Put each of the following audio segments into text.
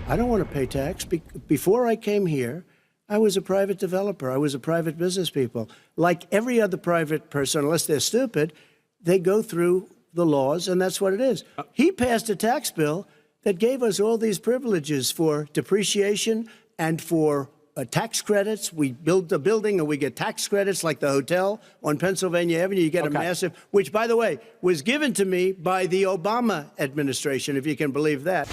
I don't want to pay tax. Before I came here, I was a private developer. I was a private business people. Like every other private person, unless they're stupid, they go through the laws, and that's what it is. He passed a tax bill that gave us all these privileges for depreciation and for tax credits. We build the building and we get tax credits, like the hotel on Pennsylvania Avenue. You get a massive, which, by the way, was given to me by the Obama administration, if you can believe that.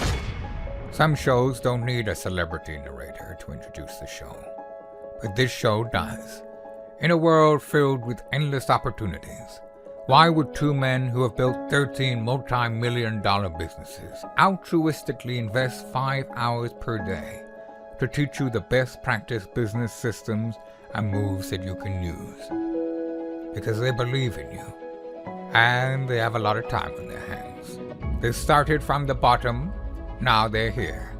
Some shows don't need a celebrity narrator to introduce the show, but this show does. In a world filled with endless opportunities, why would two men who have built 13 multi-million-dollar businesses altruistically invest 5 hours per day to teach you the best practice business systems and moves that you can use? Because they believe in you, and they have a lot of time on their hands. They started from the bottom, now they're here.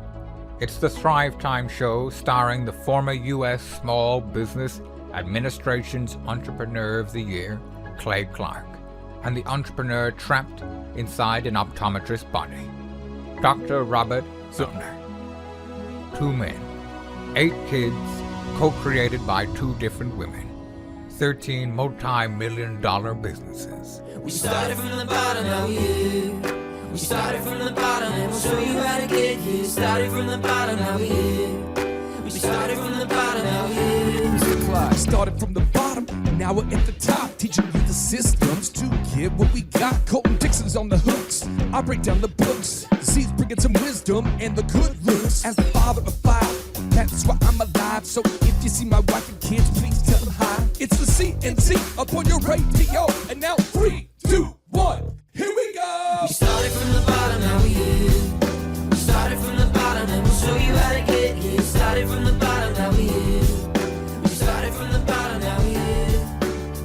It's the Thrivetime show starring the former U.S. Small Business Administration's Entrepreneur of the Year, Clay Clark, and the entrepreneur trapped inside an optometrist's body, Dr. Robert Zoellner. 2 men, 8 kids, co-created by 2 different women, 13 multi-million-dollar businesses. We started from the bottom, now we're here. We started from the bottom, and we'll show you how to get here. Started from the bottom, now we're here. We started from the bottom, now we're here. Started from the bottom, and now we're at the top, teaching you the systems to get what we got. Colton Dixon's on the hooks, I break down the books. The seeds bringing some wisdom and the good looks. As the father of 5, that's why I'm alive. So if you see my wife and kids, please tell them hi. It's the CNC up on your radio, and now 3, 2, 1, here we go. We started from the bottom, now we're here. We started from the bottom, and we'll show you how to get here. Started from the bottom, now we're here. We started from the bottom, now we're here.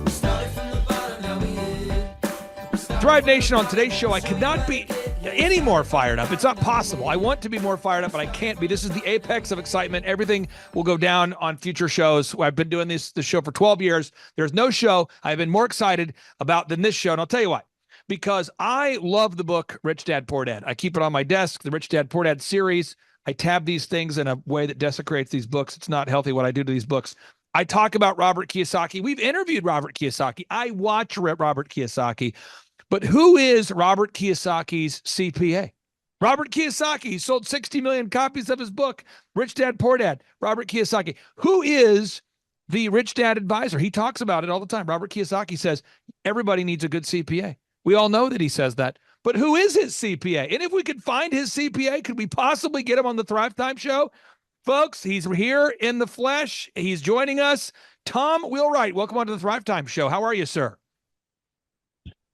We started from the bottom, now we're here. Thrive Nation, on today's show, I could not be any more fired up. It's not possible. I want to be more fired up, but I can't be. This is the apex of excitement. Everything will go down on future shows. I've been doing this show for 12 years. There's no show I've been more excited about than this show, and I'll tell you why. Because I love the book Rich Dad, Poor Dad. I keep it on my desk, the Rich Dad, Poor Dad series. I tab these things in a way that desecrates these books. It's not healthy what I do to these books. I talk about Robert Kiyosaki. We've interviewed Robert Kiyosaki. I watch Robert Kiyosaki. But who is Robert Kiyosaki's CPA? Robert Kiyosaki sold 60 million copies of his book, Rich Dad, Poor Dad. Robert Kiyosaki. Who is the Rich Dad advisor? He talks about it all the time. Robert Kiyosaki says everybody needs a good CPA. We all know that he says that. But who is his CPA? And if we could find his CPA, could we possibly get him on the Thrivetime show? Folks, he's here in the flesh. He's joining us. Tom Wheelwright, welcome on to the Thrivetime show. How are you, sir?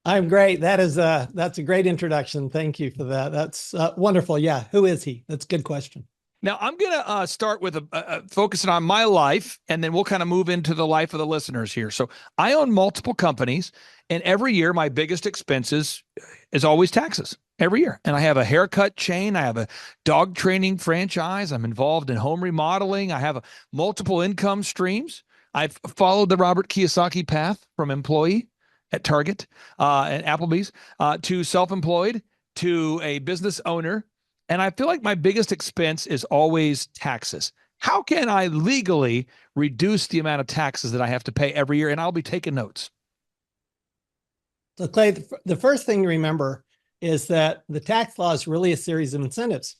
I'm great. That's a great introduction. Thank you for that. That's wonderful. Yeah. Who is he? That's a good question. Now, I'm going to start with focusing on my life, and then we'll kind of move into the life of the listeners here. So I own multiple companies, and every year my biggest expenses is always taxes. Every year. And I have a haircut chain. I have a dog training franchise. I'm involved in home remodeling. I have multiple income streams. I've followed the Robert Kiyosaki path from employee at Target and Applebee's to self-employed to a business owner. And I feel like my biggest expense is always taxes. How can I legally reduce the amount of taxes that I have to pay every year? And I'll be taking notes. So Clay, the first thing to remember is that the tax law is really a series of incentives.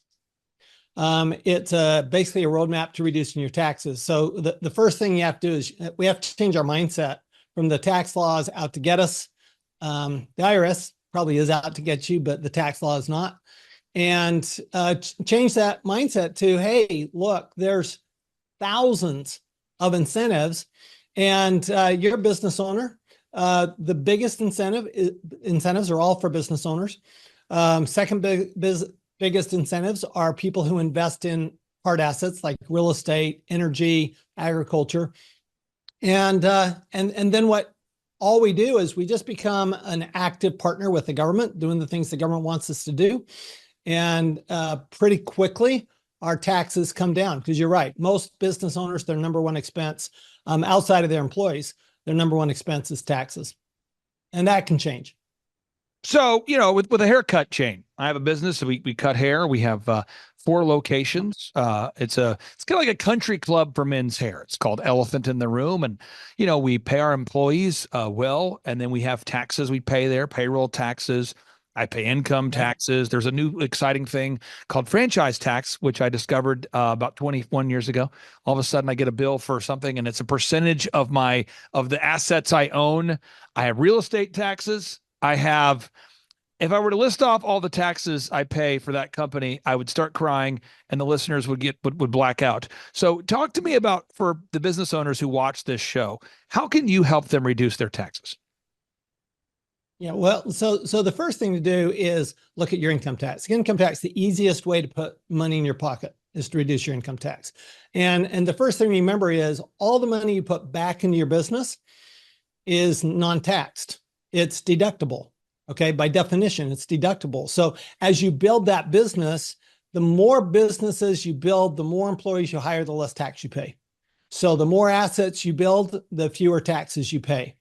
It's basically a roadmap to reducing your taxes. So the first thing you have to do is we have to change our mindset from the tax laws out to get us. The IRS probably is out to get you, but the tax law is not. And change that mindset to, hey, look, there's thousands of incentives, and you're a business owner. The biggest incentives are all for business owners. Second biggest incentives are people who invest in hard assets like real estate, energy, agriculture. And then what all we do is we just become an active partner with the government, doing the things the government wants us to do. And pretty quickly, our taxes come down, because you're right. Most business owners, their number one expense outside of their employees, their number one expense is taxes. And that can change. So, with a haircut chain, I have a business. We cut hair. We have 4 locations. It's kind of like a country club for men's hair. It's called Elephant in the Room. And, we pay our employees well, and then we have taxes we pay there, payroll taxes. I pay income taxes. There's a new exciting thing called franchise tax, which I discovered about 21 years ago. All of a sudden I get a bill for something, and it's a percentage of the assets I own. I have real estate taxes. If I were to list off all the taxes I pay for that company, I would start crying, and the listeners would black out. So talk to me about, for the business owners who watch this show, how can you help them reduce their taxes? Yeah, well, so the first thing to do is look at your income tax. Income tax, the easiest way to put money in your pocket is to reduce your income tax. And the first thing to remember is all the money you put back into your business is non-taxed. It's deductible. Okay, by definition, it's deductible. So as you build that business, the more businesses you build, the more employees you hire, the less tax you pay. So the more assets you build, the fewer taxes you pay.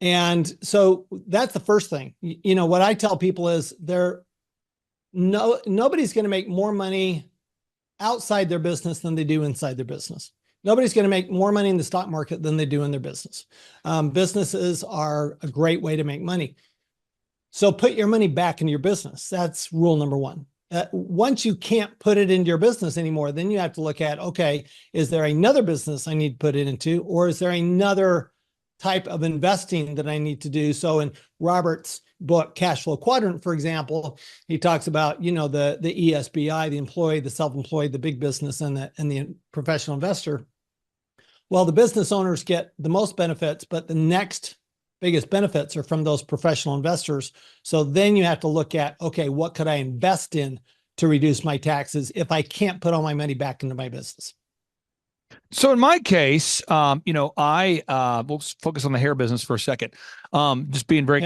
And so that's the first thing. What I tell people is nobody's going to make more money outside their business than they do inside their business. Nobody's going to make more money in the stock market than they do in their business. Businesses are a great way to make money. So put your money back into your business. That's rule number 1. Once you can't put it into your business anymore, then you have to look at, okay, is there another business I need to put it into, or is there another type of investing that I need to do? So in Robert's book, Cash Flow Quadrant, for example, he talks about, the ESBI, the employee, the self-employed, the big business, and the professional investor. Well, the business owners get the most benefits, but the next biggest benefits are from those professional investors. So then you have to look at, okay, what could I invest in to reduce my taxes if I can't put all my money back into my business? So in my case, we'll focus on the hair business for a second. Just being very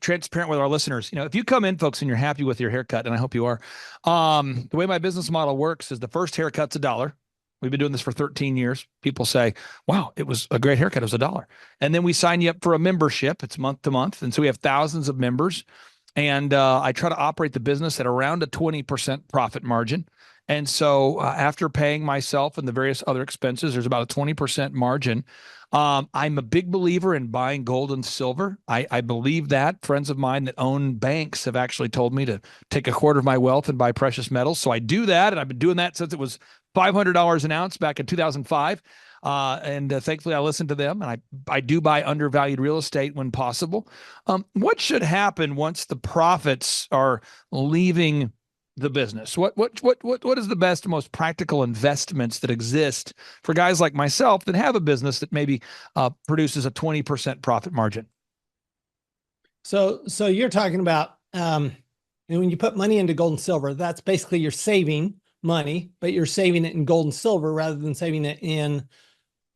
transparent with our listeners. If you come in, folks, and you're happy with your haircut, and I hope you are, the way my business model works is the first haircut's $1. We've been doing this for 13 years. People say, wow, it was a great haircut. It was $1. And then we sign you up for a membership. It's month to month. And so we have thousands of members. And I try to operate the business at around a 20% profit margin. And so after paying myself and the various other expenses, there's about a 20% margin. I'm a big believer in buying gold and silver. I believe that. Friends of mine that own banks have actually told me to take a quarter of my wealth and buy precious metals. So I do that. And I've been doing that since it was $500 an ounce back in 2005. Thankfully I listened to them, and I do buy undervalued real estate when possible. What should happen once the profits are leaving the business? What is the best, most practical investments that exist for guys like myself that have a business that maybe produces a 20% profit margin? So you're talking about, when you put money into gold and silver, that's basically you're saving money, but you're saving it in gold and silver rather than saving it in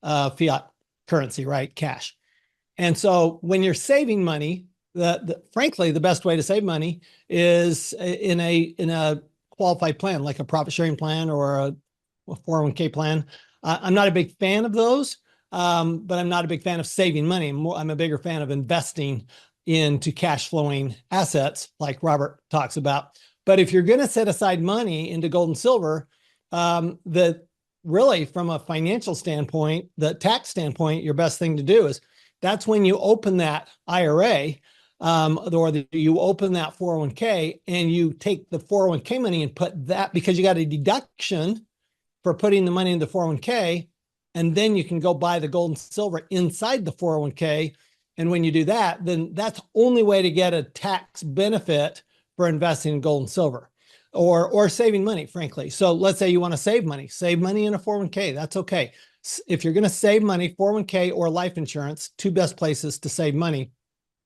fiat currency, right? Cash. And so when you're saving money, frankly, the best way to save money is in a qualified plan, like a profit sharing plan or a 401k plan. I'm not a big fan of those, but I'm not a big fan of saving money. I'm a bigger fan of investing into cash flowing assets like Robert talks about. But if you're going to set aside money into gold and silver, really from a financial standpoint, the tax standpoint, your best thing to do is that's when you open that IRA, you open that 401k, and you take the 401k money and put that, because you got a deduction for putting the money in the 401k, and then you can go buy the gold and silver inside the 401k. And when you do that, then that's the only way to get a tax benefit for investing in gold and silver or saving money, frankly. So let's say you want to save money in a 401k. That's okay. If you're going to save money, 401k or life insurance, 2 best places to save money.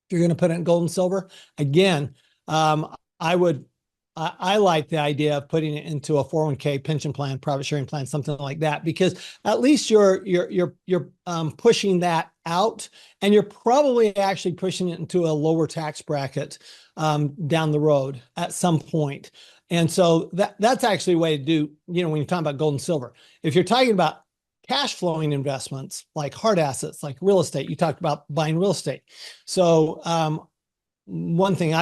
If you're going to put it in gold and silver, again, I like the idea of putting it into a 401k pension plan, profit sharing plan, something like that, because at least you're pushing that out, and you're probably actually pushing it into a lower tax bracket down the road at some point. And so that's actually a way to do, when you're talking about gold and silver. If you're talking about cash flowing investments like hard assets, like real estate, you talked about buying real estate. So one thing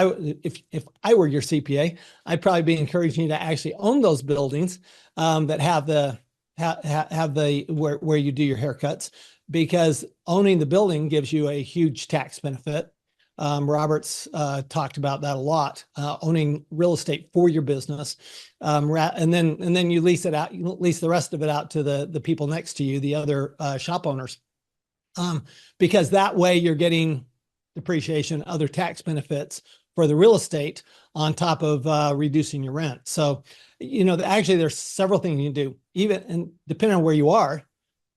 if I were your CPA, I'd probably be encouraging you to actually own those buildings that have the where you do your haircuts, because owning the building gives you a huge tax benefit. Robert's talked about that a lot. Owning real estate for your business, and then you lease it out. You lease the rest of it out to the people next to you, the other shop owners, because that way you're getting depreciation, other tax benefits for the real estate on top of reducing your rent. So, actually, there's several things you can do. Even and depending on where you are,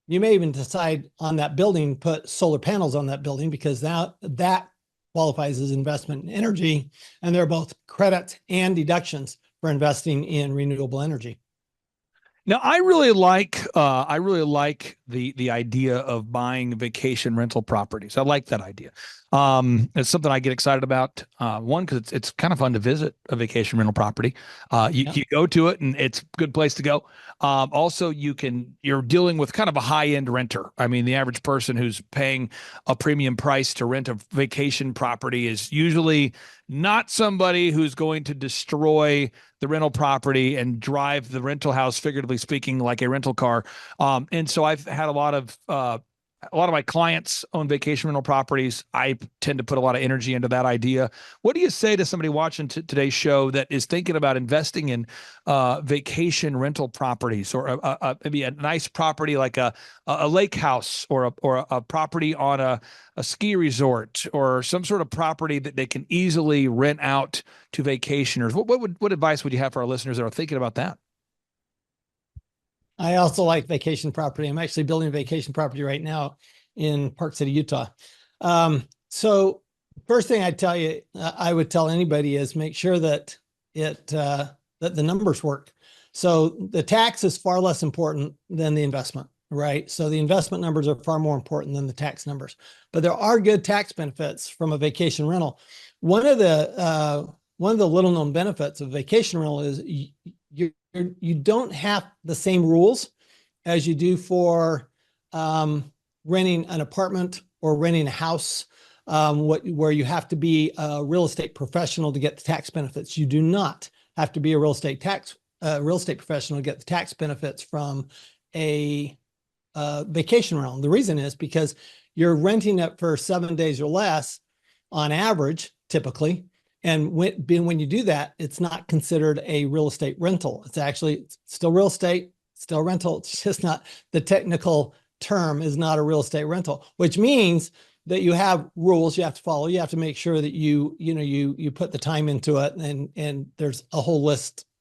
you may even decide on that building put solar panels on that building, because now that qualifies as investment in energy, and there are both credits and deductions for investing in renewable energy. Now, I really like the idea of buying vacation rental properties. I like that idea. It's something I get excited about. One, because it's kind of fun to visit a vacation rental property. You go to it and it's a good place to go. Also, you're dealing with kind of a high-end renter. I mean, the average person who's paying a premium price to rent a vacation property is usually not somebody who's going to destroy the rental property and drive the rental house, figuratively speaking, like a rental car. And so I've had a lot of my clients own vacation rental properties. I tend to put a lot of energy into that idea. What do you say to somebody watching today's show that is thinking about investing in vacation rental properties, or maybe a nice property like a lake house, or a property on a ski resort, or some sort of property that they can easily rent out to vacationers? What advice would you have for our listeners that are thinking about that? I also like vacation property. I'm actually building a vacation property right now in Park City, Utah. So first thing I would tell anybody is make sure that that the numbers work. So the tax is far less important than the investment, right? So the investment numbers are far more important than the tax numbers, but there are good tax benefits from a vacation rental. One of the little known benefits of vacation rental is you don't have the same rules as you do for renting an apartment or renting a house, where you have to be a real estate professional to get the tax benefits. You do not have to be a real estate professional to get the tax benefits from a vacation rental. The reason is because you're renting it for 7 days or less on average, typically. And when you do that, it's not considered a real estate rental. It's still real estate, still rental. It's just not, the technical term is not a real estate rental, which means that you have rules you have to follow. You have to make sure that you put the time into it, and there's a whole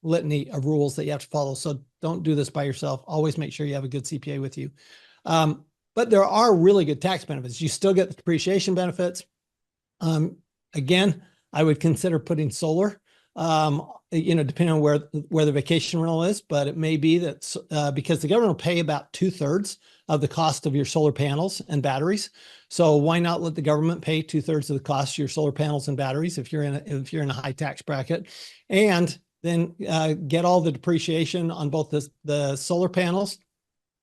litany of rules that you have to follow. So don't do this by yourself. Always make sure you have a good CPA with you. But there are really good tax benefits. You still get the depreciation benefits. Again, I would consider putting solar, depending on where the vacation rental is, but it may be that because the government will pay about 2/3 of the cost of your solar panels and batteries. So why not let the government pay 2/3 of the cost of your solar panels and batteries if you're in a high tax bracket, and then get all the depreciation on both the solar panels,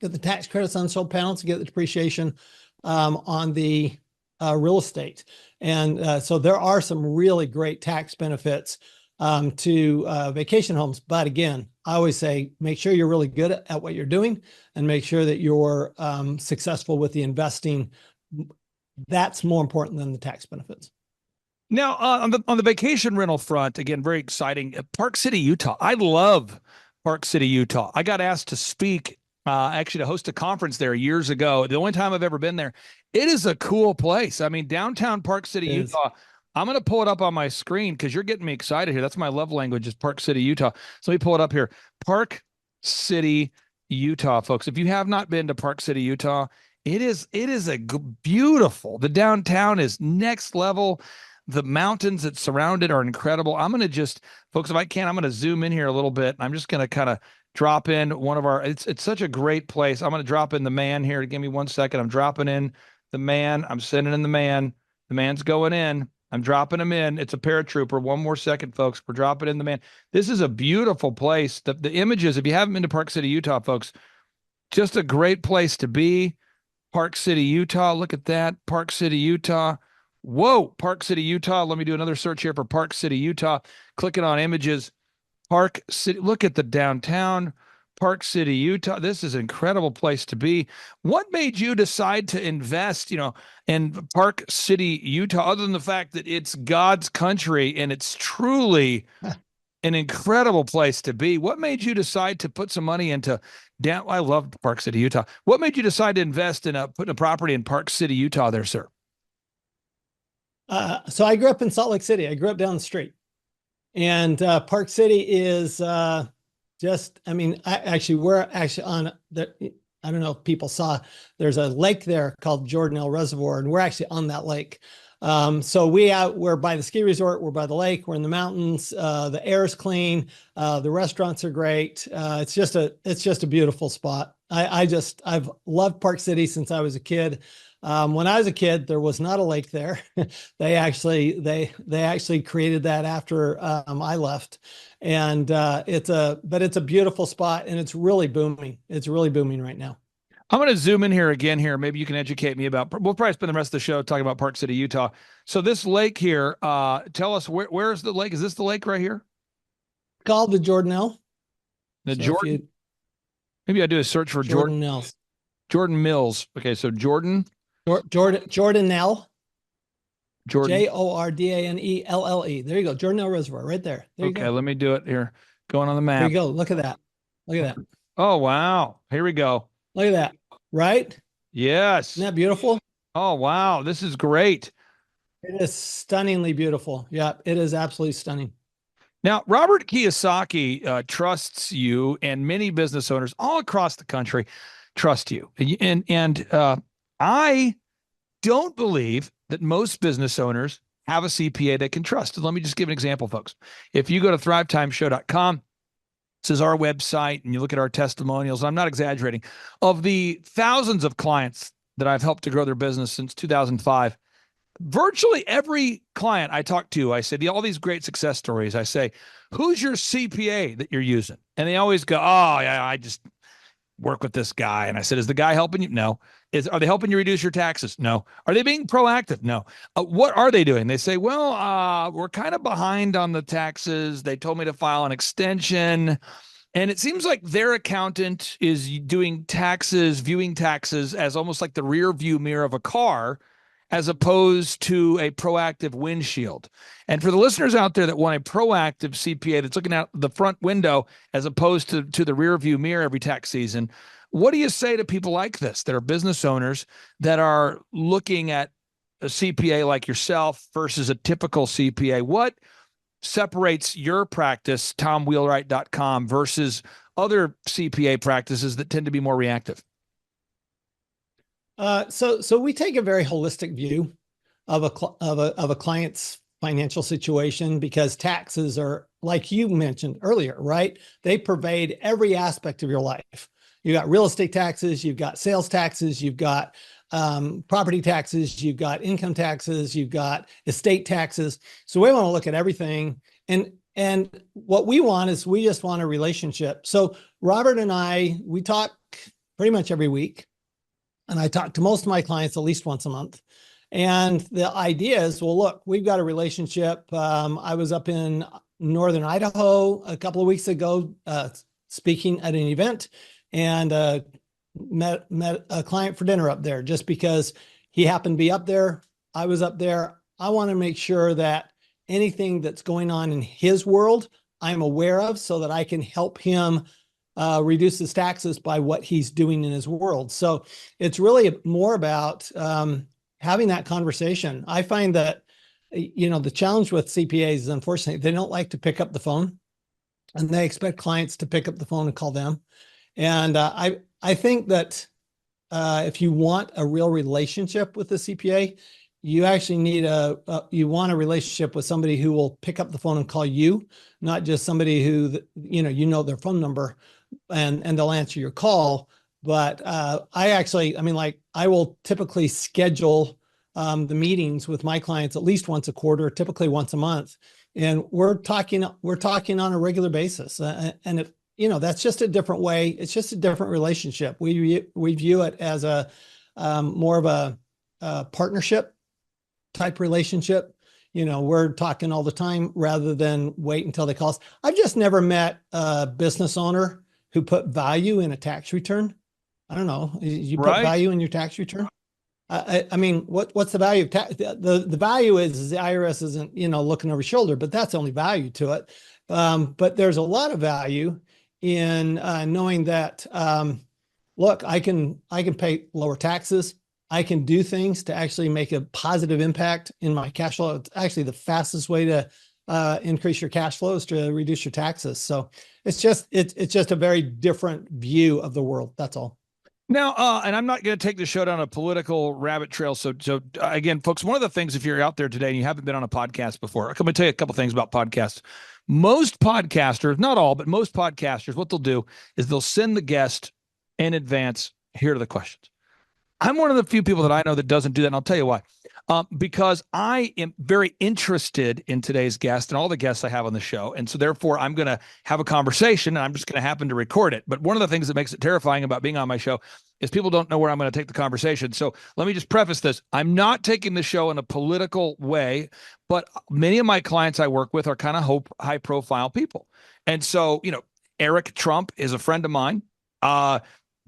get the tax credits on solar panels, get the depreciation on the real estate. And so there are some really great tax benefits to vacation homes. But again, I always say, make sure you're really good at what you're doing, and make sure that you're successful with the investing. That's more important than the tax benefits. Now, on the vacation rental front, again, very exciting. Park City, Utah. I love Park City, Utah. I got asked to speak, actually to host a conference there years ago. The only time I've ever been there. It is a cool place. I mean, downtown Park City, Utah. I'm going to pull it up on my screen because you're getting me excited here. That's my love language, is Park City, Utah. So let me pull it up here. Park City, Utah, folks. If you have not been to Park City, Utah, it is beautiful. The downtown is next level. The mountains that surround it are incredible. I'm going to just, folks, if I can, I'm going to zoom in here a little bit. I'm just going to kind of drop in one of our, it's such a great place. I'm going to drop in the man here. Give me 1 second. I'm dropping in the man. I'm sending in the man. The man's going in. I'm dropping him in. It's a paratrooper. 1 more second, folks. We're dropping in the man. This is a beautiful place. The images, if you haven't been to Park City, Utah, folks, just a great place to be. Park City, Utah. Look at that. Park City, Utah. Whoa, Park City, Utah. Let me do another search here for Park City, Utah. Clicking on images. Park City, look at the downtown. Park City, Utah. This is an incredible place to be. What made you decide to invest, in Park City, Utah, other than the fact that it's God's country and it's truly an incredible place to be? What made you decide to put some money into down? I love Park City, Utah. What made you decide to invest in putting a property in Park City, Utah there, sir? So I grew up in Salt Lake City. I grew up down the street. And Park City is we're actually on the, I don't know if people saw, there's a lake there called Jordanelle Reservoir, and we're actually on that lake. So we're by the ski resort, we're by the lake, we're in the mountains, the air is clean, the restaurants are great. It's just a beautiful spot. I've loved Park City since I was a kid. When I was a kid, there was not a lake there. They actually created that after I left, and it's a beautiful spot, and it's really booming. It's really booming right now. I'm going to zoom in here again here. Maybe you can educate me about, we'll probably spend the rest of the show talking about Park City, Utah. So this lake here, tell us where's the lake? Is this the lake right here? Called the Jordanelle. The Jordan. Maybe I do a search for Jordan Mills. Jordan Mills. Okay. So Jordanelle. Jordanelle. Jordanelle. There you go. Jordanelle Reservoir right there. There you go. Okay. Let me do it here. Going on the map. There you go. Look at that. Look at that. Oh, wow. Here we go. Look at that. Right? Yes. Isn't that beautiful? Oh, wow. This is great. It is stunningly beautiful. Yeah, it is absolutely stunning. Now, Robert Kiyosaki trusts you, and many business owners all across the country trust you. And I don't believe that most business owners have a CPA they can trust. And let me just give an example, folks. If you go to thrivetimeshow.com, this is our website, and you look at our testimonials, I'm not exaggerating, of the thousands of clients that I've helped to grow their business since 2005, virtually every client I talk to, I say, all these great success stories, I say, who's your CPA that you're using? And they always go, oh, yeah, I just work with this guy. And I said, is the guy helping you? No. Are they helping you reduce your taxes? No. Are they being proactive? No. What are they doing? They say, well, we're kind of behind on the taxes. They told me to file an extension. And it seems like their accountant is doing taxes, viewing taxes as almost like the rear view mirror of a car, as opposed to a proactive windshield. And for the listeners out there that want a proactive CPA that's looking out the front window as opposed to the rear view mirror every tax season, what do you say to people like this that are business owners that are looking at a CPA like yourself versus a typical CPA? What separates your practice, TomWheelwright.com, versus other CPA practices that tend to be more reactive? So we take a very holistic view of a client's financial situation, because taxes are, like you mentioned earlier, right? They pervade every aspect of your life. You got real estate taxes, you've got sales taxes, you've got property taxes, you've got income taxes, you've got estate taxes. So we want to look at everything. And what we want is, we just want a relationship. So Robert and we talk pretty much every week. And I talk to most of my clients at least once a month. And the idea is, well, look, we've got a relationship. I was up in Northern Idaho a couple of weeks ago, speaking at an event, and met a client for dinner up there just because he happened to be up there. I was up there. I want to make sure that anything that's going on in his world, I'm aware of, so that I can help him reduce his taxes by what he's doing in his world. So it's really more about having that conversation. I find that, the challenge with CPAs is, unfortunately, they don't like to pick up the phone, and they expect clients to pick up the phone and call them. And I think that if you want a real relationship with the CPA, you actually need you want a relationship with somebody who will pick up the phone and call you, not just somebody who, their phone number and they'll answer your call. But I will typically schedule the meetings with my clients at least once a quarter, typically once a month. And we're talking on a regular basis. And that's just a different way. It's just a different relationship. We view it as a more of a partnership. type relationship. We're talking all the time rather than wait until they call us. I've just never met a business owner who put value in a tax return. I don't know. You put Right. value in your tax return? I mean, what's the value of tax? The value is the IRS isn't, looking over your shoulder, but that's the only value to it. But there's a lot of value in knowing that, look, I can pay lower taxes. I can do things to actually make a positive impact in my cash flow. It's actually the fastest way to increase your cash flow is to reduce your taxes. So it's just a very different view of the world. That's all. Now, and I'm not going to take the show down a political rabbit trail. So again, folks, one of the things, if you're out there today and you haven't been on a podcast before, I'm going to tell you a couple things about podcasts. Most podcasters, not all, but most podcasters, what they'll do is they'll send the guest in advance. Here are the questions. I'm one of the few people that I know that doesn't do that, and I'll tell you why. Because I am very interested in today's guest and all the guests I have on the show. And so therefore I'm going to have a conversation and I'm just going to happen to record it. But one of the things that makes it terrifying about being on my show is people don't know where I'm going to take the conversation. So let me just preface this. I'm not taking the show in a political way, but many of my clients I work with are kind of high profile people. And so, Eric Trump is a friend of mine.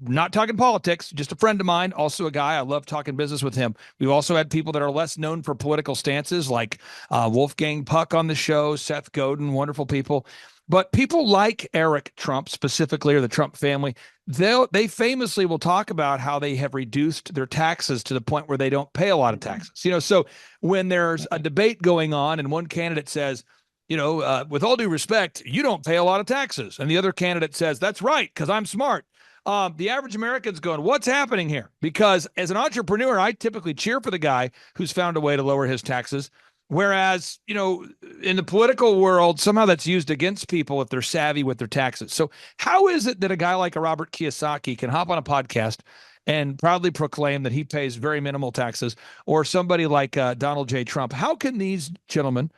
Not talking politics, just a friend of mine, also a guy. I love talking business with him. We've also had people that are less known for political stances like Wolfgang Puck on the show, Seth Godin, wonderful people. But people like Eric Trump specifically, or the Trump family, they famously will talk about how they have reduced their taxes to the point where they don't pay a lot of taxes. So when there's a debate going on and one candidate says, with all due respect, you don't pay a lot of taxes. And the other candidate says, that's right, because I'm smart. The average American's going, what's happening here? Because as an entrepreneur, I typically cheer for the guy who's found a way to lower his taxes. Whereas, in the political world, somehow that's used against people if they're savvy with their taxes. So how is it that a guy like a Robert Kiyosaki can hop on a podcast and proudly proclaim that he pays very minimal taxes, or somebody like Donald J. Trump? How can these gentlemen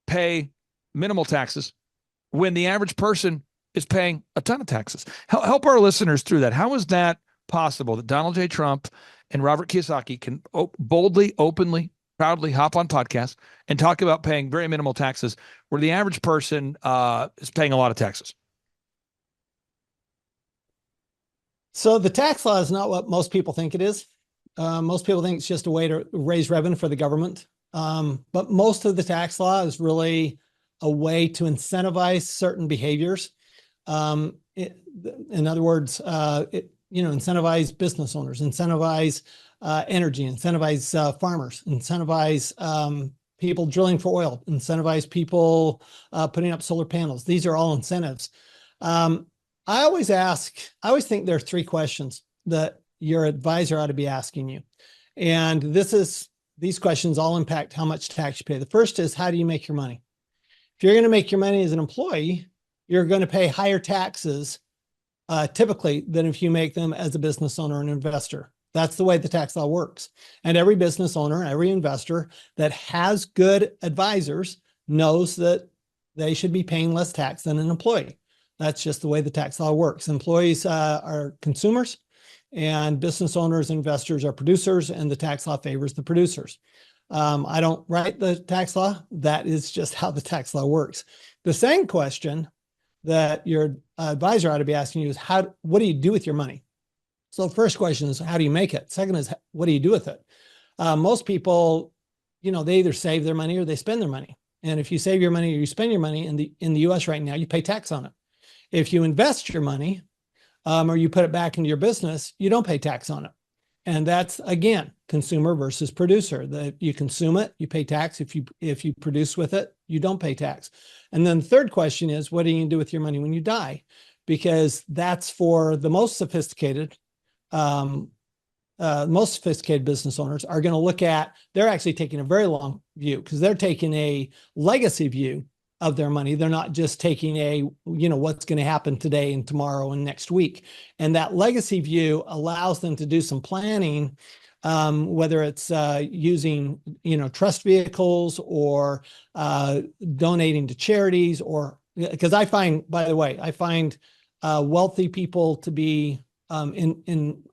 pay minimal taxes when the average person is paying a ton of taxes? Help our listeners through that. How is that possible that Donald J. Trump and Robert Kiyosaki can boldly, openly, proudly hop on podcasts and talk about paying very minimal taxes where the average person is paying a lot of taxes? So the tax law is not what most people think it is. Most people think it's just a way to raise revenue for the government. But most of the tax law is really a way to incentivize certain behaviors. In other words, incentivize business owners, incentivize energy, incentivize farmers, incentivize people drilling for oil, incentivize people putting up solar panels. These are all incentives. I always think there are three questions that your advisor ought to be asking you. And these questions all impact how much tax you pay. The first is, how do you make your money? If you're going to make your money as an employee, you're going to pay higher taxes typically than if you make them as a business owner and investor. That's the way the tax law works. And every business owner, every investor that has good advisors knows that they should be paying less tax than an employee. That's just the way the tax law works. Employees are consumers, and business owners, investors are producers, and the tax law favors the producers. I don't write the tax law. That is just how the tax law works. The second question that your advisor ought to be asking you is, what do you do with your money? So the first question is, how do you make it? Second is, what do you do with it? Most people, they either save their money or they spend their money. And if you save your money or you spend your money in the US right now, you pay tax on it. If you invest your money or you put it back into your business, you don't pay tax on it. And that's, again, consumer versus producer. That you consume it, you pay tax. If you produce with it, you don't pay tax. And then the third question is, what do you do with your money when you die? Because that's for the most sophisticated business owners are going to look at, they're actually taking a very long view because they're taking a legacy view of their money. They're not just taking what's going to happen today and tomorrow and next week. And that legacy view allows them to do some planning, whether it's using, trust vehicles or donating to charities, or because I find wealthy people to be in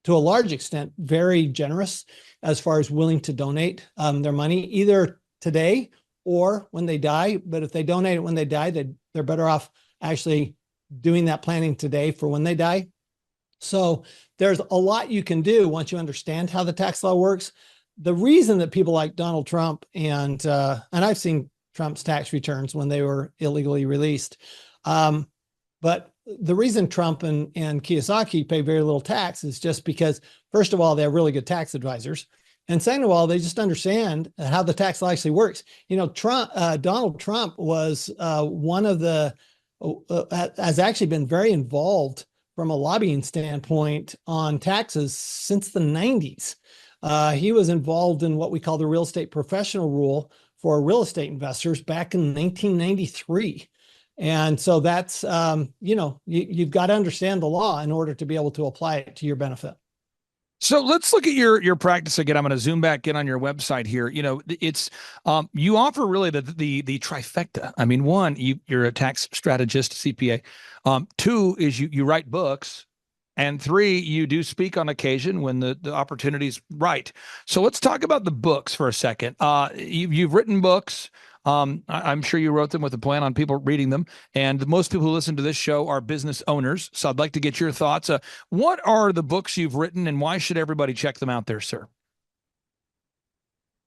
to a large extent, very generous as far as willing to donate their money either today or when they die. But if they donate it when they die, they're better off actually doing that planning today for when they die. So there's a lot you can do once you understand how the tax law works. The reason that people like Donald Trump and I've seen Trump's tax returns when they were illegally released. But the reason Trump and Kiyosaki pay very little tax is just because, first of all, they have really good tax advisors. And second of all, they just understand how the tax law actually works. You know, Donald Trump was one of the, has actually been very involved from a lobbying standpoint on taxes since the 90s. He was involved in what we call the real estate professional rule for real estate investors back in 1993. And so that's, you've got to understand the law in order to be able to apply it to your benefit. So let's look at your practice again. I'm going to zoom back in on your website here. You know, it's you offer really the trifecta. I mean, one, you're a tax strategist, CPA. Two is you write books, and three, you do speak on occasion when the opportunity's right. So let's talk about the books for a second. You've written books. I'm sure you wrote them with a plan on people reading them. And most people who listen to this show are business owners. So I'd like to get your thoughts. What are the books you've written and why should everybody check them out there, sir?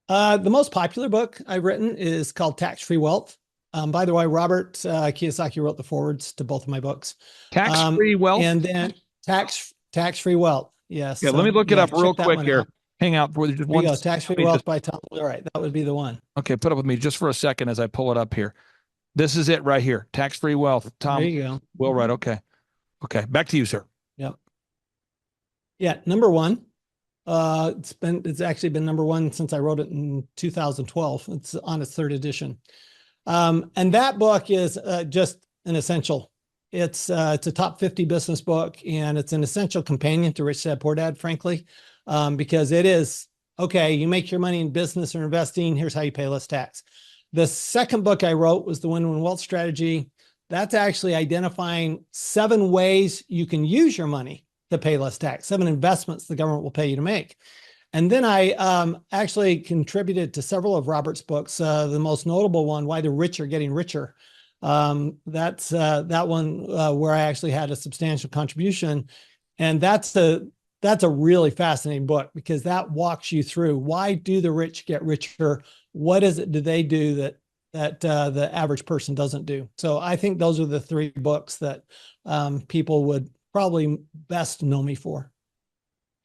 The most popular book I've written is called Tax-Free Wealth. By the way, Robert Kiyosaki wrote the forwards to both of my books. Tax-Free Wealth? And then Tax-Free Wealth. Yes. Yeah, let me look it up real quick here. Out. Hang out for just one. Tax-Free Wealth by Tom. All right, that would be the one. Okay, put up with me just for a second as I pull it up here. This is it right here. Tax-Free Wealth. Tom. There you go. Wheelwright. Okay. Okay. Back to you, sir. Yep. Yeah, number one. It's actually been number one since I wrote it in 2012. It's on its third edition. And that book is just an essential. It's a top 50 business book, and it's an essential companion to Rich Dad Poor Dad, frankly. Because it is, okay, you make your money in business or investing, here's how you pay less tax. The second book I wrote was The Win-Win Wealth Strategy. That's actually identifying 7 ways you can use your money to pay less tax, 7 investments the government will pay you to make. And then I actually contributed to several of Robert's books. The most notable one, Why the Rich Are Getting Richer. That's that one where I actually had a substantial contribution. And that's a really fascinating book because that walks you through why do the rich get richer? What is it do they do that the average person doesn't do? So I think those are the 3 books that people would probably best know me for.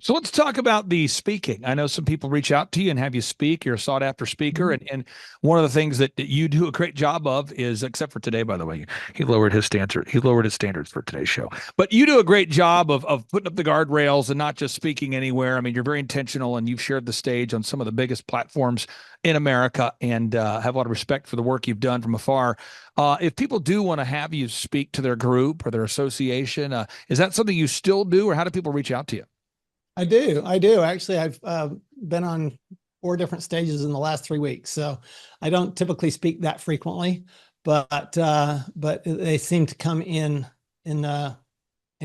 So let's talk about the speaking. I know some people reach out to you and have you speak. You're a sought after speaker. And one of the things that you do a great job of is, except for today, by the way, he lowered his standard. He lowered his standards for today's show, but you do a great job of putting up the guardrails and not just speaking anywhere. I mean, you're very intentional and you've shared the stage on some of the biggest platforms in America and have a lot of respect for the work you've done from afar. If people do want to have you speak to their group or their association, is that something you still do or how do people reach out to you? I do. Actually, I've been on 4 different stages in the last 3 weeks. So I don't typically speak that frequently, but they seem to come in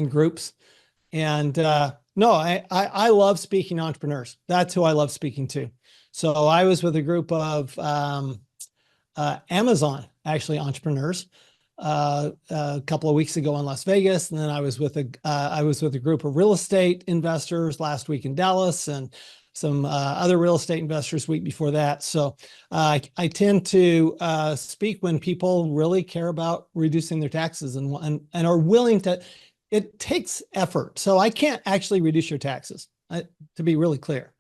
groups. And no, I love speaking to entrepreneurs. That's who I love speaking to. So I was with a group of Amazon, actually entrepreneurs, a couple of weeks ago in Las Vegas, and then I was with a group of real estate investors last week in Dallas, and some other real estate investors week before that. So I tend to speak when people really care about reducing their taxes and are willing to. It takes effort, so I can't actually reduce your taxes. To be really clear,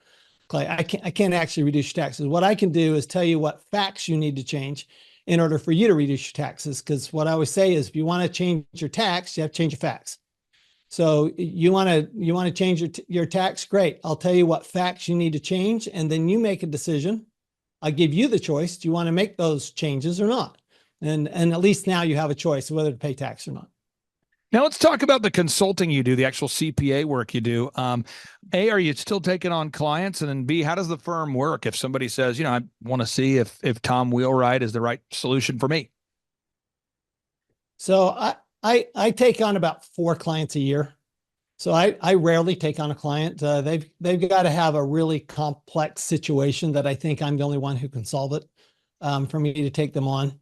Clay, I can't actually reduce your taxes. What I can do is tell you what facts you need to change in order for you to reduce your taxes. Because what I always say is, if you want to change your tax, you have to change your facts. So you want to change your tax, great. I'll tell you what facts you need to change, and then you make a decision. I'll give you the choice. Do you want to make those changes or not? And at least now you have a choice of whether to pay tax or not. Now let's talk about the consulting you do, the actual CPA work you do. A, are you still taking on clients? And then B, how does the firm work if somebody says, I want to see if Tom Wheelwright is the right solution for me? So I take on about 4 clients a year. So I rarely take on a client. They've got to have a really complex situation that I think I'm the only one who can solve it, for me to take them on.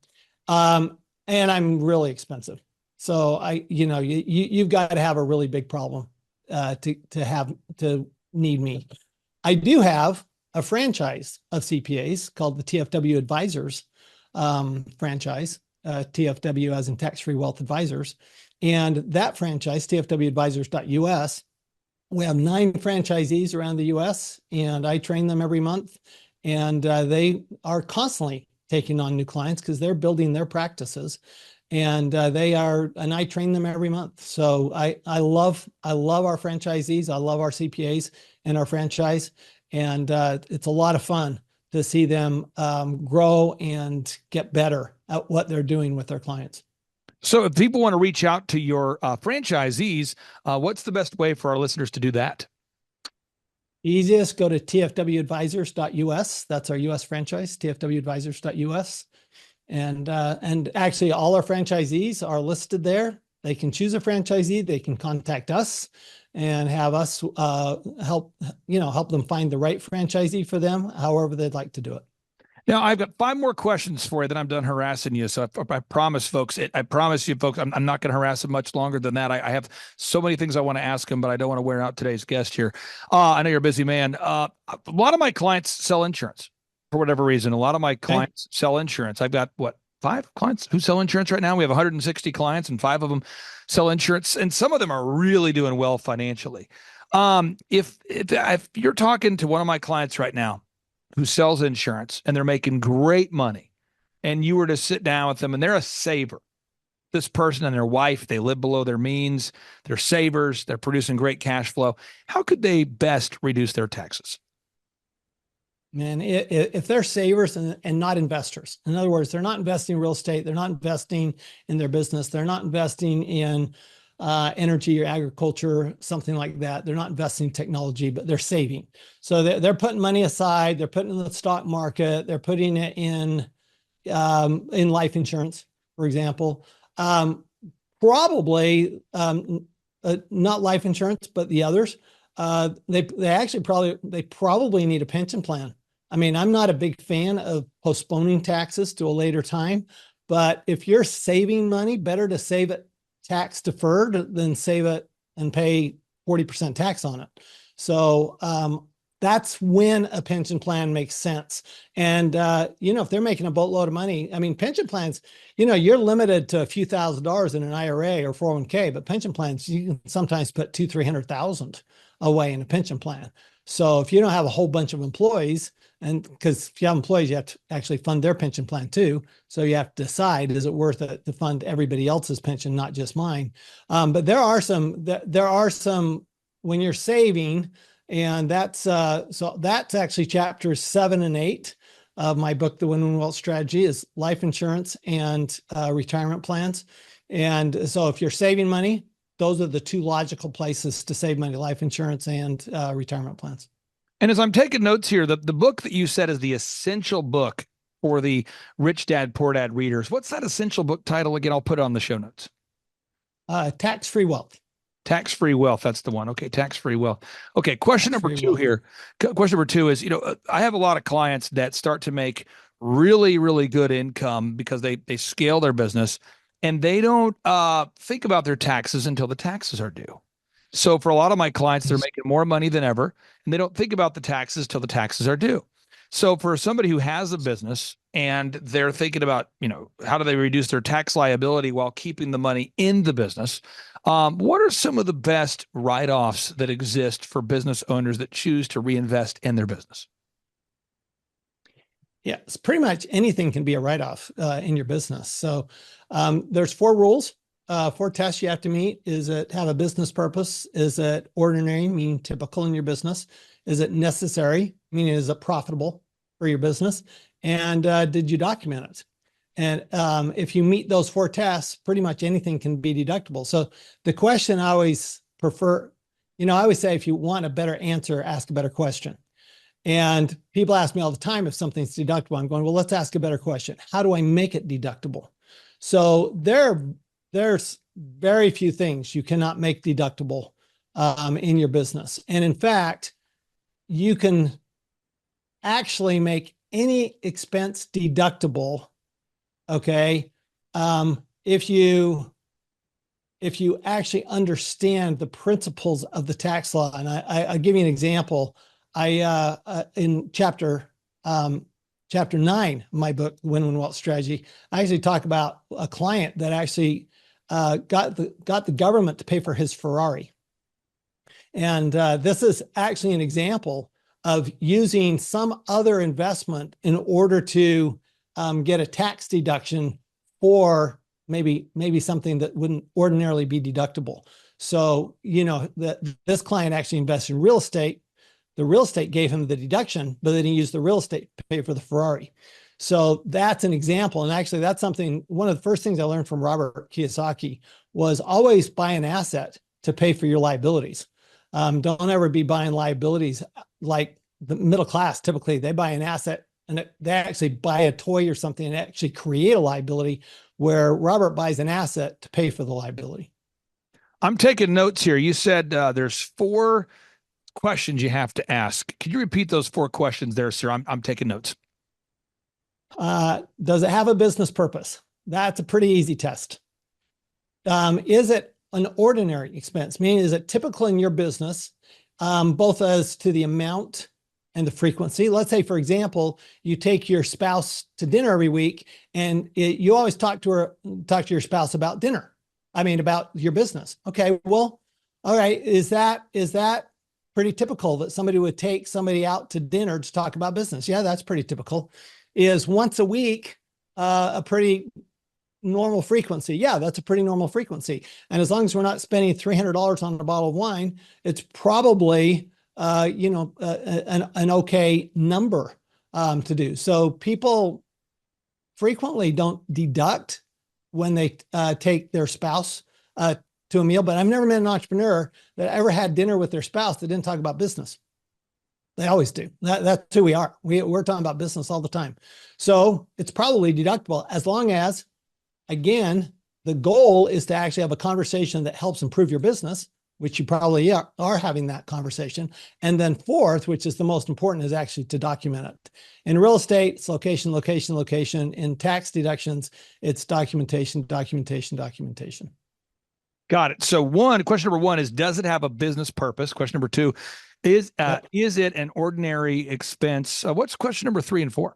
And I'm really expensive. So you've got to have a really big problem to need me. I do have a franchise of CPAs called the TFW Advisors franchise, TFW as in Tax-Free Wealth Advisors. And that franchise, tfwadvisors.us, we have 9 franchisees around the US, and I train them every month. And they are constantly taking on new clients because they're building their practices. And and I train them every month. So I love our franchisees. I love our CPAs and our franchise. And it's a lot of fun to see them grow and get better at what they're doing with their clients. So if people want to reach out to your franchisees, what's the best way for our listeners to do that? Easiest, go to tfwadvisors.us. That's our US franchise, tfwadvisors.us. And actually all our franchisees are listed there. They can choose a franchisee, they can contact us and have us help them find the right franchisee for them, however they'd like to do it. Now, I've got 5 more questions for you, then I'm done harassing you. So I promise, folks, I promise you, folks, I'm not going to harass them much longer than that. I have so many things I want to ask them, but I don't want to wear out today's guest here. I know you're a busy man. A lot of my clients sell insurance for whatever reason. A lot of my clients sell insurance. I've got, 5 clients who sell insurance right now? We have 160 clients, and 5 of them sell insurance, and some of them are really doing well financially. If you're talking to one of my clients right now who sells insurance and they're making great money, and you were to sit down with them and they're a saver, this person and their wife, they live below their means, they're savers, they're producing great cash flow, how could they best reduce their taxes? Man, if they're savers and not investors, in other words, they're not investing in real estate, they're not investing in their business, they're not investing in energy or agriculture, something like that. They're not investing in technology, but they're saving. So they're putting money aside, they're putting it in the stock market, they're putting it in life insurance, for example. Probably not life insurance, but the others. They probably need a pension plan. I mean, I'm not a big fan of postponing taxes to a later time, but if you're saving money, better to save it tax deferred than save it and pay 40% tax on it. So that's when a pension plan makes sense. And, if they're making a boatload of money, I mean, pension plans, you're limited to a few $1,000s in an IRA or 401k, but pension plans, you can sometimes put $200,000-300,000 away in a pension plan. So if you don't have a whole bunch of employees, and because if you have employees, you have to actually fund their pension plan too. So you have to decide, is it worth it to fund everybody else's pension, not just mine? But there are some when you're saving, and that's actually chapters 7 and 8 of my book, The Win-Win Wealth Strategy, is life insurance and retirement plans. And so if you're saving money, those are the 2 logical places to save money: life insurance and retirement plans. And as I'm taking notes here, the book that you said is the essential book for the Rich Dad, Poor Dad readers. What's that essential book title again? I'll put it on the show notes. Tax-Free Wealth. Tax-Free Wealth. That's the one. Okay. Tax-Free Wealth. Okay. Question number 2 here. Question number 2 is, I have a lot of clients that start to make really, really good income because they scale their business, and they don't think about their taxes until the taxes are due. So for a lot of my clients, they're making more money than ever, and they don't think about the taxes till the taxes are due. So for somebody who has a business and they're thinking about, how do they reduce their tax liability while keeping the money in the business? What are some of the best write-offs that exist for business owners that choose to reinvest in their business? Yeah, it's pretty much anything can be a write-off in your business. So there's 4 rules. 4 tests you have to meet. Is it have a business purpose? Is it ordinary, meaning typical in your business? Is it necessary, meaning is it profitable for your business? And did you document it? And if you meet those 4 tests, pretty much anything can be deductible. So the question I always prefer, I always say, if you want a better answer, ask a better question. And people ask me all the time if something's deductible. I'm going, well, let's ask a better question. How do I make it deductible? So there's very few things you cannot make deductible in your business. And in fact, you can actually make any expense deductible. Okay. If you actually understand the principles of the tax law. And I'll give you an example. In chapter 9 of my book, Win-Win Wealth Strategy, I actually talk about a client that actually got the government to pay for his Ferrari. And this is actually an example of using some other investment in order to get a tax deduction for maybe something that wouldn't ordinarily be deductible. So, this client actually invested in real estate. The real estate gave him the deduction, but then he used the real estate to pay for the Ferrari. So that's an example. And actually that's something, one of the first things I learned from Robert Kiyosaki was always buy an asset to pay for your liabilities. Don't ever be buying liabilities like the middle class. Typically they buy an asset and they actually buy a toy or something and actually create a liability, where Robert buys an asset to pay for the liability. I'm taking notes here. You said there's 4 questions you have to ask. Could you repeat those 4 questions there, sir? I'm taking notes. Does it have a business purpose? That's a pretty easy test. Is it an ordinary expense? Meaning, is it typical in your business, both as to the amount and the frequency? Let's say, for example, you take your spouse to dinner every week, and you always talk to your spouse about dinner. About your business. Okay, well, all right. Is that pretty typical that somebody would take somebody out to dinner to talk about business? Yeah, that's pretty typical. Is once a week a pretty normal frequency? Yeah, that's a pretty normal frequency. And as long as we're not spending $300 on a bottle of wine, it's probably an okay number to do. So people frequently don't deduct when they take their spouse to a meal, but I've never met an entrepreneur that ever had dinner with their spouse that didn't talk about business. They always do. That's who we are. We're talking about business all the time. So it's probably deductible, as long as, again, the goal is to actually have a conversation that helps improve your business, which you probably are having that conversation. And then 4th, which is the most important, is actually to document it. In real estate, it's location, location, location. In tax deductions, it's documentation, documentation, documentation. Got it. So question number 1 is, does it have a business purpose? Question number 2 is it an ordinary expense? What's question number 3 and 4?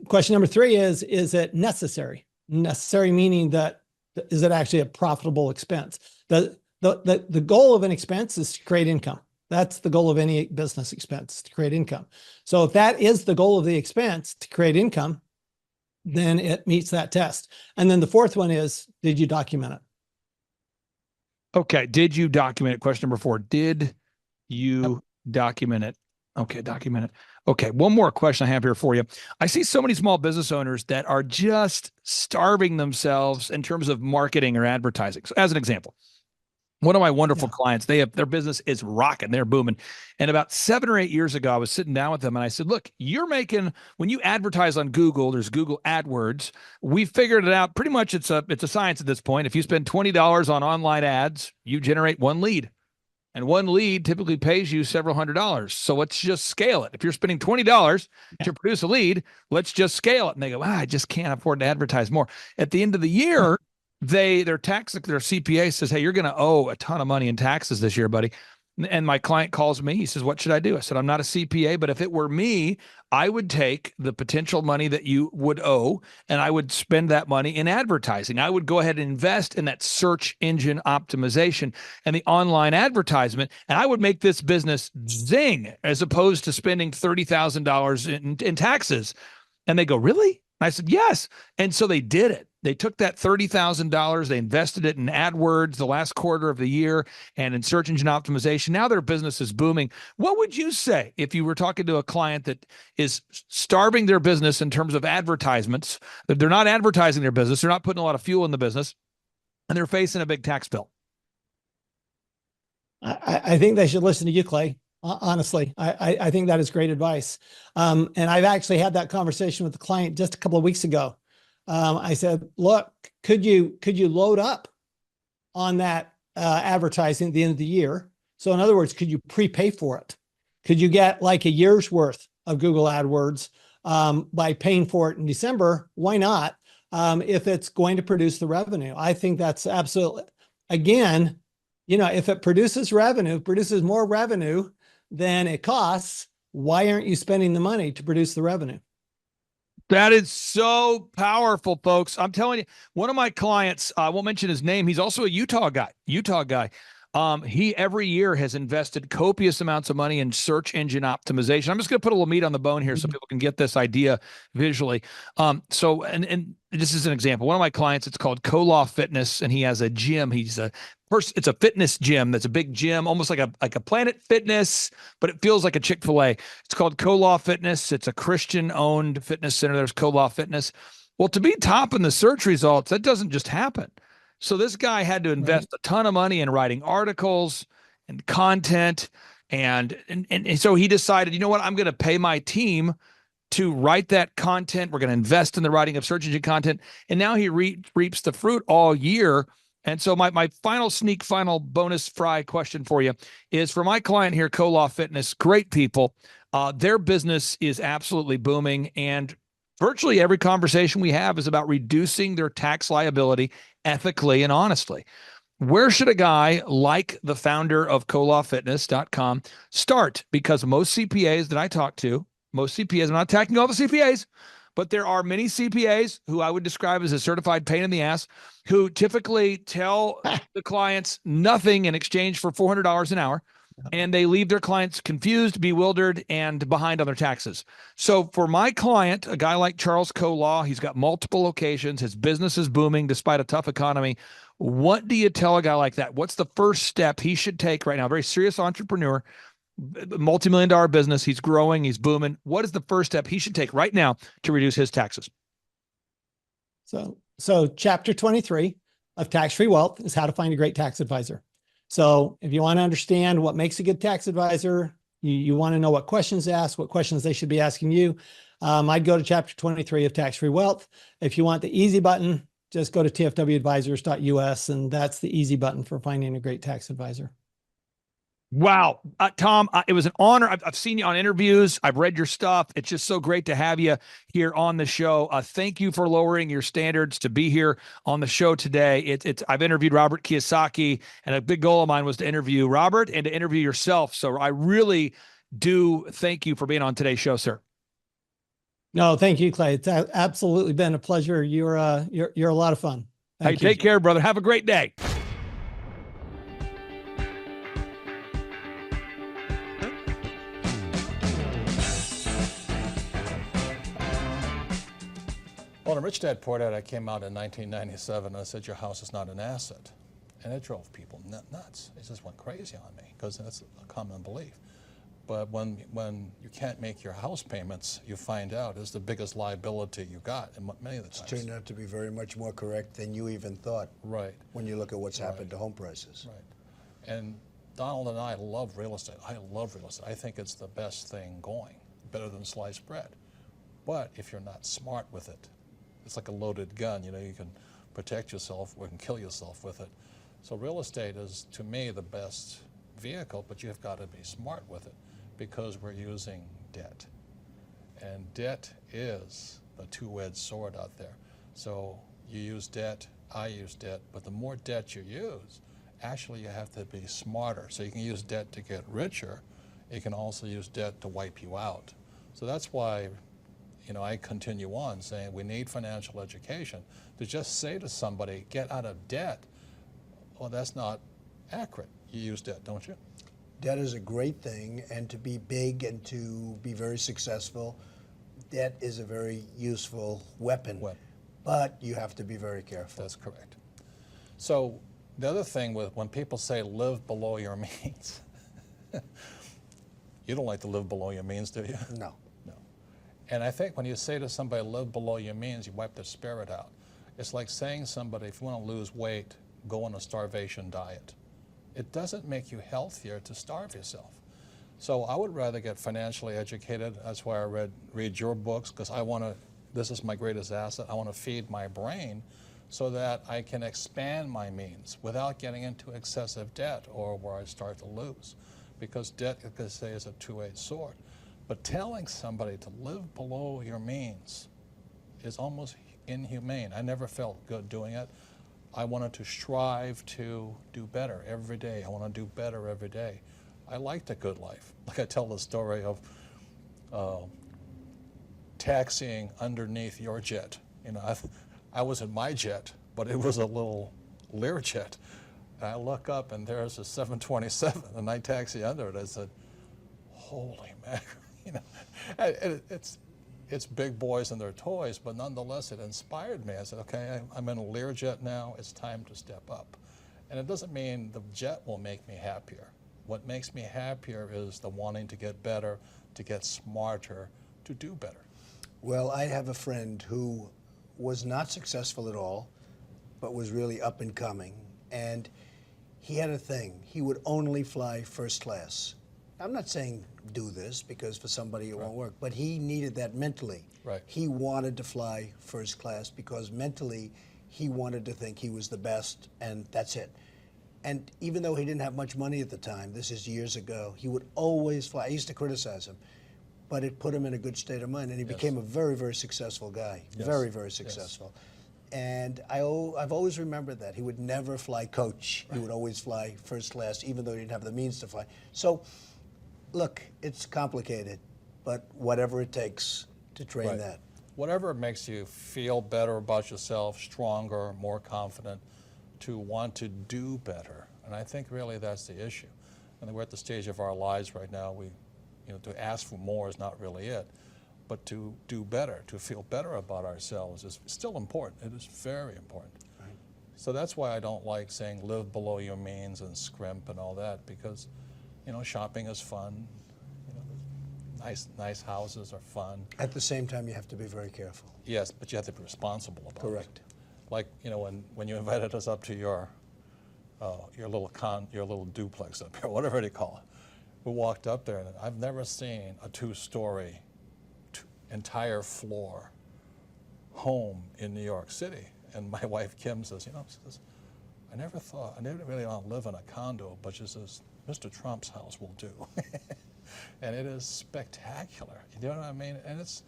Question number 3 is it necessary? Necessary meaning that, is it actually a profitable expense? The goal of an expense is to create income. That's the goal of any business expense, to create income. So if that is the goal of the expense, to create income, then it meets that test. And then the 4th one is, did you document it? Okay. Did you document it? Question number 4. Did you document it? Okay. Document it. Okay. One more question I have here for you. I see so many small business owners that are just starving themselves in terms of marketing or advertising. So as an example, one of my wonderful clients, their business is rocking, they're booming. And about 7 or 8 years ago, I was sitting down with them and I said, look, when you advertise on Google, there's Google AdWords. We figured it out. Pretty much it's a science at this point. If you spend $20 on online ads, you generate 1 lead. And 1 lead typically pays you several $100s. So let's just scale it. If you're spending $20 to produce a lead, let's just scale it. And they go, I just can't afford to advertise more. At the end of the year, their CPA says, hey, you're going to owe a ton of money in taxes this year, buddy. And my client calls me. He says, what should I do? I said, I'm not a CPA, but if it were me, I would take the potential money that you would owe and I would spend that money in advertising. I would go ahead and invest in that search engine optimization and the online advertisement. And I would make this business zing, as opposed to spending $30,000 in taxes. And they go, really? I said, yes. And so they did it. They took that $30,000, they invested it in AdWords the last quarter of the year and in search engine optimization. Now their business is booming. What would you say if you were talking to a client that is starving their business in terms of advertisements, that they're not advertising their business, they're not putting a lot of fuel in the business, and they're facing a big tax bill? I think they should listen to you, Clay. Honestly, I think that is great advice. And I've actually had that conversation with the client just a couple of weeks ago. I said, look, could you load up on that advertising at the end of the year. So in other words, could you prepay for it? Could you get like a year's worth of Google AdWords by paying for it in December? Why not? If it's going to produce the revenue, I think that's absolutely, again, if it produces more revenue than it costs, why aren't you spending the money to produce the revenue? That is so powerful, folks. I'm telling you, one of my clients, I won't mention his name. He's also a Utah guy. He every year has invested copious amounts of money in search engine optimization. I'm just going to put a little meat on the bone here so people can get this idea visually. So this is an example. One of my clients, it's called Kolaw Fitness, and he has a gym. It's a fitness gym. That's a big gym, almost like a Planet Fitness, but it feels like a Chick-fil-A. It's called Kolaw Fitness. It's a Christian-owned fitness center. There's Kolaw Fitness. Well, to be top in the search results, that doesn't just happen. So this guy had to invest a ton of money in writing articles and content. And so he decided, you know what, I'm going to pay my team to write that content. We're going to invest in the writing of search engine content. And now he reaps the fruit all year. And so my final bonus fry question for you is for my client here, Kolaw Fitness, great people. Their business is absolutely booming. And virtually every conversation we have is about reducing their tax liability ethically and honestly. Where should a guy like the founder of kolawfitness.com start? Because most CPAs that I talk to, I'm not attacking all the CPAs, but there are many CPAs who I would describe as a certified pain in the ass, who typically tell the clients nothing in exchange for $400 an hour. And they leave their clients confused, bewildered, and behind on their taxes. So for my client, a guy like Charles Kolaw, he's got multiple locations. His business is booming despite a tough economy. What do you tell a guy like that? What's the first step he should take right now? Very serious entrepreneur, multi-million-dollar business. He's growing. He's booming. What is the first step he should take right now to reduce his taxes? So chapter 23 of Tax-Free Wealth is how to find a great tax advisor. So if you want to understand what makes a good tax advisor, you want to know what questions to ask, what questions they should be asking you, I'd go to chapter 23 of Tax-Free Wealth. If you want the easy button, just go to tfwadvisors.us, and that's the easy button for finding a great tax advisor. Wow. Tom, it was an honor. I've seen you on interviews. I've read your stuff. It's just so great to have you here on the show. Thank you for lowering your standards to be here on the show today. I've interviewed Robert Kiyosaki, and a big goal of mine was to interview Robert and to interview yourself. So I really do thank you for being on today's show, sir. No, thank you, Clay. It's absolutely been a pleasure. You're a lot of fun. Hey, take care, brother. Have a great day. Well, in Rich Dad Poor Dad, I came out in 1997 and I said, your house is not an asset. And it drove people nuts. It just went crazy on me because that's a common belief. But when you can't make your house payments, you find out it's the biggest liability you got in many of the times. It's turned out to be very much more correct than you even thought. Right. When you look at what's happened to home prices. Right. And Donald and I love real estate. I love real estate. I think it's the best thing going, better than sliced bread. But if you're not smart with it, it's like a loaded gun. You know, you can protect yourself or you can kill yourself with it. So real estate is, to me, the best vehicle, but you've got to be smart with it because we're using debt. And debt is the two-edged sword out there. So you use debt, I use debt, but the more debt you use, actually you have to be smarter. So you can use debt to get richer. You can also use debt to wipe you out. So that's why, you know, I continue on saying we need financial education. To just say to somebody, get out of debt, well, that's not accurate. You use debt, don't you? Debt is a great thing, and to be big and to be very successful, debt is a very useful weapon. But you have to be very careful. That's correct. So the other thing with when people say live below your means, you don't like to live below your means, do you? No. No. And I think when you say to somebody live below your means, you wipe their spirit out. It's like saying somebody, if you want to lose weight, go on a starvation diet. It doesn't make you healthier to starve yourself. So I would rather get financially educated. That's why I read your books, because I want to, this is my greatest asset. I want to feed my brain so that I can expand my means without getting into excessive debt or where I start to lose. Because debt, like I say, is a two-edged sword. But telling somebody to live below your means is almost inhumane. I never felt good doing it. I wanted to strive to do better every day. I want to do better every day. I liked a good life. Like I tell the story of taxiing underneath your jet. You know, I was in my jet, but it was a little Learjet. And I look up and there's a 727, and I taxi under it. I said, "Holy mackerel!" You know, it's big boys and their toys, but nonetheless, it inspired me. I said, "Okay, I'm in a Learjet now. It's time to step up." And it doesn't mean the jet will make me happier. What makes me happier is the wanting to get better, to get smarter, to do better. Well, I have a friend who was not successful at all, but was really up and coming. And he had a thing. He would only fly first class. I'm not saying do this because for somebody it won't work, but he needed that mentally. Right. He wanted to fly first class because mentally he wanted to think he was the best, and that's it. And even though he didn't have much money at the time, this is years ago, he would always fly. I used to criticize him, but it put him in a good state of mind, and he became a very, very successful guy. Yes. Very, very successful. And I've always remembered that. He would never fly coach. He would always fly first class, even though he didn't have the means to fly. So, look, it's complicated, but whatever it takes to train that. Whatever makes you feel better about yourself, stronger, more confident, to want to do better. And I think really that's the issue. And we're at the stage of our lives right now, to ask for more is not really it. But to do better, to feel better about ourselves is still important. It is very important. Right. So that's why I don't like saying live below your means and scrimp and all that, because, shopping is fun. Nice houses are fun. At the same time, you have to be very careful. Yes, but you have to be responsible about it. Correct. Like, when you invited us up to your little duplex up here, whatever you call it, we walked up there, and I've never seen a two-story, entire floor home in New York City. And my wife Kim says, I never really want to live in a condo, but she says, Mr. Trump's house will do. And it is spectacular. You know what I mean? And it's.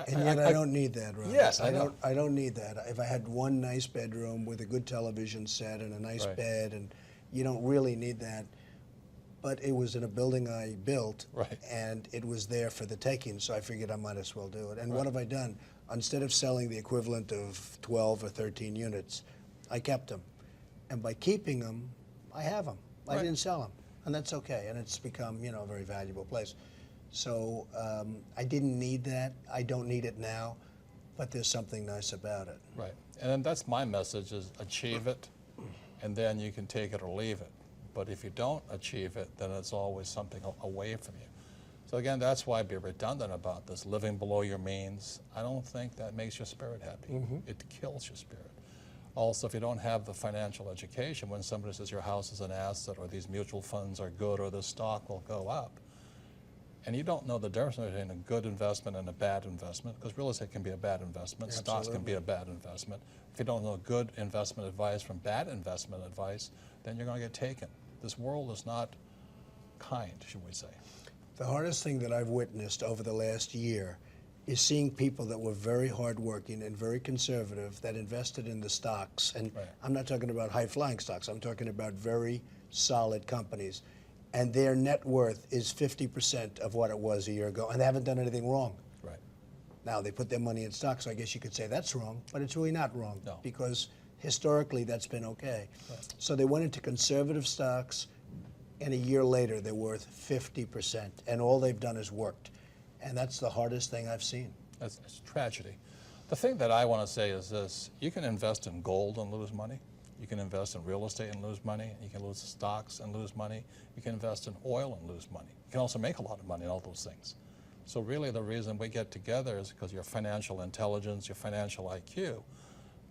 And yet I don't need that, Robert. Yes, I know. I don't need that. If I had one nice bedroom with a good television set and a nice bed, and you don't really need that. But it was in a building I built, and it was there for the taking, so I figured I might as well do it. And what have I done? Instead of selling the equivalent of 12 or 13 units, I kept them. And by keeping them, I have them. I didn't sell them, and that's okay. And it's become, a very valuable place. So I didn't need that. I don't need it now, but there's something nice about it. Right. And then that's my message is achieve it, and then you can take it or leave it. But if you don't achieve it, then it's always something away from you. So again, that's why I'd be redundant about this, living below your means. I don't think that makes your spirit happy. It kills your spirit. Also, if you don't have the financial education, when somebody says your house is an asset or these mutual funds are good or the stock will go up, and you don't know the difference between a good investment and a bad investment, because real estate can be a bad investment, stocks can be a bad investment. If you don't know good investment advice from bad investment advice, then you're going to get taken. This world is not kind, should we say. The hardest thing that I've witnessed over the last year is seeing people that were very hardworking and very conservative that invested in the stocks. And I'm not talking about high-flying stocks. I'm talking about very solid companies. And their net worth is 50% of what it was a year ago, and they haven't done anything wrong. Right. Now, they put their money in stocks, so I guess you could say that's wrong, but it's really not wrong. No. Because historically, that's been okay. So they went into conservative stocks, and a year later, they're worth 50%, and all they've done is worked. And that's the hardest thing I've seen. It's tragedy. The thing that I want to say is this. You can invest in gold and lose money. You can invest in real estate and lose money. You can lose stocks and lose money. You can invest in oil and lose money. You can also make a lot of money in all those things. So really the reason we get together is because your financial intelligence, your financial IQ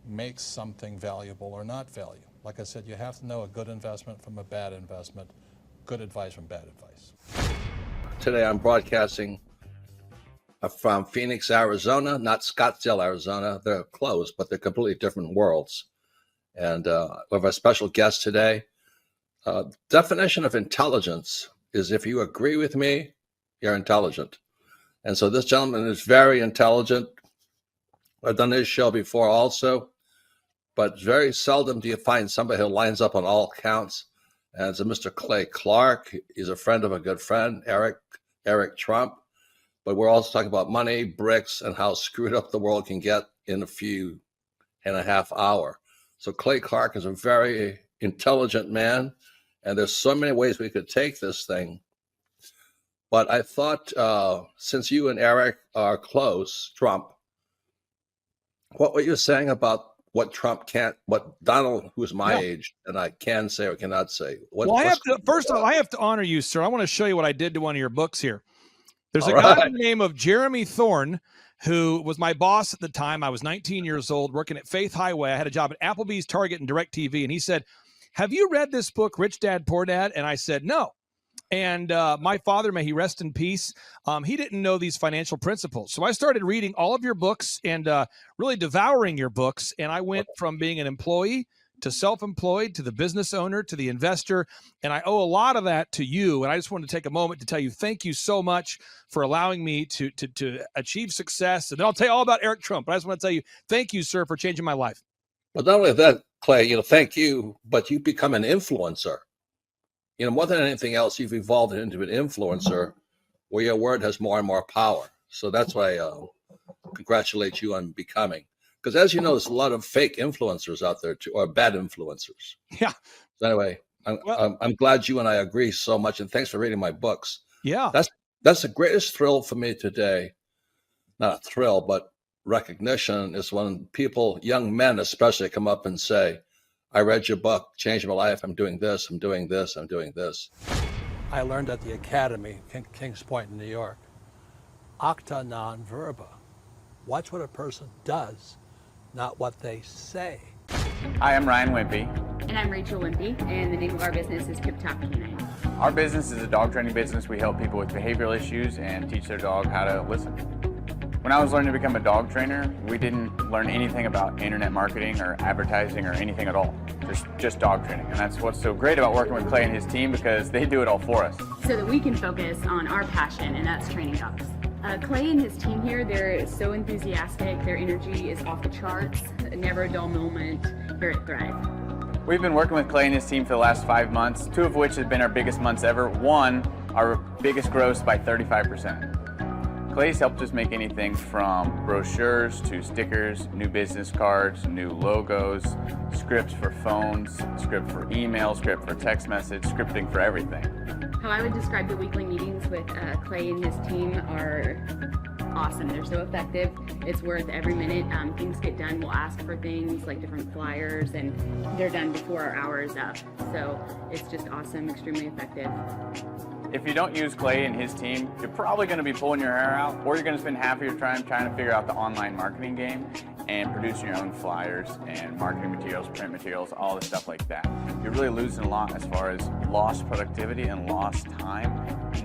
makes something valuable or not valuable. Like I said, you have to know a good investment from a bad investment, good advice from bad advice. Today I'm broadcasting are from Phoenix, Arizona, not Scottsdale, Arizona. They're close, but they're completely different worlds. And we have a special guest today. Definition of intelligence is if you agree with me, you're intelligent. And so this gentleman is very intelligent. I've done his show before also, but very seldom do you find somebody who lines up on all counts. And it's a Mr. Clay Clark. He's a friend of a good friend, Eric Trump. But we're also talking about money, bricks, and how screwed up the world can get in a few and a half hour. So Clay Clark is a very intelligent man, and there's so many ways we could take this thing. But I thought, since you and Eric are close, Trump, what were you saying about what Trump can't, what Donald, who's my age, and I can say or cannot say? Well, first of all, I have to honor you, sir. I want to show you what I did to one of your books here. There's a guy by the name of Jeremy Thorne, who was my boss at the time. I was 19 years old, working at Faith Highway. I had a job at Applebee's, Target, and DirecTV. And he said, "Have you read this book, Rich Dad, Poor Dad?" And I said, "No." And my father, may he rest in peace, he didn't know these financial principles. So I started reading all of your books and really devouring your books. And I went from being an employee to self-employed, to the business owner, to the investor. And I owe a lot of that to you. And I just wanted to take a moment to tell you, thank you so much for allowing me to achieve success. And then I'll tell you all about Eric Trump. But I just want to tell you, thank you, sir, for changing my life. Well, not only that, Clay, thank you, but you become an influencer. More than anything else, you've evolved into an influencer where your word has more and more power. So that's why I congratulate you on becoming. Because as you know, there's a lot of fake influencers out there too, or bad influencers. Yeah. So anyway, I'm glad you and I agree so much, and thanks for reading my books. Yeah. That's the greatest thrill for me today. Not a thrill, but recognition is when people, young men especially, come up and say, "I read your book, changed my life. I'm doing this, I'm doing this, I'm doing this." I learned at the Academy, Kings Point in New York, acta non verba. Watch what a person does, not what they say. Hi, I'm Ryan Wimpy. And I'm Rachel Wimpy, and the name of our business is Tip Top Canine. Our business is a dog training business. We help people with behavioral issues and teach their dog how to listen. When I was learning to become a dog trainer, we didn't learn anything about internet marketing or advertising or anything at all. Just dog training. And that's what's so great about working with Clay and his team, because they do it all for us. So that we can focus on our passion, and that's training dogs. Clay and his team here, they're so enthusiastic. Their energy is off the charts. Never a dull moment here at Thrive. We've been working with Clay and his team for the last 5 months, 2 of which have been our biggest months ever. 1, our biggest gross by 35%. Clay's helped us make anything from brochures to stickers, new business cards, new logos, scripts for phones, script for email, script for text message, scripting for everything. How I would describe the weekly meetings with Clay and his team are awesome. They're so effective. It's worth every minute. Things get done. We'll ask for things like different flyers, and they're done before our hour is up. So it's just awesome, extremely effective. If you don't use Clay and his team, you're probably going to be pulling your hair out, or you're going to spend half of your time trying to figure out the online marketing game and producing your own flyers and marketing materials, print materials, all the stuff like that. You're really losing a lot as far as lost productivity and lost time.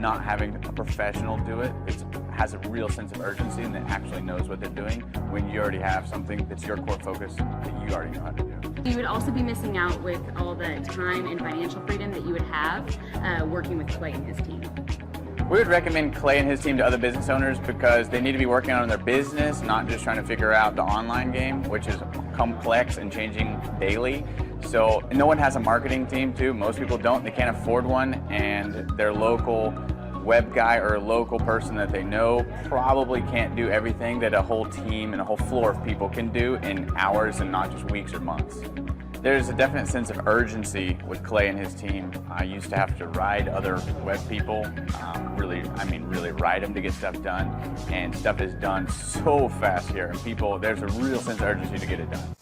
Not having a professional do it, it has a real sense of urgency and that actually knows what they're doing when you already have something that's your core focus that you already know how to do. You would also be missing out with all the time and financial freedom that you would have working with Clay and his team. We would recommend Clay and his team to other business owners because they need to be working on their business, not just trying to figure out the online game, which is complex and changing daily. So no one has a marketing team too. Most people don't. They can't afford one, and their local web guy or a local person that they know probably can't do everything that a whole team and a whole floor of people can do in hours and not just weeks or months. There's a definite sense of urgency with Clay and his team. I used to have to ride other web people, really ride them to get stuff done, and stuff is done so fast here. And there's a real sense of urgency to get it done.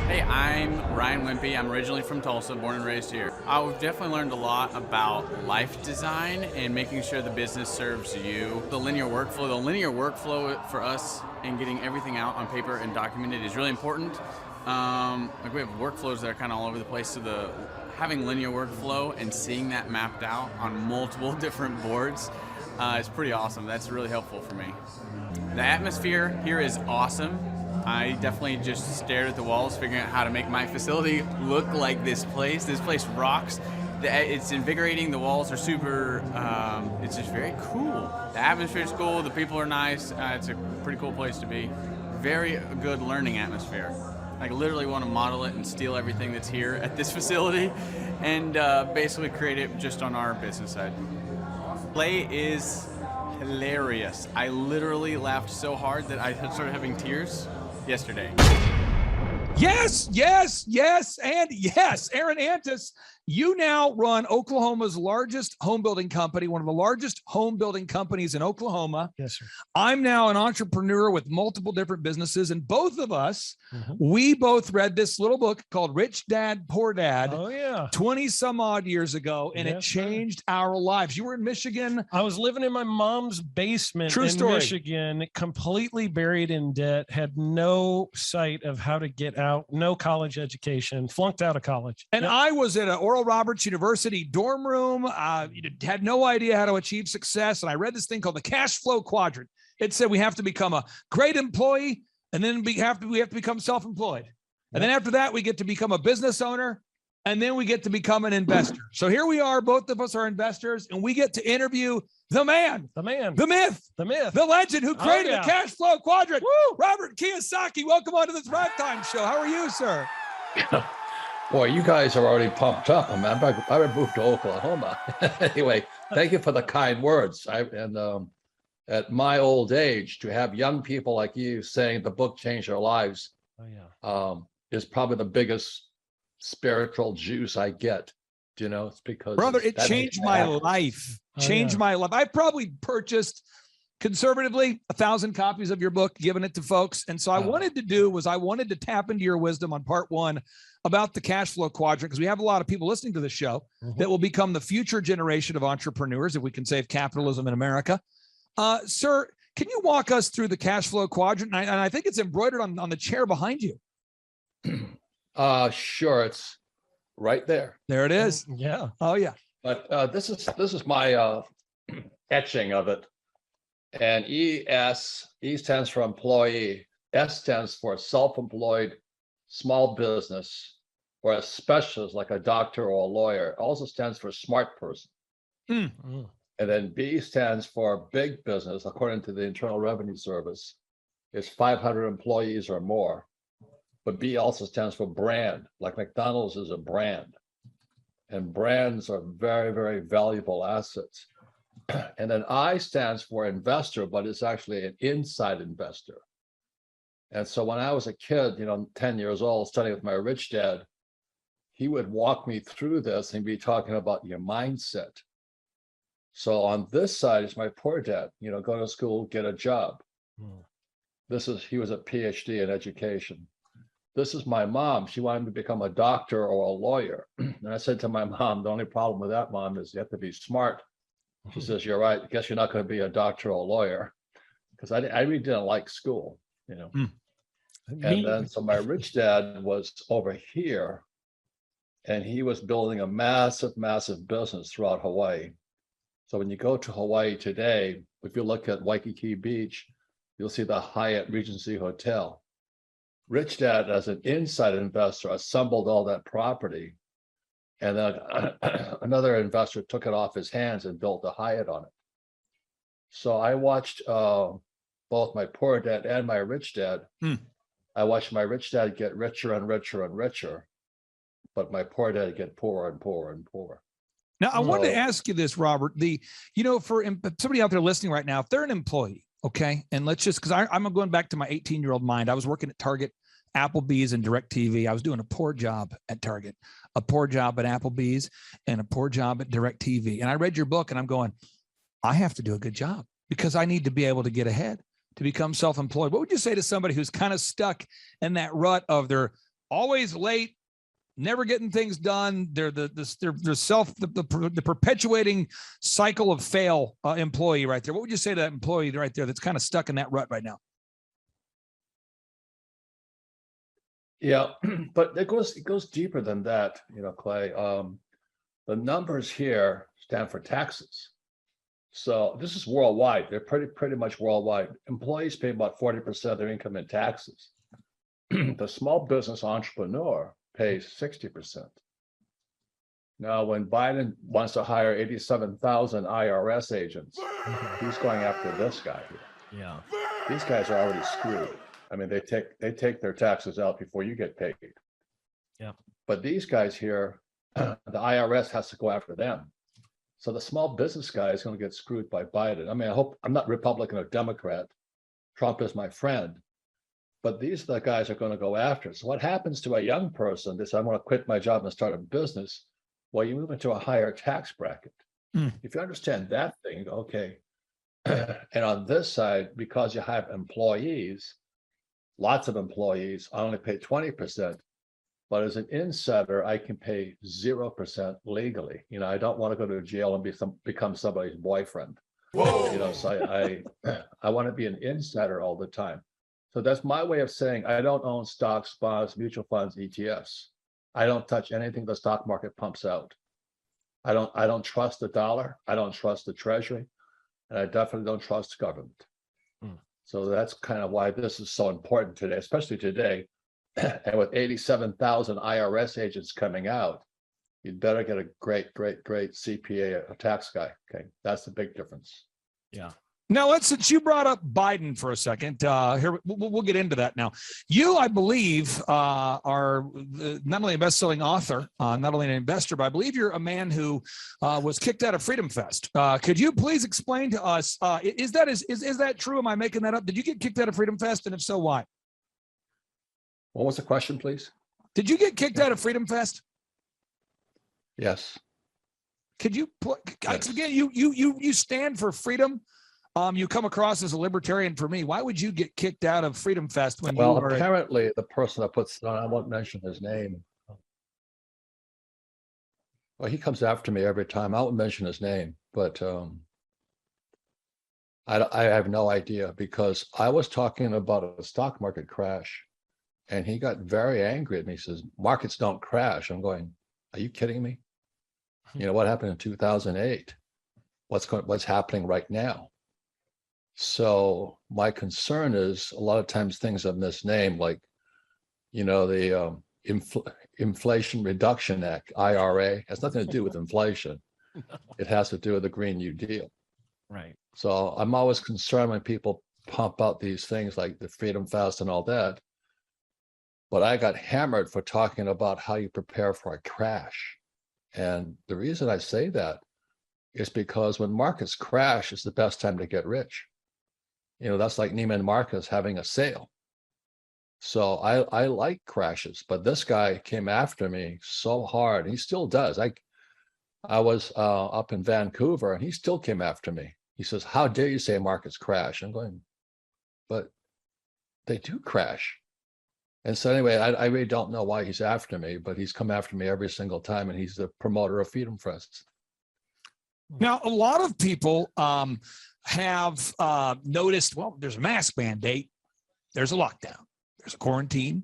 Hey, I'm Ryan Wimpy. I'm originally from Tulsa, born and raised here. I've definitely learned a lot about life design and making sure the business serves you. The linear workflow for us and getting everything out on paper and documented is really important. Like we have workflows that are kind of all over the place, so having linear workflow and seeing that mapped out on multiple different boards It's pretty awesome. That's really helpful for me. The atmosphere here is awesome. I definitely just stared at the walls, figuring out how to make my facility look like this place. This place rocks. It's invigorating. The walls are super, it's just very cool. The atmosphere is cool. The people are nice. It's a pretty cool place to be. Very good learning atmosphere. I literally want to model it and steal everything that's here at this facility and basically create it just on our business side. Clay is hilarious. I literally laughed so hard that I started having tears yesterday. Yes, yes, yes, and yes. Aaron Antis, you now run Oklahoma's largest home building company, one of the largest home building companies in Oklahoma. Yes, sir. I'm now an entrepreneur with multiple different businesses, and both of us, we both read this little book called Rich Dad, Poor Dad. Oh, yeah. 20 some odd years ago, and it changed our lives. You were in Michigan. I was living in my mom's basement in Michigan, completely buried in debt, had no sight of how to get out, no college education, flunked out of college. And I was at an Oral Roberts University dorm room, had no idea how to achieve success. And I read this thing called the cash flow quadrant. It said we have to become a great employee, and then we have to become self-employed. And then after that, we get to become a business owner, and then we get to become an investor. So here we are, both of us are investors, and we get to interview the man, the myth, the legend who created the cash flow quadrant. Woo! Robert Kiyosaki, welcome on to the Thrivetime show. How are you, sir? Boy, you guys are already pumped up. I moved to Oklahoma. Anyway, thank you for the kind words. At my old age, to have young people like you saying the book changed their lives is probably the biggest spiritual juice I get. You know, it's because brother, it changed my life. My life. I probably purchased conservatively 1,000 copies of your book, given it to folks. And so I wanted to tap into your wisdom on part one about the cash flow quadrant, because we have a lot of people listening to the show that will become the future generation of entrepreneurs, if we can save capitalism in America. Sir, can you walk us through the cash flow quadrant? And I think it's embroidered on the chair behind you. Sure. It's right there. There it is. Yeah. Oh yeah. But this is my etching of it. And E stands for employee. S stands for self-employed, small business, or a specialist like a doctor or a lawyer. It also stands for smart person. And then B stands for big business, according to the Internal Revenue Service. It's 500 employees or more. But B also stands for brand, like McDonald's is a brand. And brands are very, very valuable assets. And then I stands for investor, but it's actually an inside investor. And so when I was a kid, 10 years old, studying with my rich dad, he would walk me through this and be talking about your mindset. So on this side is my poor dad, go to school, get a job. He was a PhD in education. This is my mom. She wanted to become a doctor or a lawyer. And I said to my mom, the only problem with that, Mom, is you have to be smart. She says, you're right. I guess you're not going to be a doctor or a lawyer, because I really didn't like school, And then, so my rich dad was over here, and he was building a massive, massive business throughout Hawaii. So when you go to Hawaii today, if you look at Waikiki Beach, you'll see the Hyatt Regency Hotel. Rich Dad, as an inside investor, assembled all that property, and then another investor took it off his hands and built a Hyatt on it. So I watched both my poor dad and my rich dad. I watched my rich dad get richer and richer and richer, but my poor dad get poorer and poorer and poorer. Now, I wanted to ask you this, Robert. For somebody out there listening right now, if they're an employee, okay, and let's just, because I'm going back to my 18-year-old mind. I was working at Target, Applebee's, and DirecTV. I was doing a poor job at Target, a poor job at Applebee's, and a poor job at DirecTV. And I read your book, and I'm going, I have to do a good job because I need to be able to get ahead, to become self-employed. What would you say to somebody who's kind of stuck in that rut of they're always late, never getting things done? They're the perpetuating cycle of fail employee right there. What would you say to that employee right there that's kind of stuck in that rut right now? Yeah, but it goes deeper than that, Clay. The numbers here stand for taxes. So this is worldwide. They're pretty much worldwide. Employees pay about 40% of their income in taxes. The small business entrepreneur pays 60%. Now, when Biden wants to hire 87,000 IRS agents, he's going after this guy here. Yeah. These guys are already screwed. I mean, they take their taxes out before you get paid. Yeah. But these guys here, the IRS has to go after them. So the small business guy is going to get screwed by Biden. I mean, I hope I'm not Republican or Democrat. Trump is my friend. But these are the guys that are going to go after. So what happens to a young person that says, I want to quit my job and start a business? Well, you move into a higher tax bracket. If you understand that thing, okay. And on this side, because you have employees, lots of employees, I only pay 20%. But as an insider, I can pay 0% legally. You know, I don't want to go to jail and become somebody's boyfriend. Whoa. You know, so I want to be an insider all the time. So that's my way of saying I don't own stocks, bonds, mutual funds, ETFs. I don't touch anything the stock market pumps out. I don't trust the dollar. I don't trust the treasury. And I definitely don't trust government. So that's kind of why this is so important today, especially today. And with 87,000 IRS agents coming out, you'd better get a great CPA, a tax guy. Okay, that's the big difference. Yeah. Now, since you brought up Biden for a second, here we'll get into that now. You, I believe, are not only a best-selling author, not only an investor, but I believe you're a man who was kicked out of Freedom Fest. Could you please explain to us? Is that true? Am I making that up? Did you get kicked out of Freedom Fest, and if so, why? What was the question, please? Did you get kicked out of Freedom Fest? Yes. Could you Yes. again? You stand for freedom. You come across as a libertarian for me. Why would you get kicked out of Freedom Fest when you are apparently the person that puts on, I won't mention his name. Well, he comes after me every time. I won't mention his name, but I have no idea because I was talking about a stock market crash and he got very angry at me. He says, markets don't crash. I'm going, are you kidding me? You know, what happened in 2008? What's happening right now? So my concern is a lot of times things are misnamed, like, you know, the Inflation Reduction Act, IRA, has nothing to do with inflation. It has to do with the Green New Deal. Right. So I'm always concerned when people pump out these things like the Freedom Fest and all that. But I got hammered for talking about how you prepare for a crash. And the reason I say that is because when markets crash, it's the best time to get rich. You know, that's like Neiman Marcus having a sale. So I like crashes, but this guy came after me so hard. He still does. I was up in Vancouver and he still came after me. He says, how dare you say markets crash? I'm going, but they do crash. And so anyway, I really don't know why he's after me, but he's come after me every single time, and he's the promoter of Freedom Fest. Now, a lot of people have noticed, well, there's a mask mandate, there's a lockdown, there's a quarantine,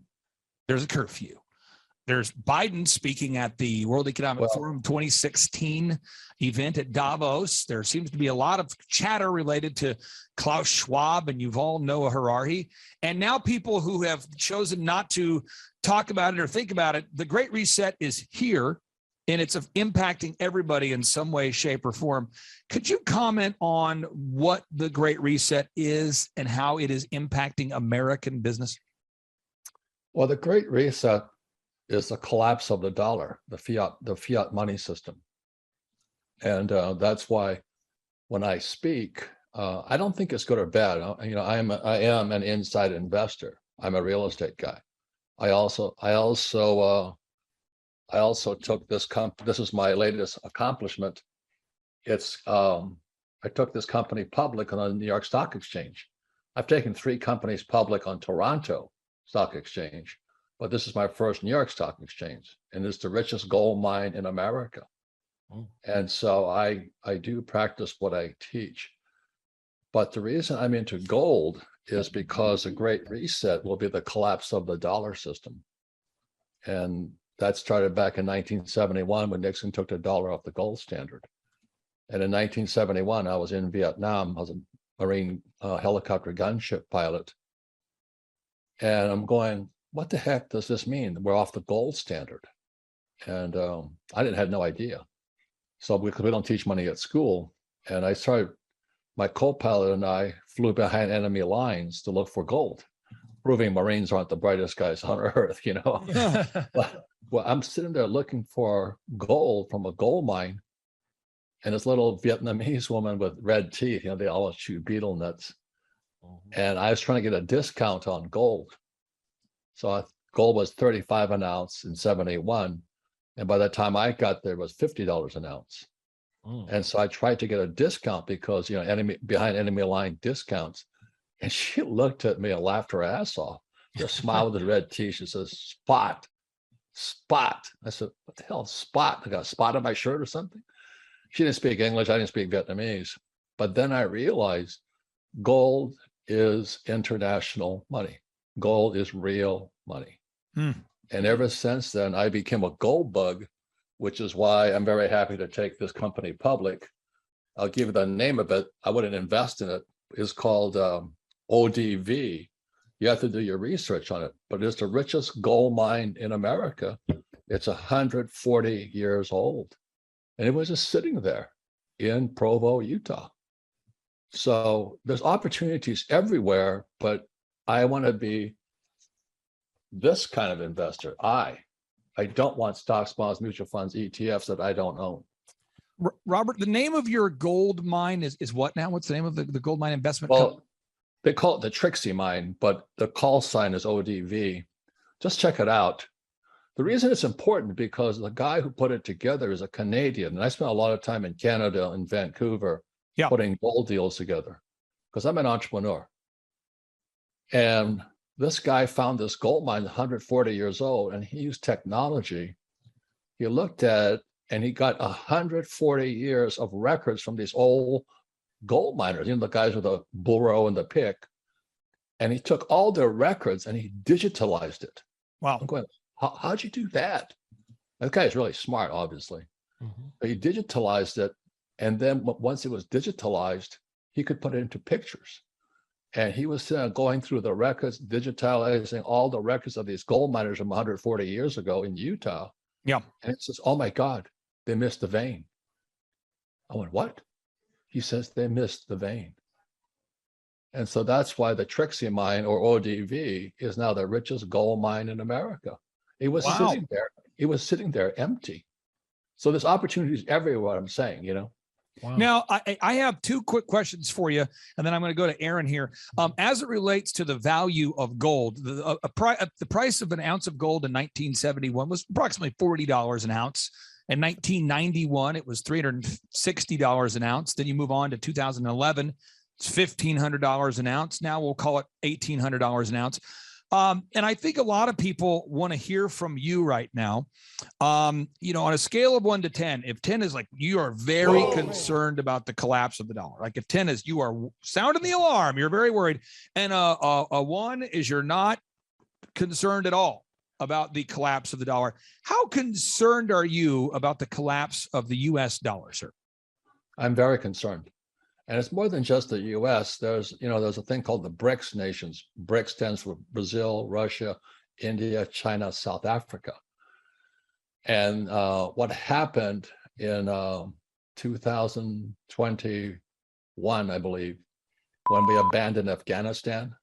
there's a curfew. There's Biden speaking at the World Economic Forum 2016 event at Davos. There seems to be a lot of chatter related to Klaus Schwab and Yuval Noah Harari. And now people who have chosen not to talk about it or think about it, the Great Reset is here, and it's impacting everybody in some way, shape, or form. Could you comment on what the Great Reset is and how it is impacting American business? Well, the Great Reset is the collapse of the dollar, the fiat money system. And that's why when I speak, I don't think it's good or bad. You know, I am an inside investor. I'm a real estate guy. I also took this this is my latest accomplishment. It's I took this company public on the New York Stock Exchange. I've taken 3 companies public on Toronto Stock Exchange, but this is my first New York Stock Exchange, and it's the richest gold mine in America. And so I do practice what I teach. But the reason I'm into gold is because the Great Reset will be the collapse of the dollar system. And that started back in 1971 when Nixon took the dollar off the gold standard. And in 1971, I was in Vietnam. I was a Marine helicopter gunship pilot. And I'm going, what the heck does this mean? We're off the gold standard. And I had no idea. So because we don't teach money at school, and I started, my co-pilot and I flew behind enemy lines to look for gold, proving Marines aren't the brightest guys on earth, you know. Well, I'm sitting there looking for gold from a gold mine, and this little Vietnamese woman with red teeth, you know, they always chew beetle nuts. And I was trying to get a discount on gold. So gold was 35 an ounce in 71. And by the time I got there, it was $50 an ounce. And so I tried to get a discount because, you know, behind enemy line discounts. And she looked at me and laughed her ass off. Just smiled with the red teeth. She says, spot. I said, what the hell, spot? I got a spot on my shirt or something? She didn't speak English. I didn't speak Vietnamese. But then I realized gold is international money. Gold is real money. And ever since then, I became a gold bug, which is why I'm very happy to take this company public. I'll give you the name of it. I wouldn't invest in it. It's called ODV. You have to do your research on it, but it's the richest gold mine in America. It's 140 years old. And it was just sitting there in Provo, Utah. So there's opportunities everywhere, but I want to be this kind of investor. I don't want stocks, bonds, mutual funds, ETFs that I don't own. Robert, the name of your gold mine is what now? What's the name of the gold mine investment company? They call it the Trixie Mine, but the call sign is ODV. Just check it out. The reason it's important because the guy who put it together is a Canadian. And I spent a lot of time in Canada and Vancouver putting gold deals together because I'm an entrepreneur. And this guy found this gold mine 140 years old, and he used technology. He looked at it and he got 140 years of records from these old gold miners, you know, the guys with the burro and the pick. And he took all their records and he digitalized it. Wow. I'm going, how'd you do that? That guy is really smart, obviously. But he digitalized it. And then once it was digitalized, he could put it into pictures. And he was going through the records, digitalizing all the records of these gold miners from 140 years ago in Utah. Yeah. And it says, oh my God, they missed the vein. I went, what? He says they missed the vein. And so that's why the Trixie Mine, or ODV, is now the richest gold mine in America. It was sitting there. It was sitting there empty. So there's opportunities everywhere, I'm saying, you know. Wow. Now, I have two quick questions for you, and then I'm going to go to Aaron here. As it relates to the value of gold, the price of an ounce of gold in 1971 was approximately $40 an ounce. In 1991, it was $360 an ounce. Then you move on to 2011, it's $1,500 an ounce. Now we'll call it $1,800 an ounce. And I think a lot of people want to hear from you right now. You know, on a scale of 1 to 10, if 10 is like you are very concerned about the collapse of the dollar, like if 10 is you are sounding the alarm, you're very worried, and a 1 is you're not concerned at all about the collapse of the dollar. How concerned are you about the collapse of the U.S. dollar, sir? I'm very concerned. And it's more than just the U.S. There's a thing called the BRICS nations. BRICS stands for Brazil, Russia, India, China, South Africa. And what happened in 2021, I believe, when we abandoned Afghanistan,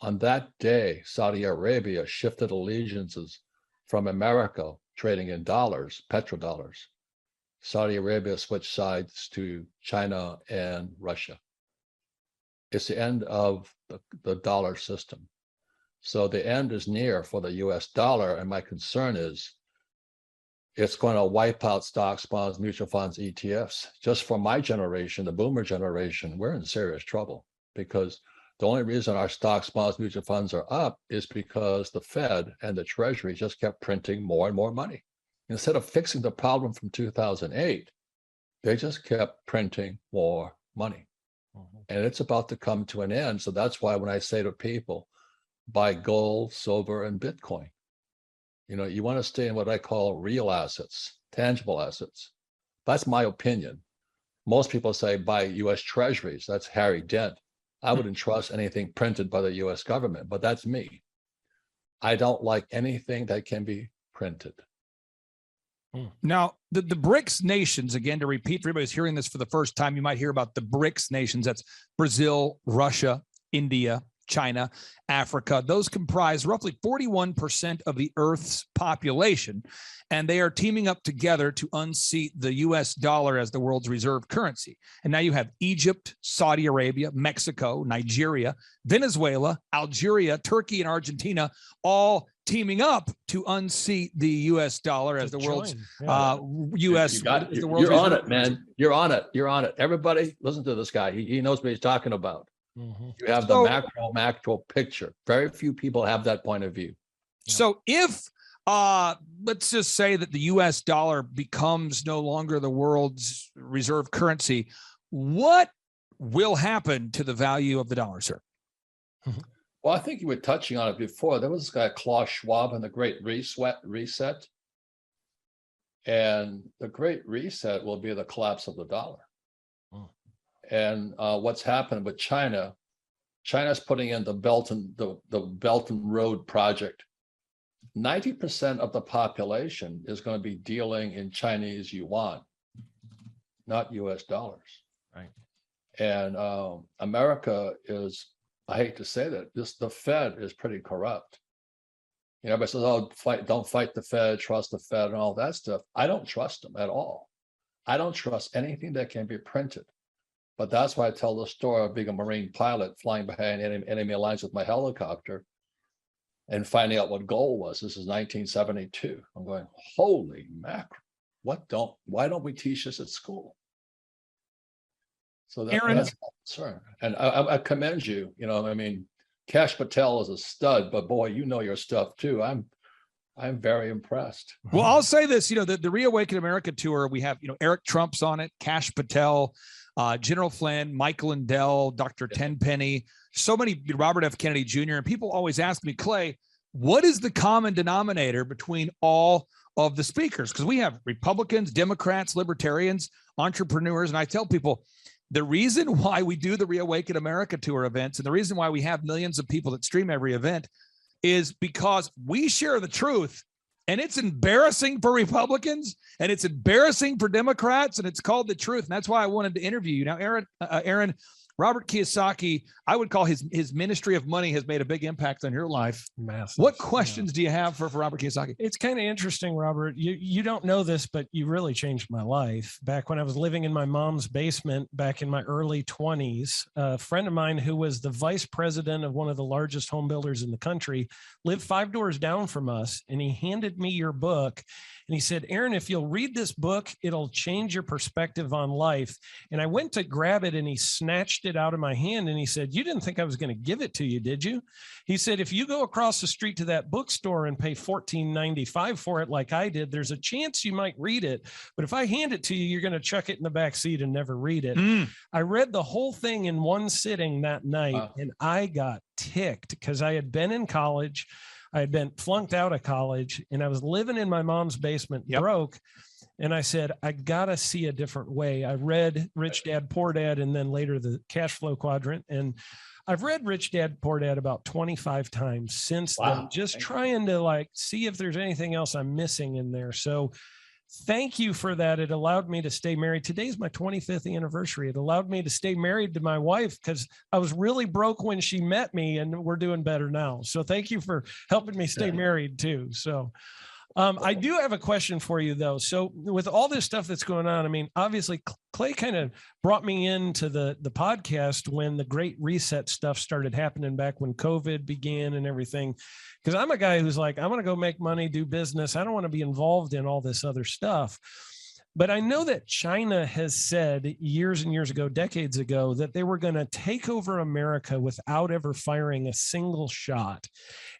on that day, Saudi Arabia shifted allegiances from America, trading in dollars, petrodollars. Saudi Arabia switched sides to China and Russia. It's the end of the dollar system. So the end is near for the US dollar. And my concern is it's going to wipe out stocks, bonds, mutual funds, ETFs. Just for my generation, the boomer generation, we're in serious trouble because the only reason our stocks, bonds, mutual funds are up is because the Fed and the Treasury just kept printing more and more money. Instead of fixing the problem from 2008, they just kept printing more money. And it's about to come to an end. So that's why when I say to people, buy gold, silver, and Bitcoin, you want to stay in what I call real assets, tangible assets. That's my opinion. Most people say buy U.S. Treasuries. That's Harry Dent. I wouldn't trust anything printed by the U.S. government, but that's me. I don't like anything that can be printed. Now, the BRICS nations, again, to repeat for everybody who's hearing this for the first time, you might hear about the BRICS nations. That's Brazil, Russia, India, China, Africa. Those comprise roughly 41% of the Earth's population, and they are teaming up together to unseat the US dollar as the world's reserve currency. And now you have Egypt, Saudi Arabia, Mexico, Nigeria, Venezuela, Algeria, Turkey, and Argentina all teaming up to unseat the US dollar as the world's US. You're on it, man. You're on it. You're on it. Everybody listen to this guy. He knows what he's talking about. You have the macro picture. Very few people have that point of view. So if let's just say that the US dollar becomes no longer the world's reserve currency, what will happen to the value of the dollar, sir? Well, I think you were touching on it before. There was this guy, Klaus Schwab, in the Great Reset. And the Great Reset will be the collapse of the dollar. And what's happened with China, China's putting in the Belt and Road project. 90% of the population is going to be dealing in Chinese yuan, not US dollars. Right. And America is, I hate to say that, the Fed is pretty corrupt. You know, everybody says, "Oh, don't fight the Fed, trust the Fed," and all that stuff. I don't trust them at all. I don't trust anything that can be printed. But that's why I tell the story of being a Marine pilot, flying behind enemy lines with my helicopter and finding out what goal was. This is 1972. I'm going, holy mackerel, why don't we teach this at school? So that's my concern. And I commend you. You know, I mean, Kash Patel is a stud, but boy, you know your stuff too. I'm very impressed. Well, I'll say this, you know, the Reawaken America tour, we have, you know, Eric Trump's on it, Kash Patel, General Flynn, Michael Lindell, Dr. Tenpenny, so many, Robert F. Kennedy Jr. And people always ask me, Clay, what is the common denominator between all of the speakers? Because we have Republicans, Democrats, Libertarians, entrepreneurs. And I tell people, the reason why we do the Reawaken America tour events and the reason why we have millions of people that stream every event is because we share the truth. And it's embarrassing for Republicans and it's embarrassing for Democrats, and it's called the truth. And that's why I wanted to interview you. Now, Aaron, Robert Kiyosaki, I would call his Ministry of Money has made a big impact on your life. Massive. What questions do you have for Robert Kiyosaki? It's kind of interesting, Robert. You don't know this, but you really changed my life. Back when I was living in my mom's basement back in my early 20s, a friend of mine who was the vice president of one of the largest home builders in the country lived 5 doors down from us, and he handed me your book. And he said, "Aaron, if you'll read this book, it'll change your perspective on life." And I went to grab it and he snatched it out of my hand and he said, "You didn't think I was going to give it to you, did you?" He said, "If you go across the street to that bookstore and pay $14.95 for it like I did, there's a chance you might read it. But if I hand it to you, you're going to chuck it in the back seat and never read it." I read the whole thing in one sitting that night. And I got ticked because I had been in college. I had been flunked out of college and I was living in my mom's basement, broke. And I said, I got to see a different way. I read Rich Dad, Poor Dad, and then later the Cash Flow Quadrant. And I've read Rich Dad, Poor Dad about 25 times since then, just trying to see if there's anything else I'm missing in there. So thank you for that. It allowed me to stay married. Today's my 25th anniversary. It allowed me to stay married to my wife because I was really broke when she met me, and we're doing better now. So thank you for helping me stay married too. So I do have a question for you though. So with all this stuff that's going on, I mean, obviously Clay kind of brought me into the podcast when the Great Reset stuff started happening back when COVID began and everything. Because I'm a guy who's like, I want to go make money, do business. I don't want to be involved in all this other stuff. But I know that China has said years and years ago, decades ago, that they were going to take over America without ever firing a single shot.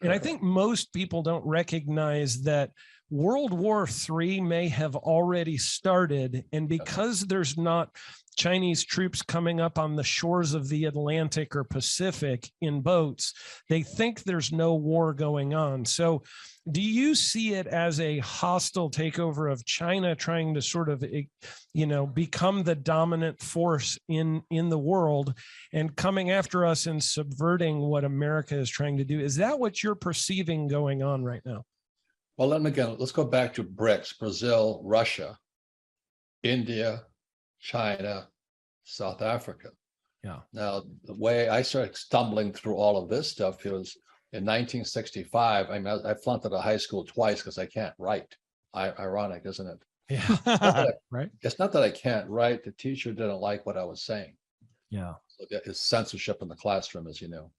And I think most people don't recognize that World War III may have already started, and because there's not Chinese troops coming up on the shores of the Atlantic or Pacific in boats, they think there's no war going on. So do you see it as a hostile takeover of China trying to sort of, become the dominant force in the world and coming after us and subverting what America is trying to do? Is that what you're perceiving going on right now? Well, let's go back to BRICS: Brazil, Russia, India, China, South Africa. Yeah. Now, the way I started stumbling through all of this stuff was in 1965. I mean, I flunked out of high school twice because I can't write. Ironic, isn't it? Yeah. Right. It's not that I can't write. The teacher didn't like what I was saying. Yeah. So it's censorship in the classroom, as you know.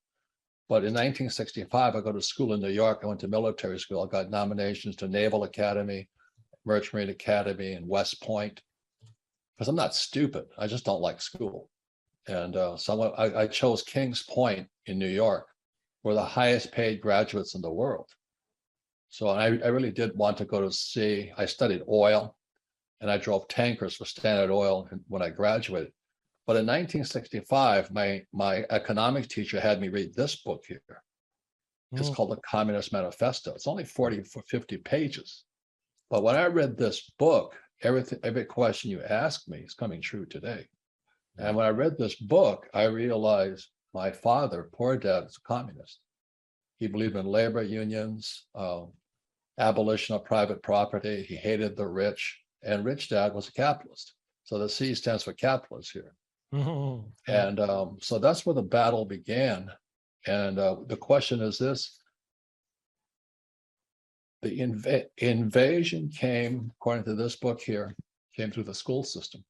But in 1965, I go to school in New York. I went to military school. I got nominations to Naval Academy, Merchant Marine Academy, and West Point. Because I'm not stupid. I just don't like school. And so I chose Kings Point in New York, where the highest paid graduates in the world. So I really did want to go to sea. I studied oil, and I drove tankers for Standard Oil when I graduated. But in 1965, my economics teacher had me read this book here. It's called The Communist Manifesto. It's only 50 pages. But when I read this book, every question you ask me is coming true today. And when I read this book, I realized my father, poor dad, was a communist. He believed in labor unions, abolition of private property. He hated the rich, and rich dad was a capitalist. So the C stands for capitalist here. Mm-hmm. And so that's where the battle began. And the question is this: the invasion came, according to this book here, came through the school system.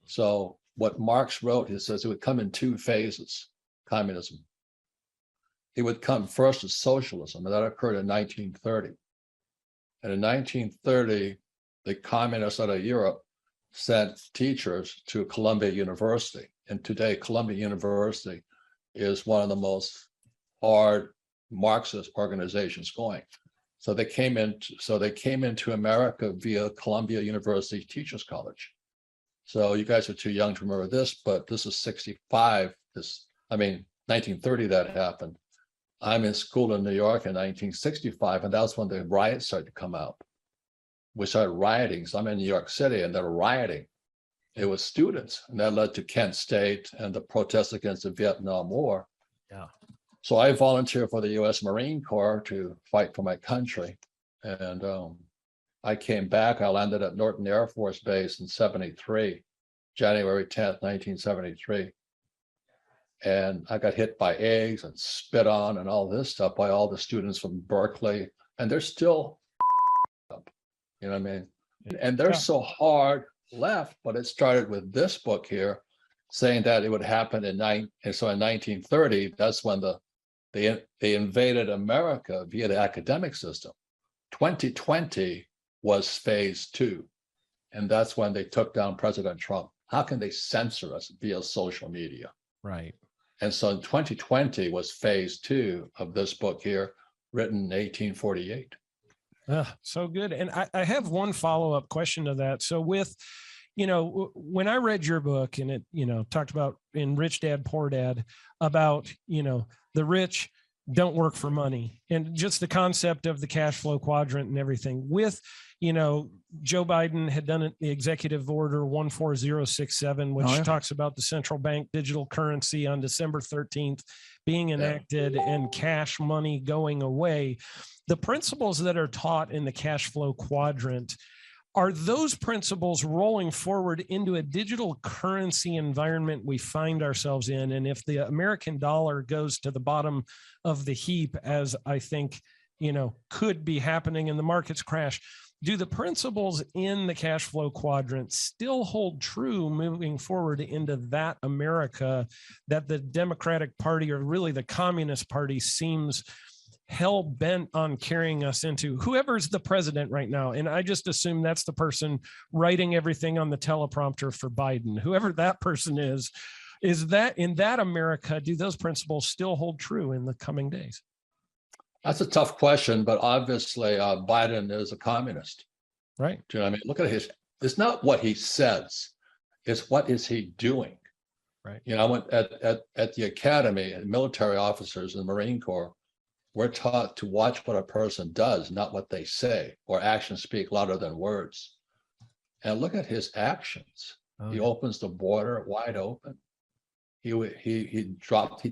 So what Marx wrote, he says it would come in two phases: communism. It would come first as socialism, and that occurred in 1930. And in 1930, the communists out of Europe sent teachers to Columbia University. And today, Columbia University is one of the most hard Marxist organizations going. So they came into America via Columbia University Teachers College. So you guys are too young to remember this, but this is 65. 1930 that happened. I'm in school in New York in 1965, and that's when the riots started to come out. We started rioting. So I'm in New York City, and they're rioting. It was students, and that led to Kent State and the protests against the Vietnam War. Yeah. So I volunteered for the U.S. Marine Corps to fight for my country. And I came back. I landed at Norton Air Force Base in 73, January 10th, 1973. And I got hit by eggs and spit on and all this stuff by all the students from Berkeley. And they're still up, you know what I mean? And they're so hard left, but it started with this book here saying that it would happen in 1930, that's when they invaded America via the academic system. 2020 was phase 2. And that's when they took down President Trump. How can they censor us via social media? Right. And so in 2020 was phase 2 of this book here, written in 1848. So good. And I have one follow-up question to that. So with, when I read your book and it, talked about in Rich Dad, Poor Dad about, the rich don't work for money and just the concept of the cash flow quadrant and everything with, Joe Biden had done the executive order 14067, which talks about the central bank digital currency on December 13th being enacted and cash money going away. The principles that are taught in the cash flow quadrant, are those principles rolling forward into a digital currency environment we find ourselves in? And if the American dollar goes to the bottom of the heap, as I think, could be happening and the markets crash, do the principles in the cash flow quadrant still hold true moving forward into that America that the Democratic Party, or really the Communist Party, seems hell bent on carrying us into? Whoever's the president right now, and I just assume that's the person writing everything on the teleprompter for Biden, whoever that person is that in that America, do those principles still hold true in the coming days? That's a tough question, but obviously Biden is a communist. Right. Do you know what I mean? Look at it's not what he says, it's what is he doing. Right. You know, I went at the academy, and military officers in the Marine Corps, we're taught to watch what a person does, not what they say, or actions speak louder than words. And look at his actions. He opens the border wide open. He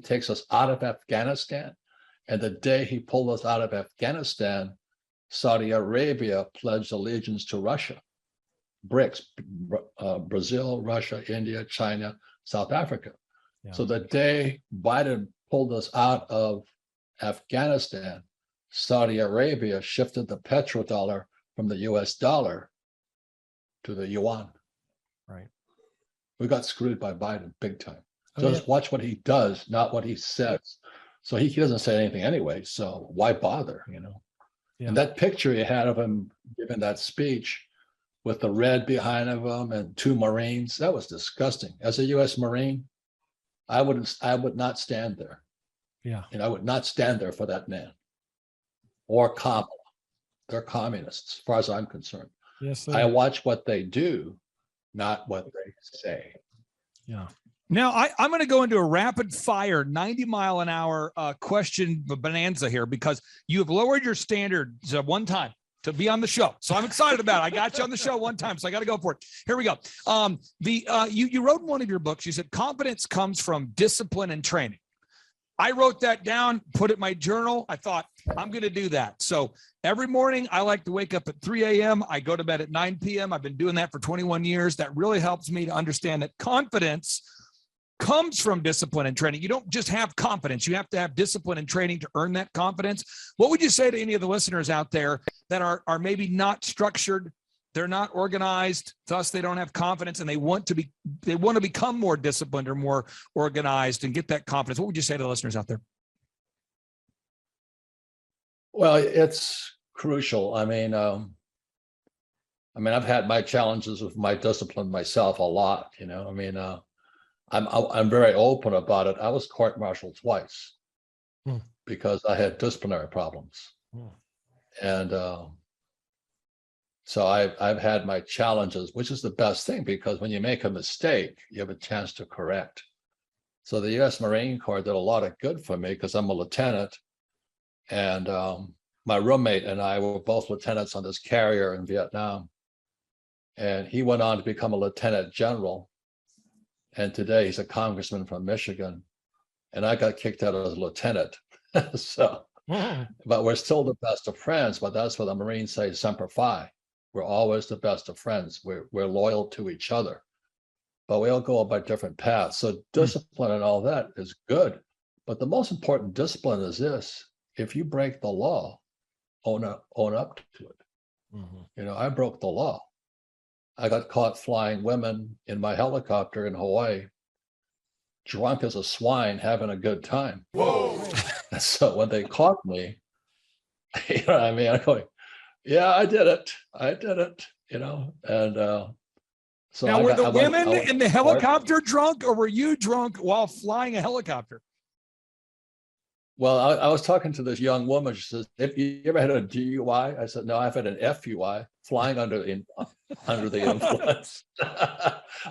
takes us out of Afghanistan. And the day he pulled us out of Afghanistan, Saudi Arabia pledged allegiance to Russia. BRICS, Brazil, Russia, India, China, South Africa. Yeah. So the day Biden pulled us out of Afghanistan, Saudi Arabia shifted the petrodollar from the US dollar to the yuan. Right. We got screwed by Biden big time. Oh, Just watch what he does, not what he says. So he doesn't say anything anyway. So why bother, you know? Yeah. And that picture you had of him giving that speech with the red behind of him and two Marines, that was disgusting. As a US Marine, I would not stand there. Yeah. And I would not stand there for that man or Kamala. They're communists, as far as I'm concerned. Yes, sir. I watch what they do, not what they say. Yeah. Now, I'm going to go into a rapid fire 90-mile-an-hour question bonanza here because you have lowered your standards one time to be on the show. So I'm excited about it. I got you on the show one time, so I got to go for it. Here we go. You wrote in one of your books, you said confidence comes from discipline and training. I wrote that down, put it in my journal. I thought, I'm going to do that. So every morning I like to wake up at 3 a.m. I go to bed at 9 p.m. I've been doing that for 21 years. That really helps me to understand that confidence comes from discipline and training. You don't just have confidence. You have to have discipline and training to earn that confidence. What would you say to any of the listeners out there that are maybe not structured, they're not organized, thus they don't have confidence, and they want to become more disciplined or more organized and get that confidence? What would you say to the listeners out there? Well, it's crucial. I mean, I've had my challenges with my discipline myself a lot. You know, I mean, I'm very open about it. I was court-martialed twice because I had disciplinary problems, and so I've had my challenges, which is the best thing because when you make a mistake, you have a chance to correct. So the U.S. Marine Corps did a lot of good for me because I'm a lieutenant, and my roommate and I were both lieutenants on this carrier in Vietnam, and he went on to become a lieutenant general. And today he's a congressman from Michigan, and I got kicked out as a lieutenant. But we're still the best of friends. But that's what the Marines say, Semper Fi. We're always the best of friends. We're loyal to each other, but we all go by different paths. So discipline and all that is good. But the most important discipline is this: if you break the law, own up to it. You know, I broke the law. I got caught flying women in my helicopter in Hawaii, drunk as a swine, having a good time. Whoa! So when they caught me, you know what I mean? I'm going, yeah, I did it. You know, and so now, were the women in the helicopter drunk, or were you drunk while flying a helicopter? Well, I was talking to this young woman. She says, "If you ever had a DUI?" I said, "No, I've had an FUI, flying under the influence."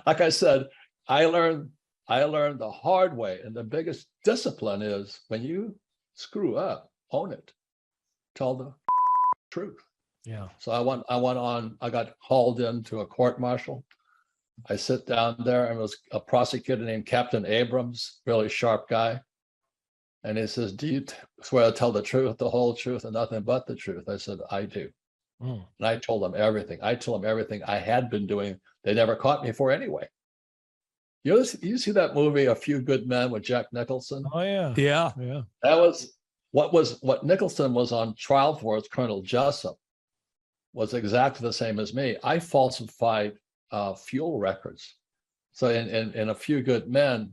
Like I said, I learned the hard way, and the biggest discipline is when you screw up, own it, tell the truth. Yeah. So I got hauled into a court martial. I sit down there, and it was a prosecutor named Captain Abrams, really sharp guy. And he says, "Do you swear to tell the truth, the whole truth, and nothing but the truth?" I said, "I do." And I told him everything. I told him everything I had been doing. They never caught me for anyway. You see that movie, A Few Good Men, with Jack Nicholson? Oh, yeah. Yeah. Yeah. That was what Nicholson was on trial for as Colonel Jessup was exactly the same as me. I falsified fuel records. So in A Few Good Men,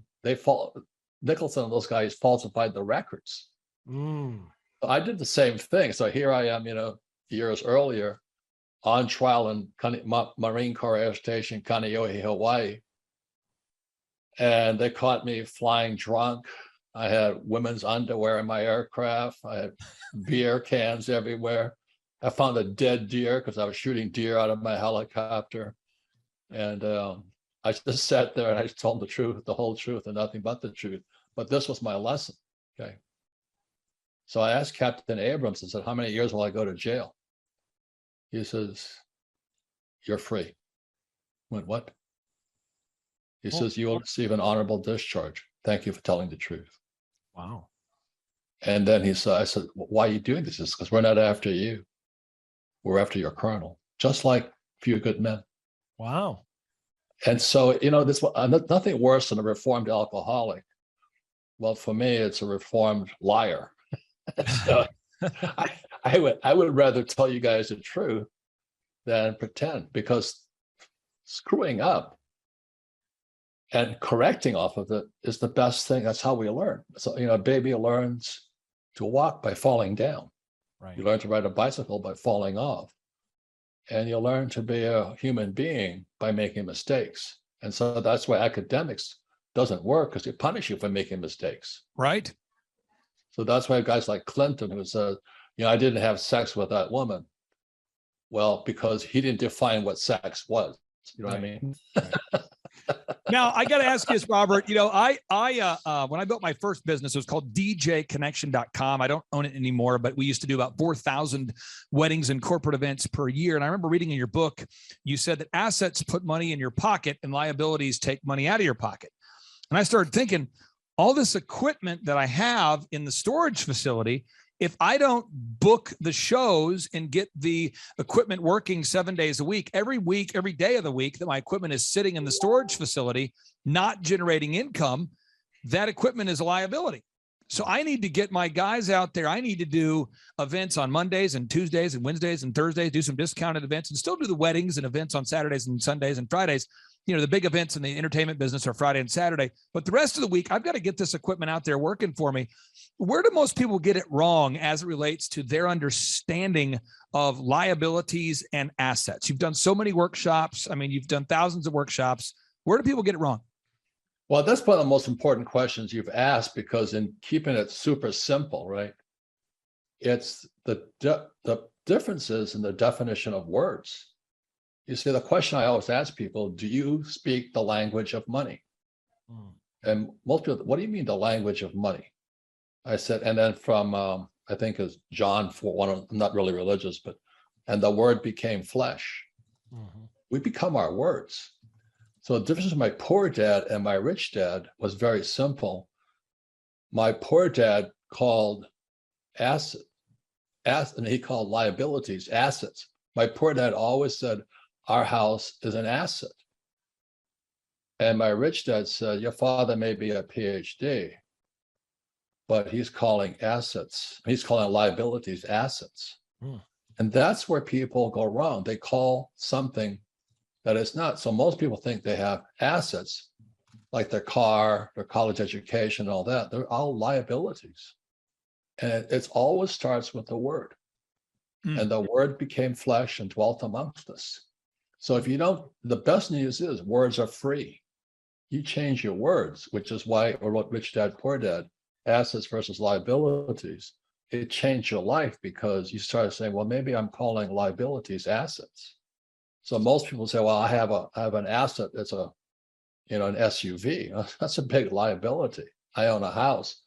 Nicholson and those guys falsified the records. So I did the same thing. So here I am, you know, years earlier, on trial in Marine Corps Air Station, Kaneohe, Hawaii. And they caught me flying drunk I had women's underwear in my aircraft. I had beer cans everywhere. I found a dead deer because I was shooting deer out of my helicopter. And I just sat there and I told them the truth, the whole truth, and nothing but the truth. But this was my lesson. Okay. So I asked Captain Abrams, I said, how many years will I go to jail? He says, you're free. I went, what? He says, you will receive an honorable discharge. Thank you for telling the truth. Wow. And then I said, well, why are you doing this? Because we're not after you. We're after your colonel, just like Few Good Men. Wow. And so, this nothing worse than a reformed alcoholic. Well, for me, it's a reformed liar. So I would rather tell you guys the truth than pretend, because screwing up and correcting off of it is the best thing. That's how we learn. So, a baby learns to walk by falling down. Right. You learn to ride a bicycle by falling off. And you learn to be a human being by making mistakes. And so that's why academics doesn't work, because they punish you for making mistakes. Right. So that's why guys like Clinton, who says, I didn't have sex with that woman. Well, because he didn't define what sex was. You know what I mean? Right. Now, I got to ask you this, Robert. I when I built my first business, it was called djconnection.com. I don't own it anymore, but we used to do about 4,000 weddings and corporate events per year. And I remember reading in your book, you said that assets put money in your pocket and liabilities take money out of your pocket. And I started thinking, all this equipment that I have in the storage facility, if I don't book the shows and get the equipment working 7 days a week, every day of the week that my equipment is sitting in the storage facility, not generating income, that equipment is a liability. So I need to get my guys out there. I need to do events on Mondays and Tuesdays and Wednesdays and Thursdays, do some discounted events, and still do the weddings and events on Saturdays and Sundays and Fridays. The big events in the entertainment business are Friday and Saturday, but the rest of the week, I've got to get this equipment out there working for me. Where do most people get it wrong as it relates to their understanding of liabilities and assets? You've done so many workshops. I mean, you've done thousands of workshops. Where do people get it wrong? Well, that's one of the most important questions you've asked, because in keeping it super simple, right? It's the differences in the definition of words. You see, the question I always ask people, do you speak the language of money? And most people, what do you mean the language of money? I said, and then from, I think it's John 4:1, I'm not really religious, but, and the word became flesh. We become our words. So the difference between my poor dad and my rich dad was very simple. My poor dad called and he called liabilities assets. My poor dad always said, our house is an asset. And my rich dad said, your father may be a PhD, but he's calling liabilities assets. And that's where people go wrong. They call something that is not. So most people think they have assets, like their car, their college education, all that. They're all liabilities. And it always starts with the word. And the word became flesh and dwelt amongst us. So if you don't, the best news is words are free. You change your words, which is why I wrote Rich Dad, Poor Dad, assets versus liabilities. It changed your life because you started saying, well, maybe I'm calling liabilities assets. So most people say, well, I have an asset that's an SUV. That's a big liability. I own a house.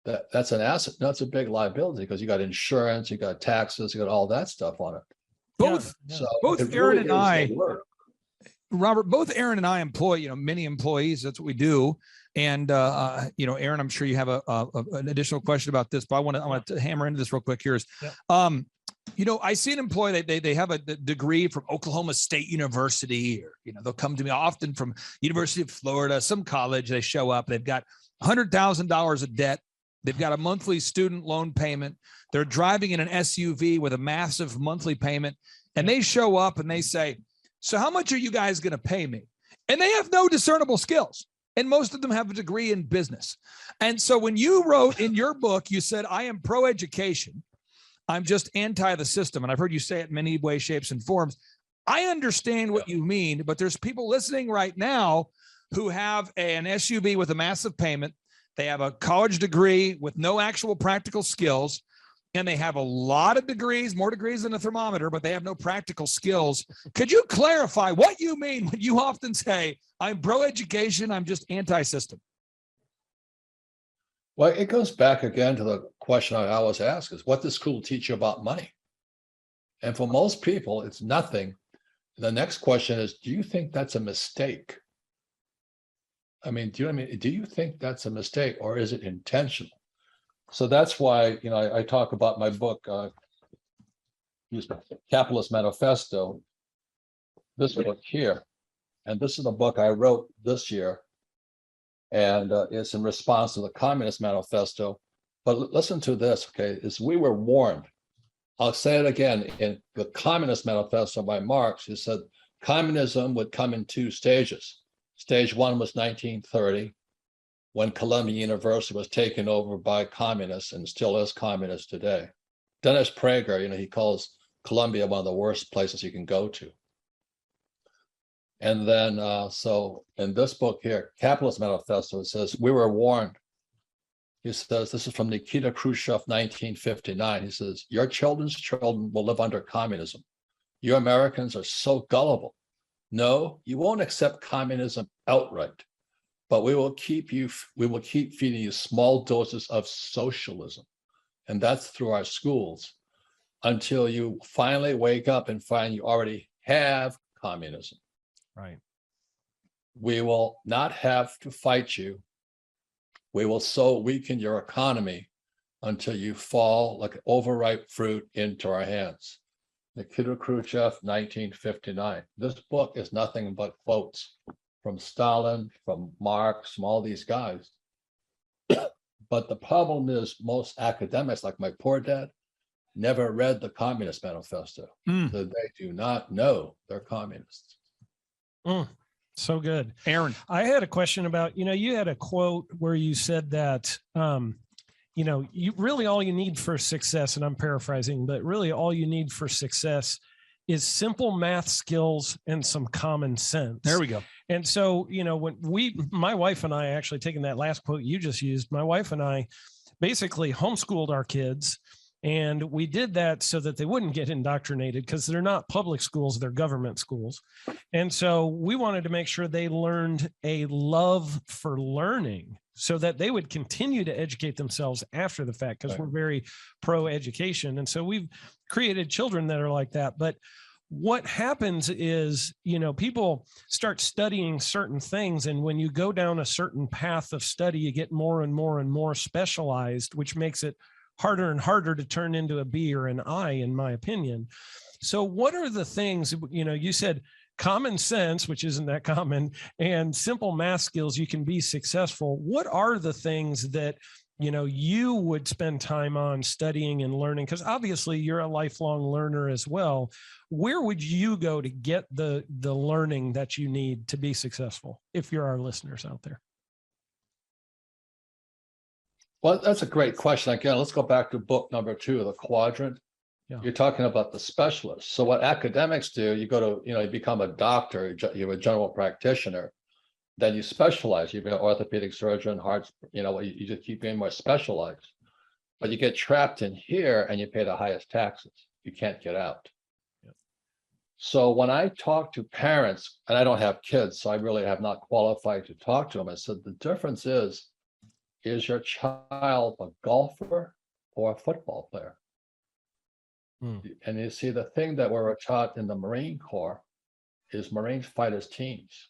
That's an asset. No, it's a big liability because you got insurance, you got taxes, you got all that stuff on it. Both Aaron and I, Robert, both Aaron and I employ, many employees. That's what we do. And, Aaron, I'm sure you have an additional question about this, but I want to hammer into this real quick here. I see an employee, they have a degree from Oklahoma State University, or, they'll come to me often from University of Florida, some college. They show up, they've got $100,000 of debt. They've got a monthly student loan payment. They're driving in an SUV with a massive monthly payment. And they show up and they say, so how much are you guys going to pay me? And they have no discernible skills. And most of them have a degree in business. And so when you wrote in your book, you said, I am pro-education. I'm just anti the system. And I've heard you say it in many ways, shapes, and forms. I understand what you mean, but there's people listening right now who have an SUV with a massive payment. They have a college degree with no actual practical skills. And they have a lot of degrees, more degrees than a thermometer, but they have no practical skills. Could you clarify what you mean when you often say, I'm pro-education, I'm just anti-system? Well, it goes back again to the question I always ask is, what does school teach you about money? And for most people, it's nothing. The next question is, do you think that's a mistake? I mean, do you think that's a mistake, or is it intentional? So that's why, I talk about my book, Capitalist Manifesto, this book here. And this is a book I wrote this year. And it's in response to the Communist Manifesto. But listen to this, okay, is we were warned. I'll say it again. In the Communist Manifesto by Marx, he said communism would come in 2 stages. Stage 1 was 1930, when Columbia University was taken over by communists and still is communist today. Dennis Prager, he calls Columbia one of the worst places you can go to. And then, so in this book here, Capitalist Manifesto, it says, we were warned. He says, this is from Nikita Khrushchev, 1959. He says, your children's children will live under communism. You Americans are so gullible. No, you won't accept communism outright, but we will keep feeding you small doses of socialism. And that's through our schools until you finally wake up and find you already have communism. Right. We will not have to fight you. We will so weaken your economy until you fall like overripe fruit into our hands. Nikita Khrushchev, 1959. This book is nothing but quotes from Stalin, from Marx, from all these guys. But the problem is most academics, like my poor dad, never read the Communist Manifesto. So they do not know they're communists. So good. Aaron. I had a question about, you had a quote where you said that, you really all you need for success, and I'm paraphrasing, but really all you need for success is simple math skills and some common sense. There we go. And so, when my wife and I actually taking that last quote you just used, my wife and I basically homeschooled our kids. And we did that so that they wouldn't get indoctrinated, because they're not public schools, they're government schools. And so we wanted to make sure they learned a love for learning so that they would continue to educate themselves after the fact, because we're very pro education. And so we've created children that are like that. But what happens is, people start studying certain things. And when you go down a certain path of study, you get more and more and more specialized, which makes it harder and harder to turn into a B or an I, in my opinion. So what are the things, you said common sense, which isn't that common, and simple math skills, you can be successful. What are the things that, you would spend time on studying and learning? Because obviously you're a lifelong learner as well. Where would you go to get the learning that you need to be successful, if you're our listeners out there? Well, that's a great question. Again, let's go back to book number 2, The Quadrant. Yeah. You're talking about the specialists. So what academics do, you go to, you become a doctor, you're a general practitioner, then you specialize. You're an orthopedic surgeon, hearts, you just keep being more specialized. But you get trapped in here and you pay the highest taxes. You can't get out. Yeah. So when I talk to parents, and I don't have kids, so I really have not qualified to talk to them, I said, the difference is your child a golfer or a football player? And you see, the thing that we're taught in the Marine Corps is Marines fight as teams.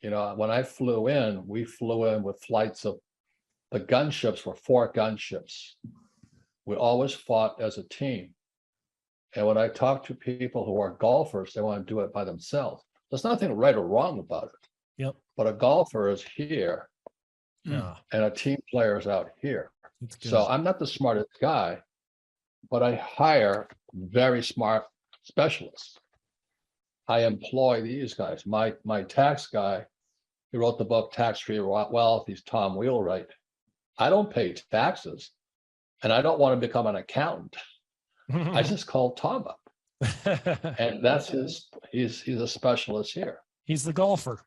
When I flew in, we flew in with flights of, the gunships were 4 gunships. We always fought as a team. And when I talk to people who are golfers, they want to do it by themselves. There's nothing right or wrong about it. Yep. But a golfer is here. Yeah. And a team player is out here. So I'm not the smartest guy, but I hire very smart specialists. I employ these guys. My tax guy, he wrote the book Tax-Free Wealth. He's Tom Wheelwright. I don't pay taxes, and I don't want to become an accountant. I just call Tom up, and that's he's a specialist here. He's the golfer.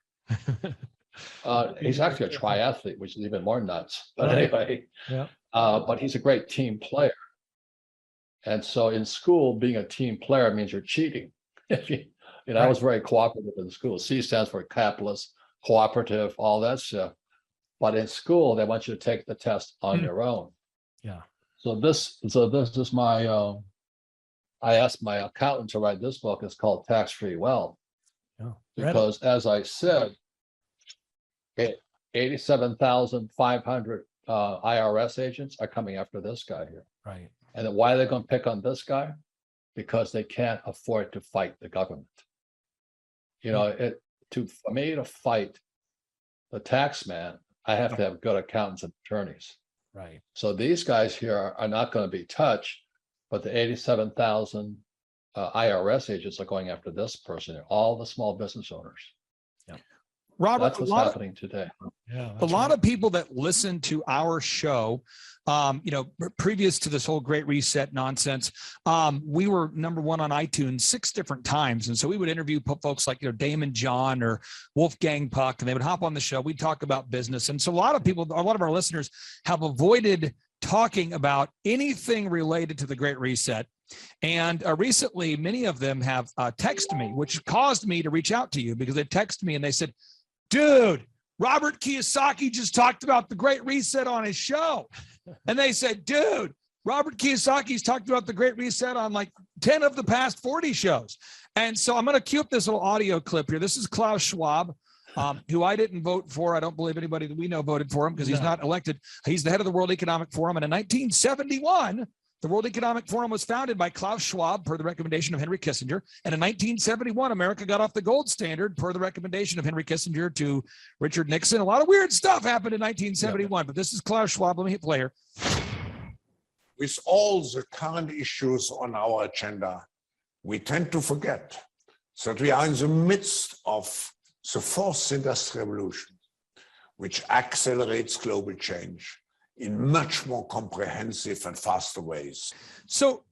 He's actually a triathlete, which is even more nuts. But Right. anyway, Yeah. but he's a great team player. And so in school, being a team player means you're cheating. I was very cooperative in school. C stands for capitalist, cooperative, all that stuff. But in school, they want you to take the test on your own. Yeah. So this is my, I asked my accountant to write this book. It's called Tax-Free Wealth. Oh, Because as I said, 87,500 IRS agents are coming after this guy here. right. And then why are they going to pick on this guy? Because they can't afford to fight the government. For me to fight the tax man, I have to have good accountants and attorneys. Right. So these guys here are not going to be touched, but the 87,000 IRS agents are going after this person, all the small business owners. Robert, That's what's happening today. Yeah. a lot of people that listen to our show, previous to this whole Great Reset nonsense, we were #1 on iTunes 6 different times. And so we would interview folks like, Damon John or Wolfgang Puck, and they would hop on the show. We'd talk about business. And so a lot of our listeners have avoided talking about anything related to the Great Reset. And recently, many of them have texted me, which caused me to reach out to you, because they texted me and they said, dude, Robert Kiyosaki just talked about the Great Reset on his show. And they said, dude, Robert Kiyosaki's talked about the Great Reset on like 10 of the past 40 shows. And so I'm going to cue up this little audio clip here. This is Klaus Schwab, who I didn't vote for. I don't believe anybody that we know voted for him, because he's not elected. He's the head of the World Economic Forum. And in 1971, the World Economic Forum was founded by Klaus Schwab per the recommendation of Henry Kissinger. And in 1971, America got off the gold standard per the recommendation of Henry Kissinger to Richard Nixon. A lot of weird stuff happened in 1971, but this is Klaus Schwab. Let me hit play here. With all the current issues on our agenda, we tend to forget that we are in the midst of the fourth industrial revolution, which accelerates global change in much more comprehensive and faster ways. So,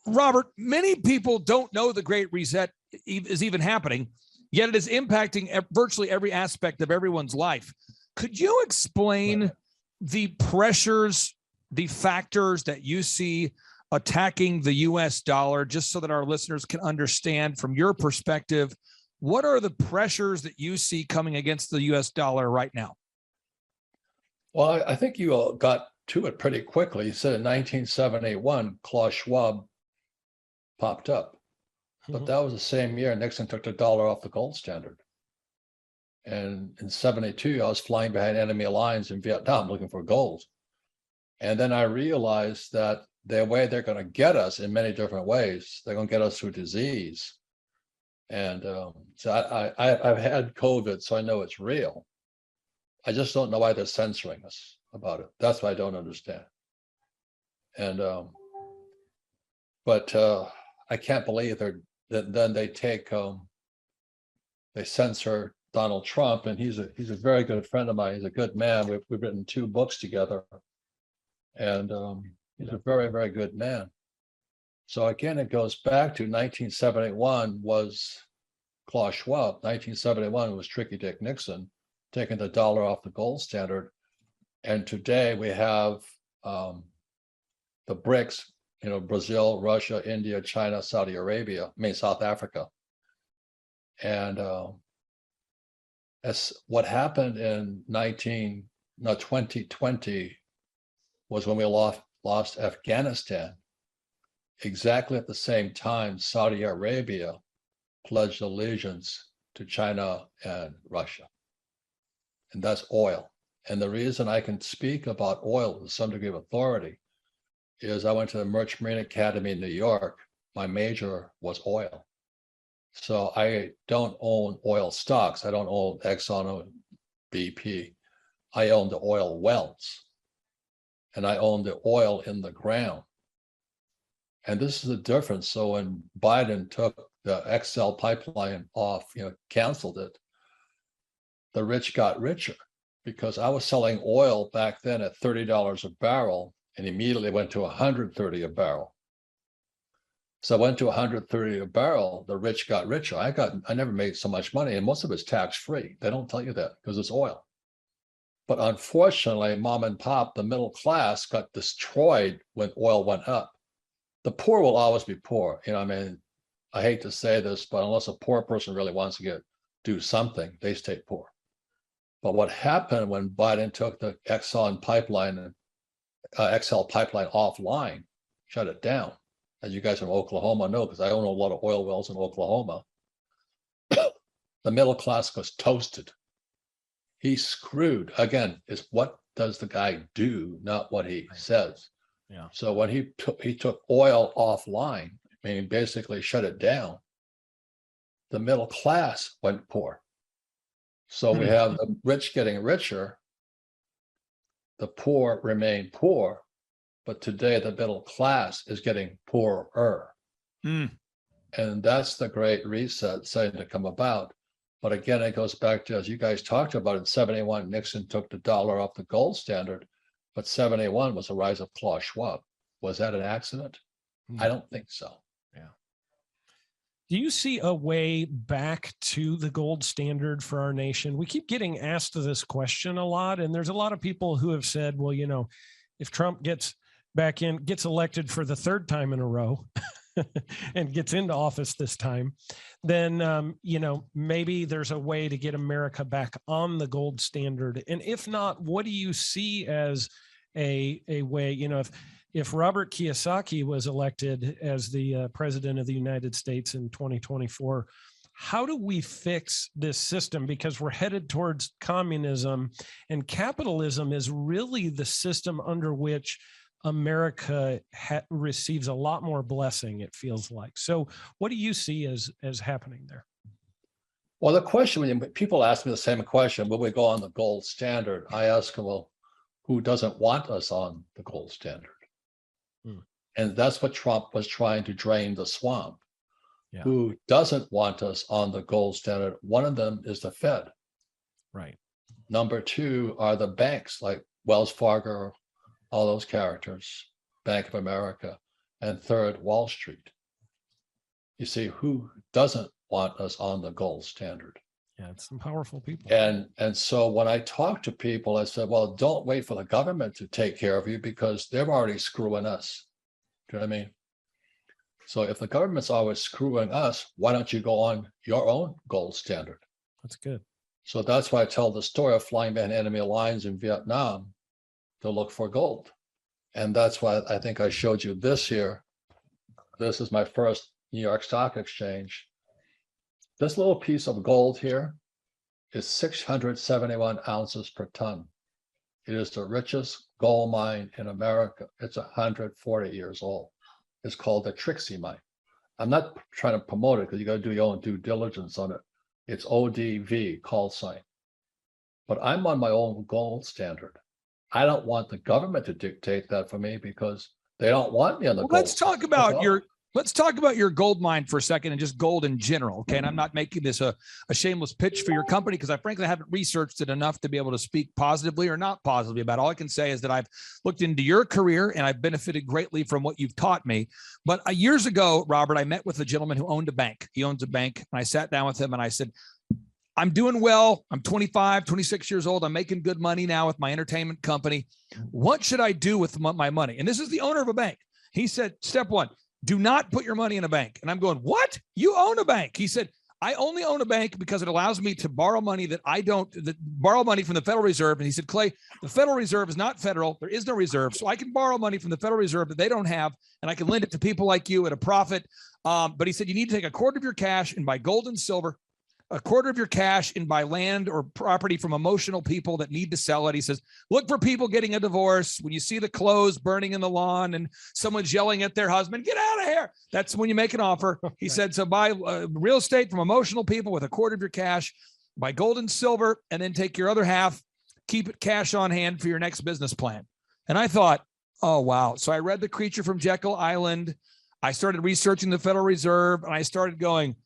Robert, many people don't know the Great Reset is even happening, yet it is impacting virtually every aspect of everyone's life. Could you explain the pressures, the factors that you see attacking the US dollar, just so that our listeners can understand from your perspective, what are the pressures that you see coming against the US dollar right now? Well, I think you all got to it pretty quickly. You said in 1971, Klaus Schwab popped up. But that was the same year Nixon took the dollar off the gold standard. And in 72, I was flying behind enemy lines in Vietnam looking for gold. And then I realized that the way they're going to get us in many different ways, they're going to get us through disease. And so I've had COVID, so I know it's real. I just don't know why they're censoring us about it. That's what I don't understand. And but I can't believe then they take they censor Donald Trump, and he's a very good friend of mine. He's a good man. We've written 2 books together, and he's a very, very good man. So again, it goes back to 1971 was Klaus Schwab. 1971 was Tricky Dick Nixon taking the dollar off the gold standard. And today we have the BRICS, Brazil, Russia, India, China, Saudi Arabia, South Africa. And that's what happened in 2020 was when we lost Afghanistan. Exactly at the same time, Saudi Arabia pledged allegiance to China and Russia. And that's oil. And the reason I can speak about oil with some degree of authority is I went to the Merchant Marine Academy in New York. My major was oil. So I don't own oil stocks. I don't own Exxon or BP. I own the oil wells. And I own the oil in the ground. And this is the difference. So when Biden took the XL pipeline off, canceled it, the rich got richer, because I was selling oil back then at $30 a barrel and immediately went to $130 a barrel. So I went to 130 a barrel. The rich got richer. I never made so much money, and most of it's tax-free. They don't tell you that because it's oil. But unfortunately, mom and pop, the middle class, got destroyed when oil went up. The poor will always be poor. You know, I mean, I hate to say this, but unless a poor person really wants to do something, they stay poor. But what happened when Biden took the Exxon pipeline and XL pipeline offline, shut it down, as you guys from Oklahoma know, because I own a lot of oil wells in Oklahoma, the middle class was toasted. He's screwed. Again, is what does the guy do, not what he says. Yeah. So when he took oil offline, meaning basically shut it down, the middle class went poor. So we have the rich getting richer, the poor remain poor, but today the middle class is getting poorer. And that's the great reset starting to come about. But again, it goes back to, as you guys talked about, in 71, Nixon took the dollar off the gold standard, but 71 was the rise of Klaus Schwab. Was that an accident? I don't think so. Yeah. Do you see a way back to the gold standard for our nation? We keep getting asked this question a lot, and there's a lot of people who have said, well, you know, if Trump gets elected for the third time in a row and gets into office this time, then, you know, maybe there's a way to get America back on the gold standard. And if not, what do you see as a way, you know, if Robert Kiyosaki was elected as the president of the United States in 2024, how do we fix this system? Because we're headed towards communism, and capitalism is really the system under which America receives a lot more blessing, it feels like. So what do you see as happening there? Well, the question, when people ask me the same question, will we go on the gold standard? I ask them, well, who doesn't want us on the gold standard? And that's what Trump was trying to drain the swamp. Yeah. Who doesn't want us on the gold standard? One of them is the Fed. Right. Number two are the banks like Wells Fargo, all those characters, Bank of America, and third, Wall Street. You see, who doesn't want us on the gold standard? Yeah, it's some powerful people. And so when I talk to people, I said, well, don't wait for the government to take care of you because they're already screwing us. Do you know what I mean? So if the government's always screwing us, why don't you go on your own gold standard? That's good. So that's why I tell the story of flying behind enemy lines in Vietnam to look for gold. And that's why I think I showed you this here. This is my first New York Stock Exchange. This little piece of gold here is 671 ounces per ton. It is the richest gold mine in America. It's 140 years old. It's called the Trixie Mine. I'm not trying to promote it because you got to do your own due diligence on it. It's ODV, call sign. But I'm on my own gold standard. I don't want the government to dictate that for me because they don't want me on the gold. Let's talk about your gold mine for a second and just gold in general. Okay. And I'm not making this a shameless pitch for your company because I frankly haven't researched it enough to be able to speak positively or not positively about it. All I can say is that I've looked into your career and I've benefited greatly from what you've taught me. But years ago, Robert, I met with a gentleman who owned a bank. He owns a bank. And I sat down with him and I said, I'm doing well. I'm 25, 26 years old. I'm making good money now with my entertainment company. What should I do with my money? And this is the owner of a bank. He said, step one, do not put your money in a bank. And I'm going, what? You own a bank? He said, I only own a bank because it allows me to borrow money borrow money from the Federal Reserve. And he said, Clay, the Federal Reserve is not federal. There is no reserve. So I can borrow money from the Federal Reserve that they don't have. And I can lend it to people like you at a profit. But he said, you need to take a quarter of your cash and buy gold and silver, a quarter of your cash and buy land or property from emotional people that need to sell it. He says, look for people getting a divorce. When you see the clothes burning in the lawn and someone's yelling at their husband, get out of here. That's when you make an offer. He said, so buy real estate from emotional people with a quarter of your cash, buy gold and silver, and then take your other half, keep it cash on hand for your next business plan. And I thought, oh, wow. So I read The Creature from Jekyll Island. I started researching the Federal Reserve and I started going,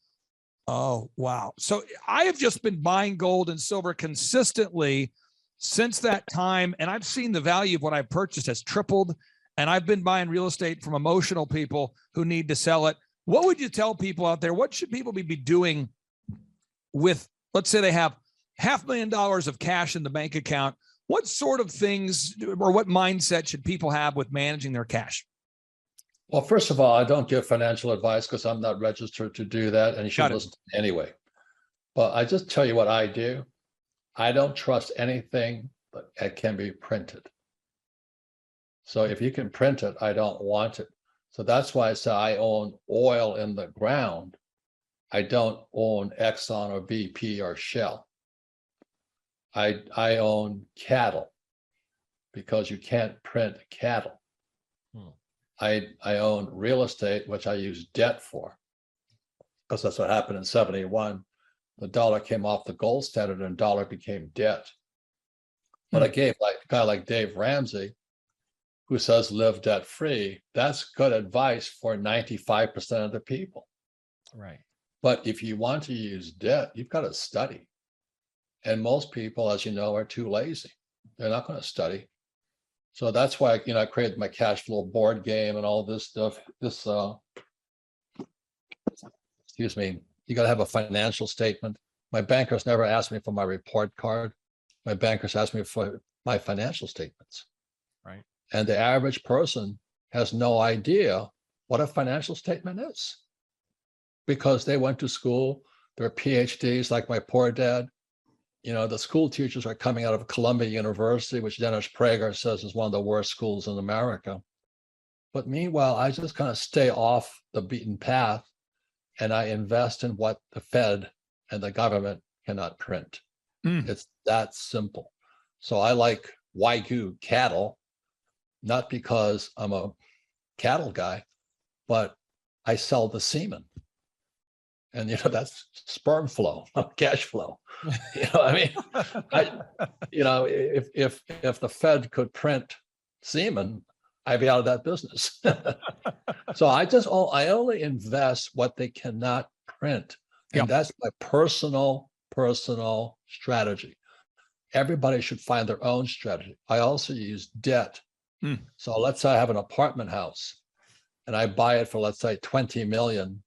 oh, wow. So I have just been buying gold and silver consistently since that time. And I've seen the value of what I've purchased has tripled. And I've been buying real estate from emotional people who need to sell it. What would you tell people out there? What should people be doing with, let's say they have $500,000 of cash in the bank account? What sort of things or what mindset should people have with managing their cash? Well, first of all, I don't give financial advice because I'm not registered to do that, and you should listen to me anyway. But I just tell you what I do. I don't trust anything that can be printed. So if you can print it, I don't want it. So that's why I say I own oil in the ground. I don't own Exxon or BP or Shell. I own cattle because you can't print cattle. I own real estate, which I use debt for, because that's what happened in 71. The dollar came off the gold standard and dollar became debt. But I gave like a guy like Dave Ramsey, who says live debt free. That's good advice for 95% of the people. Right. But if you want to use debt, you've got to study. And most people, as you know, are too lazy. They're not going to study. So that's why, I created my cash flow board game and all this stuff. Excuse me, you got to have a financial statement. My bankers never asked me for my report card. My bankers asked me for my financial statements. Right. And the average person has no idea what a financial statement is because they went to school, they're PhDs like my poor dad. The school teachers are coming out of Columbia University, which Dennis Prager says is one of the worst schools in America. But meanwhile, I just kind of stay off the beaten path and I invest in what the Fed and the government cannot print. It's that simple. So I like Wagyu cattle, not because I'm a cattle guy, but I sell the semen. And that's sperm flow, not cash flow. If the Fed could print semen, I'd be out of that business. So I only invest what they cannot print. And that's my personal strategy. Everybody should find their own strategy. I also use debt. So let's say I have an apartment house and I buy it for, let's say, 20 million.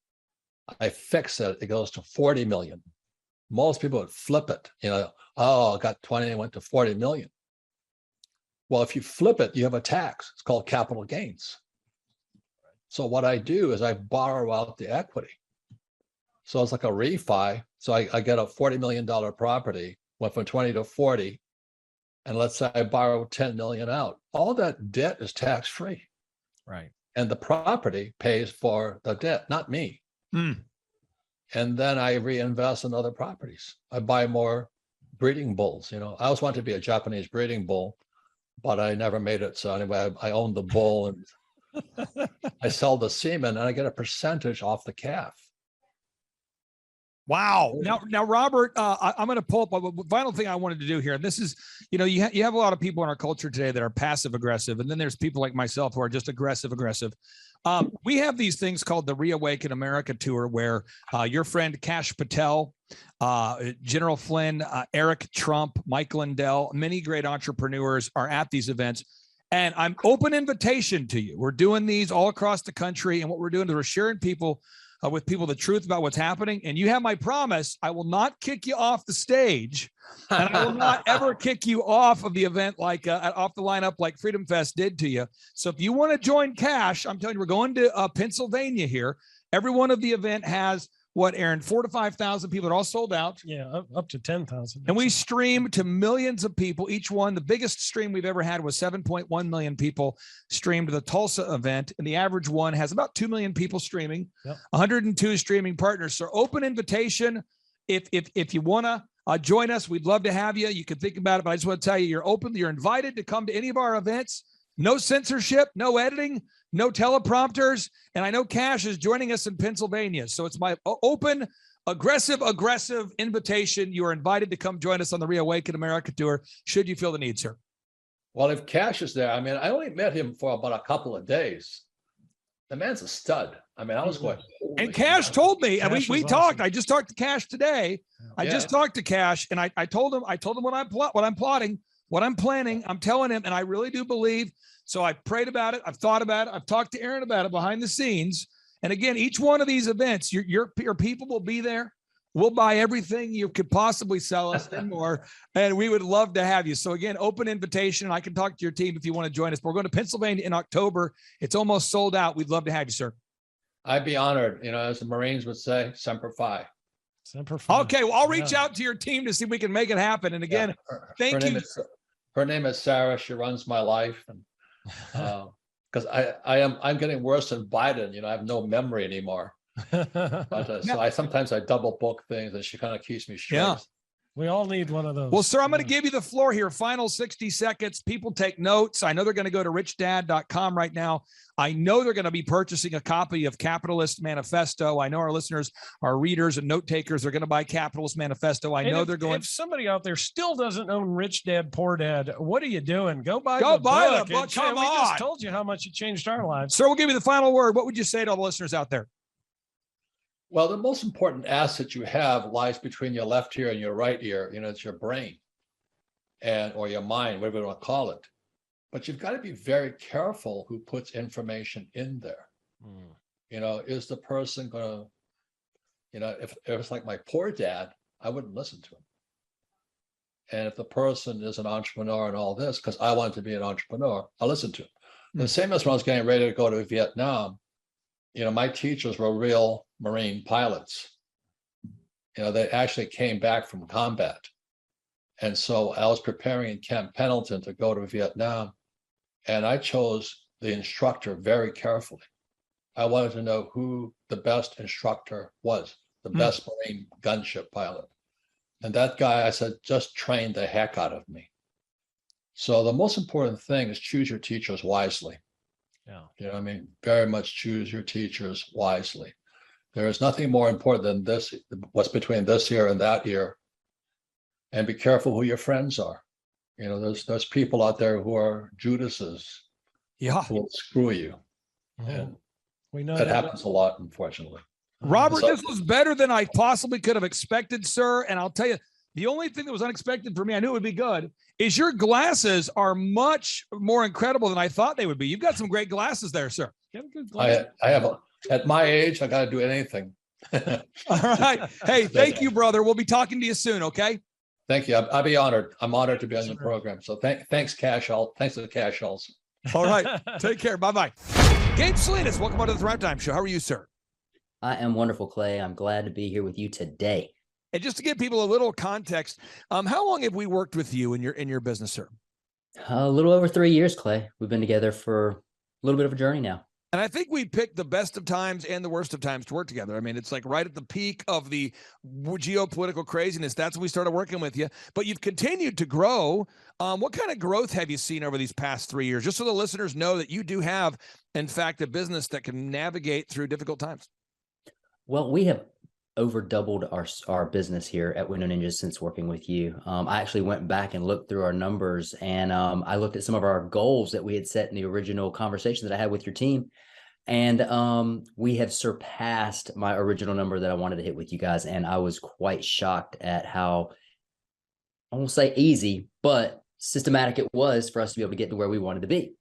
I fix it, it goes to 40 million. Most people would flip it, I got 20 and went to 40 million. Well, if you flip it, you have a tax. It's called capital gains. So what I do is I borrow out the equity. So it's like a refi. So I get a $40 million property, went from 20 to 40. And let's say I borrow 10 million out. All that debt is tax-free. Right. And the property pays for the debt, not me. And then I reinvest in other properties. I buy more breeding bulls. I always wanted to be a Japanese breeding bull, but I never made it. So anyway, I own the bull and I sell the semen and I get a percentage off the calf. Wow. Now, Robert, I'm going to pull up a final thing I wanted to do here. And this is, you have a lot of people in our culture today that are passive aggressive. And then there's people like myself who are just aggressive. We have these things called the Reawaken America Tour, where your friend Kash Patel, General Flynn, Eric Trump, Mike Lindell, many great entrepreneurs are at these events. And I'm open invitation to you. We're doing these all across the country. And what we're doing is we're sharing with people the truth about what's happening. And you have my promise, I will not kick you off the stage. And I will not ever kick you off of the event, like off the lineup like Freedom Fest did to you. So if you want to join Kash, I'm telling you, we're going to Pennsylvania here. Every one of the event has what, Aaron, 4,000 to 5,000 people. They're all sold out. Yeah, up to 10,000. And we stream to millions of people. Each one, the biggest stream we've ever had was 7.1 million people streamed the Tulsa event. And the average one has about 2 million people streaming, 102 streaming partners. So open invitation. If you want to join us, we'd love to have you. You can think about it, but I just want to tell you, you're open. You're invited to come to any of our events. No censorship, no editing, no teleprompters. And I know Kash is joining us in Pennsylvania. So it's my open, aggressive invitation. You are invited to come join us on the Reawaken America Tour, should you feel the need, sir. Well, if Kash is there, I only met him for about a couple of days. The man's a stud. I was going. And Kash told me, and we talked. Awesome. I just talked to Kash today. I just talked to Kash, and I told him what I'm plotting, what I'm planning. I'm telling him, and I really do believe. So I prayed about it. I've thought about it. I've talked to Aaron about it behind the scenes. And again, each one of these events, your people will be there. We'll buy everything you could possibly sell us and more. And we would love to have you. So again, open invitation. I can talk to your team if you want to join us. But we're going to Pennsylvania in October. It's almost sold out. We'd love to have you, sir. I'd be honored. As the Marines would say, Semper Fi. Semper Fi. Okay, well, I'll reach out to your team to see if we can make it happen. And again, thank you. Her name is Sarah. She runs my life. And because I'm getting worse than Biden. I have no memory anymore. But, so sometimes I double book things, and she kind of keeps me straight. Yeah. We all need one of those. Well, sir, I'm going to give you the floor here. Final 60 seconds. People take notes. I know they're going to go to richdad.com right now. I know they're going to be purchasing a copy of Capitalist Manifesto. I know our listeners are readers and note takers. They're going to buy Capitalist Manifesto. I know they're going. If somebody out there still doesn't own Rich Dad, Poor Dad, what are you doing? Go buy the book. book. Come on. We just told you how much it changed our lives. Sir, we'll give you the final word. What would you say to all the listeners out there? Well, the most important asset you have lies between your left ear and your right ear. It's your brain or your mind, whatever you want to call it. But you've got to be very careful who puts information in there. Is the person going to, if it's like my poor dad, I wouldn't listen to him. And if the person is an entrepreneur and all this, because I wanted to be an entrepreneur, I listened to him. The same as when I was getting ready to go to Vietnam, my teachers were real Marine pilots. They actually came back from combat. And so I was preparing in Camp Pendleton to go to Vietnam, and I chose the instructor very carefully. I wanted to know who the best instructor was, the best Marine gunship pilot. And that guy, I said, just trained the heck out of me. So the most important thing is choose your teachers wisely. Yeah. Very much choose your teachers wisely. There is nothing more important than this, what's between this ear and that ear. And be careful who your friends are. There's people out there who are Judases. Yeah. Who will screw you. And we know that happens a lot, unfortunately. Robert, this was better than I possibly could have expected, sir. And I'll tell you, the only thing that was unexpected for me, I knew it would be good, is your glasses are much more incredible than I thought they would be. You've got some great glasses there, sir. You have good glasses. I have, at my age, I got to do anything. All right. Hey, thank you, brother. We'll be talking to you soon, okay? Thank you. I'll be honored. I'm honored to be on your program. So thanks, Cash-All. Thanks to the Cash-Alls. All right. Take care. Bye-bye. Gabe Salinas, welcome to the Thrivetime Show. How are you, sir? I am wonderful, Clay. I'm glad to be here with you today. And just to give people a little context, how long have we worked with you in your business, sir? A little over 3 years, Clay. We've been together for a little bit of a journey now. And I think we picked the best of times and the worst of times to work together. It's like right at the peak of the geopolitical craziness. That's when we started working with you. But you've continued to grow. What kind of growth have you seen over these past 3 years? Just so the listeners know that you do have, in fact, a business that can navigate through difficult times. Well, we have over doubled our business here at Window Ninjas since working with you. I actually went back and looked through our numbers, and I looked at some of our goals that we had set in the original conversation that I had with your team. And we have surpassed my original number that I wanted to hit with you guys. And I was quite shocked at how, I won't say easy, but systematic it was for us to be able to get to where we wanted to be.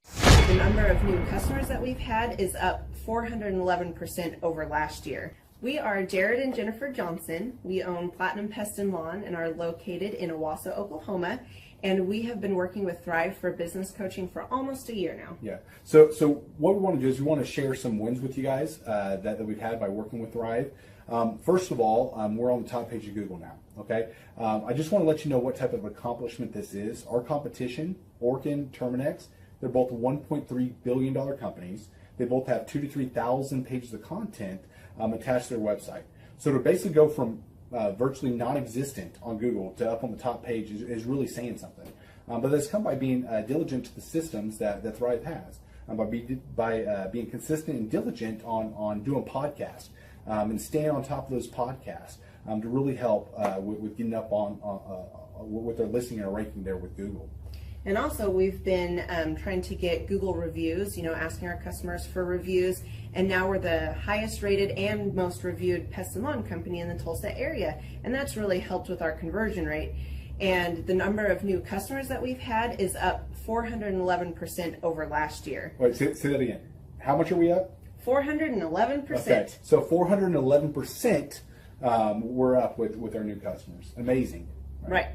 The number of new customers that we've had is up 411% over last year. We are Jared and Jennifer Johnson. We own Platinum Pest and Lawn and are located in Owasso, Oklahoma. And we have been working with Thrive for business coaching for almost a year now. Yeah. So what we want to do is we want to share some wins with you guys that we've had by working with Thrive. First of all, we're on the top page of Google now. Okay. I just want to let you know what type of accomplishment this is. Our competition, Orkin, Terminex, they're both $1.3 billion companies. They both have 2,000 to 3,000 pages of content attached to their website. So to basically go from virtually non-existent on Google to up on the top page is really saying something. But that's come by being diligent to the systems that Thrive has, by being consistent and diligent on doing podcasts and staying on top of those podcasts to really help with getting up on with their listing and ranking there with Google. And also we've been trying to get Google reviews, asking our customers for reviews. And now we're the highest rated and most reviewed pest and lawn company in the Tulsa area. And that's really helped with our conversion rate. And the number of new customers that we've had is up 411% over last year. Wait, say that again. How much are we up? 411%. Okay, so 411% we're up with our new customers. Amazing. Right.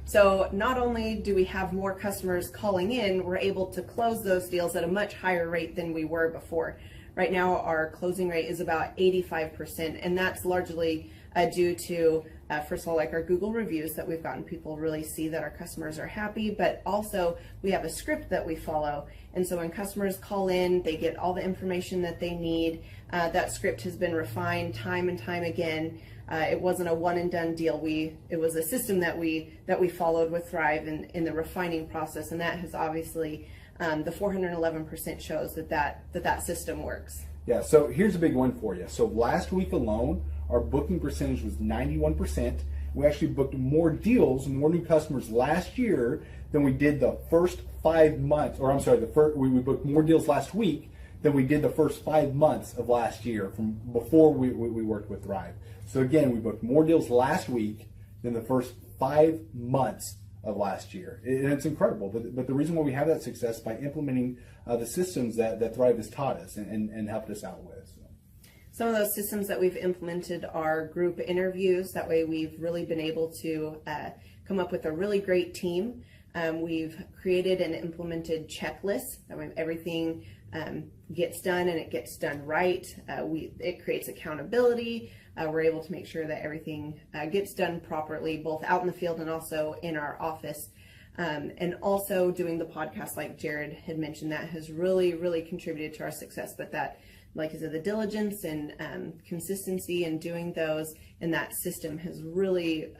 So not only do we have more customers calling in, we're able to close those deals at a much higher rate than we were before. Right now, our closing rate is about 85%, and that's largely due to, first of all, like our Google reviews that we've gotten people really see that our customers are happy, but also we have a script that we follow. And so when customers call in, they get all the information that they need. That script has been refined time and time again. It wasn't a one and done deal. It was a system that we followed with Thrive in the refining process, and that has obviously the 411% shows that system works. Yeah, so here's a big one for you. So last week alone, our booking percentage was 91%. We actually booked more deals, more new customers last year than we did the first 5 months, or I'm sorry, we booked more deals last week than we did the first 5 months of last year from before we worked with Thrive. So again, we booked more deals last week than the first 5 months of last year. And it's incredible. But the reason why we have that success is by implementing the systems that Thrive has taught us and helped us out with. So. Some of those systems that we've implemented are group interviews. That way we've really been able to come up with a really great team. We've created and implemented checklists. That way everything gets done and it gets done right. It creates accountability. We're able to make sure that everything gets done properly, both out in the field and also in our office. And also doing the podcast, like Jared had mentioned, that has really, really contributed to our success. But that, like I said, the diligence and consistency in doing those and that system has really,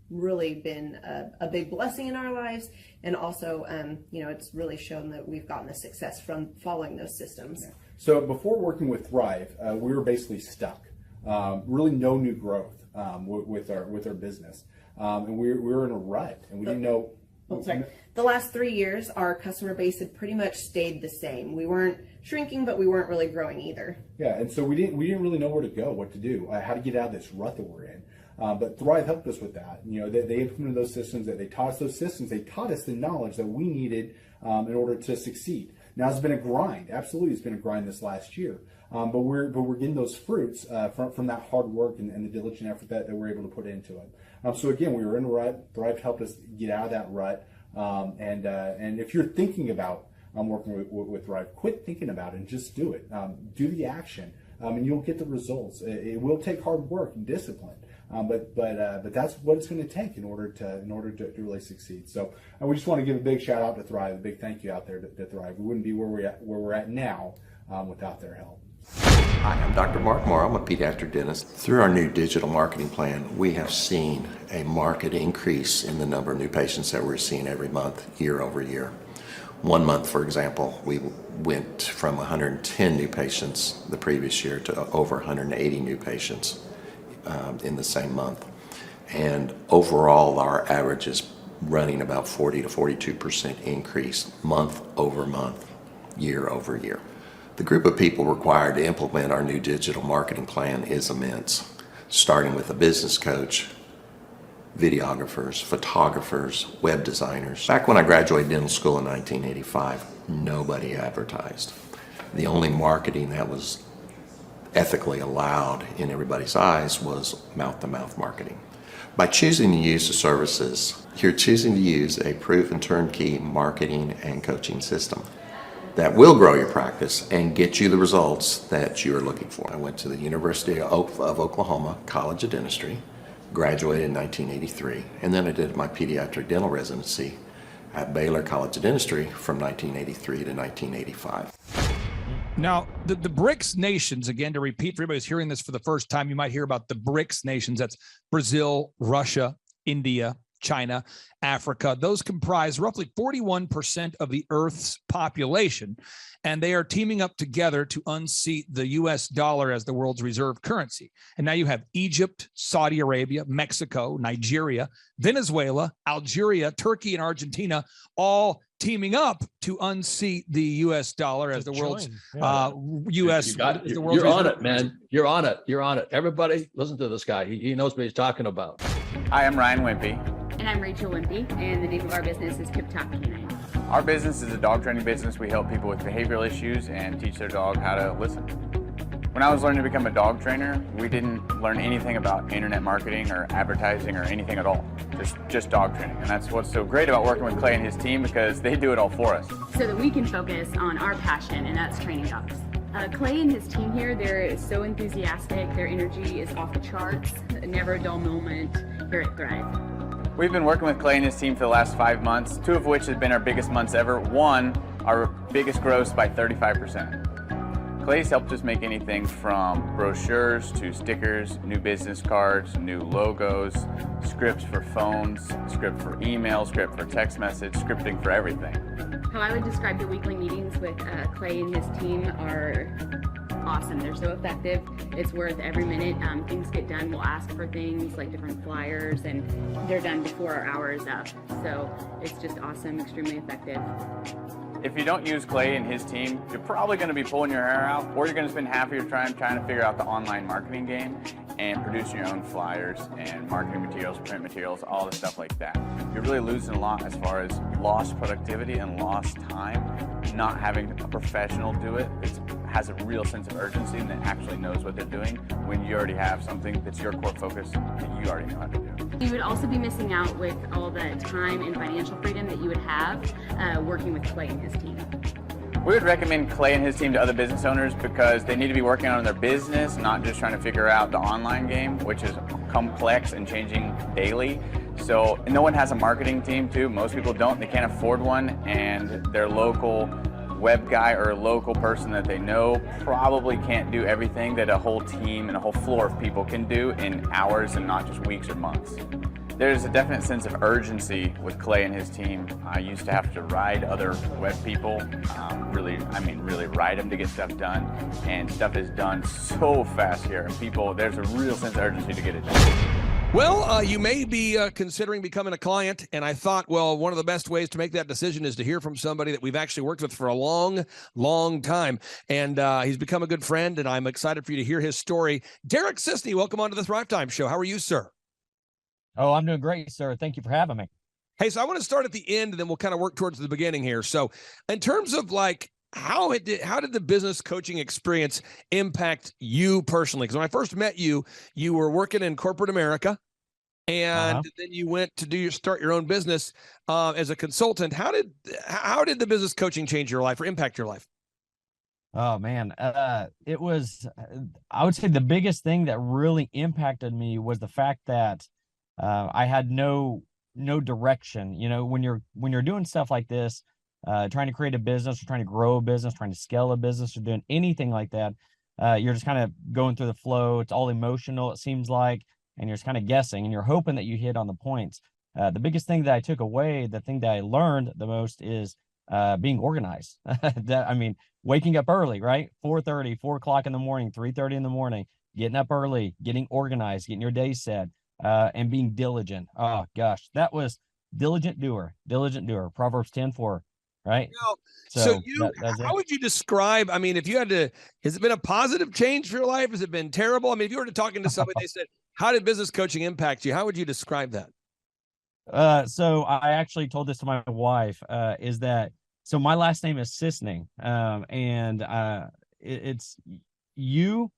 really been a big blessing in our lives. And also, it's really shown that we've gotten the success from following those systems. Yeah. So before working with Thrive, we were basically stuck. Really no new growth with our business. And we were in a rut and we didn't know. The last 3 years, our customer base had pretty much stayed the same. We weren't shrinking, but we weren't really growing either. Yeah, and so we didn't really know where to go, what to do, how to get out of this rut that we're in. But Thrive helped us with that. They implemented those systems. That they taught us those systems. They taught us the knowledge that we needed in order to succeed. Now it's been a grind. Absolutely, it's been a grind this last year. But we're getting those fruits from that hard work and the diligent effort that we're able to put into it. So again, we were in a rut. Thrive helped us get out of that rut. And if you're thinking about working with Thrive, quit thinking about it and just do it. Do the action, and you'll get the results. It will take hard work and discipline, but that's what it's going to take in order to really succeed. So we just want to give a big shout out to Thrive, a big thank you out there to Thrive. We wouldn't be where we're at now without their help. Hi, I'm Dr. Mark Moore. I'm a pediatric dentist. Through our new digital marketing plan, we have seen a marked increase in the number of new patients that we're seeing every month, year over year. 1 month, for example, we went from 110 new patients the previous year to over 180 new patients in the same month. And overall, our average is running about 40 to 42% increase month over month, year over year. The group of people required to implement our new digital marketing plan is immense, starting with a business coach, videographers, photographers, web designers. Back when I graduated dental school in 1985, nobody advertised. The only marketing that was ethically allowed in everybody's eyes was mouth-to-mouth marketing. By choosing to use the services, you're choosing to use a proven turnkey marketing and coaching system that will grow your practice and get you the results that you're looking for. I went to the University of Oklahoma College of Dentistry, graduated in 1983, and then I did my pediatric dental residency at Baylor College of Dentistry from 1983 to 1985. Now, the BRICS nations, again, to repeat for everybody who's hearing this for the first time, you might hear about the BRICS nations. That's Brazil, Russia, India, China, Africa. Those comprise roughly 41% of the Earth's population, and they are teaming up together to unseat the US dollar as the world's reserve currency. And now you have Egypt, Saudi Arabia, Mexico, Nigeria, Venezuela, Algeria, Turkey, and Argentina all teaming up to unseat the US dollar as the world's US. You're on it, man. You're on it. You're on it. Everybody, listen to this guy. He knows what he's talking about. Hi, I'm Ryan Wimpy. And I'm Rachel Wimpy, and the name of our business is Tip Top Canine. Our business is a dog training business. We help people with behavioral issues and teach their dog how to listen. When I was learning to become a dog trainer, we didn't learn anything about internet marketing or advertising or anything at all. Just dog training. And that's what's so great about working with Clay and his team, because they do it all for us. So that we can focus on our passion, and that's training dogs. Clay and his team here, they're so enthusiastic. Their energy is off the charts. Never a dull moment here at Thrive. We've been working with Clay and his team for the last 5 months, 2 of which have been our biggest months ever. 1, our biggest gross by 35%. Clay's helped us make anything from brochures to stickers, new business cards, new logos, scripts for phones, script for email, script for text message, scripting for everything. How I would describe the weekly meetings with Clay and his team are awesome. They're so effective. It's worth every minute. Things get done. We'll ask for things like different flyers, and they're done before our hour is up. So it's just awesome, extremely effective. If you don't use Clay and his team, you're probably going to be pulling your hair out, or you're going to spend half of your time trying to figure out the online marketing game and producing your own flyers and marketing materials, print materials, all the stuff like that. You're really losing a lot as far as lost productivity and lost time, not having a professional do it. It has a real sense of urgency and that actually knows what they're doing when you already have something that's your core focus that you already know how to do. You would also be missing out with all the time and financial freedom that you would have working with Clay and his team. We would recommend Clay and his team to other business owners because they need to be working on their business, not just trying to figure out the online game, which is complex and changing daily. So no one has a marketing team too. Most people don't. They can't afford one, and their local web guy or a local person that they know probably can't do everything that a whole team and a whole floor of people can do in hours and not just weeks or months. There's a definite sense of urgency with Clay and his team. I used to have to ride other web people, really ride them to get stuff done, and stuff is done so fast here. And there's a real sense of urgency to get it done. Well, you may be considering becoming a client, and I thought, well, one of the best ways to make that decision is to hear from somebody that we've actually worked with for a long, long time, and he's become a good friend, and I'm excited for you to hear his story. Derek Sisney, welcome onto the Thrivetime Show. How are you, sir? Oh, I'm doing great, sir. Thank you for having me. Hey, so I want to start at the end, and then we'll kind of work towards the beginning here. So in terms of like, how did the business coaching experience impact you personally? Because when I first met you, you were working in corporate America, and then you went to start your own business as a consultant. How did the business coaching change your life or impact your life? Oh man, it was. I would say the biggest thing that really impacted me was the fact that I had no direction. You know, when you're doing stuff like this, trying to create a business or trying to grow a business, trying to scale a business or doing anything like that, you're just kind of going through the flow. It's all emotional, it seems like, and you're just kind of guessing and you're hoping that you hit on the points. The biggest thing that I took away, the thing that I learned the most is being organized. Waking up early, right? 4:30, 4 o'clock in the morning, 3:30 in the morning, getting up early, getting organized, getting your day set. And being diligent. Oh gosh, that was diligent doer. Proverbs 10:4, right? So how would you describe, I mean, if you had to, has it been a positive change for your life? Has it been terrible? I mean, if you were to talking to somebody, they said, how did business coaching impact you? How would you describe that? So I actually told this to my wife, so my last name is Sisney, and it's you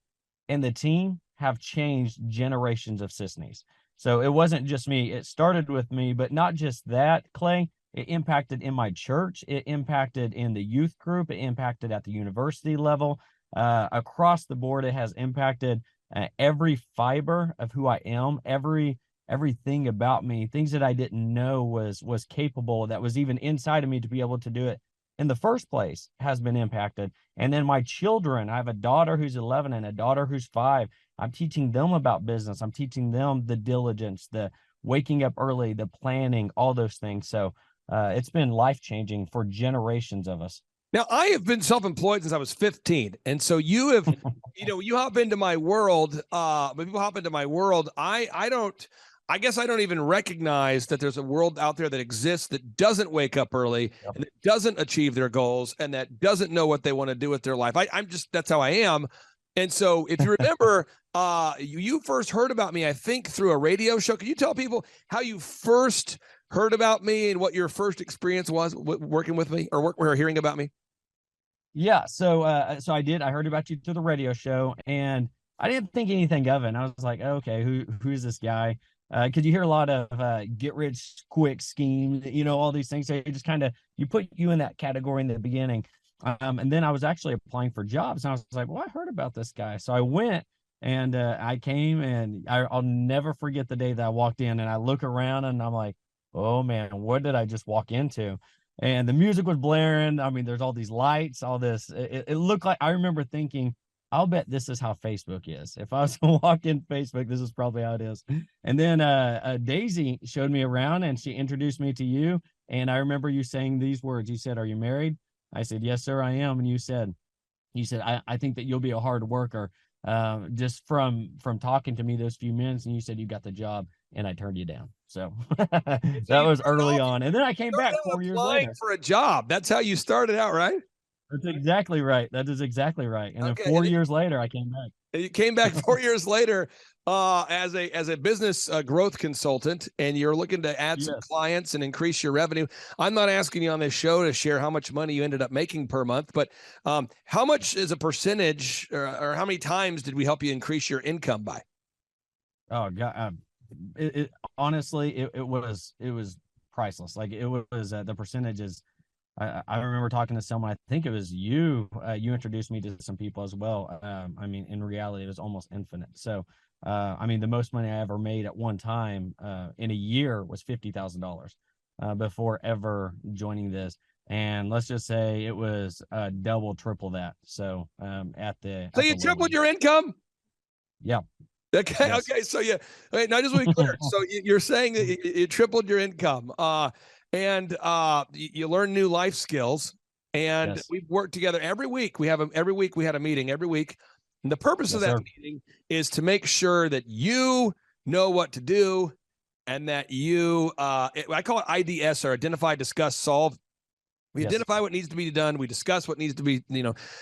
and the team have changed generations of Sisneys. So it wasn't just me. It started with me, but not just that, Clay. It impacted in my church. It impacted in the youth group. It impacted at the university level. Across the board, it has impacted every fiber of who I am, everything about me, things that I didn't know was capable, that was even inside of me to be able to do it in the first place, has been impacted. And then my children, I have a daughter who's 11 and a daughter who's 5. I'm teaching them about business. I'm teaching them the diligence, the waking up early, the planning, all those things. So it's been life-changing for generations of us. Now, I have been self-employed since I was 15. And so you have, you hop into my world, when people hop into my world, I guess I don't even recognize that there's a world out there that exists that doesn't wake up early and that doesn't achieve their goals and that doesn't know what they want to do with their life. That's how I am. And so if you remember, you first heard about me, I think, through a radio show. Can you tell people how you first heard about me and what your first experience was working with me or hearing about me? Yeah. So I did. I heard about you through the radio show, and I didn't think anything of it. And I was like, okay, who's this guy? Because you hear a lot of get rich quick schemes, all these things. So you just kind of you put you in that category in the beginning. And then I was actually applying for jobs, and I was like, well, I heard about this guy. So I went and I came, and I'll never forget the day that I walked in, and I look around, and I'm like, oh man, what did I just walk into? And the music was blaring. I mean, there's all these lights, all this. It looked like, I remember thinking, I'll bet this is how Facebook is. If I was to walk in Facebook, this is probably how it is. And then Daisy showed me around, and she introduced me to you. And I remember you saying these words. You said, "Are you married?" I said, "Yes, sir, I am." And you said, I think that you'll be a hard worker. Just from talking to me those few minutes, and you said you got the job, and I turned you down. So that was early on. And then I came back 4 years later for a job. That's how you started out, right? That's exactly right. That is exactly right. And then Okay, 4 years later, I came back. You came back 4 years later as a business growth consultant, and you're looking to add some clients and increase your revenue. I'm not asking you on this show to share how much money you ended up making per month, but how much is a percentage, or how many times did we help you increase your income by? Oh God, honestly, it was priceless. Like it was the percentages. I remember talking to someone, I think it was you, you introduced me to some people as well. I mean, in reality, it was almost infinite. So, I mean, the most money I ever made at one time in a year was $50,000 before ever joining this. And let's just say it was double, triple that. So So you tripled your income? Yeah. Okay. Yes. Okay. So wait, now just to be clear. So you're saying that you tripled your income. And you learn new life skills, and Yes. we've worked together every week. Every week we had a meeting every week. And the purpose of that meeting is to make sure that you know what to do, and that you, I call it IDS, or identify, discuss, solve. We identify what needs to be done. We discuss what needs to be,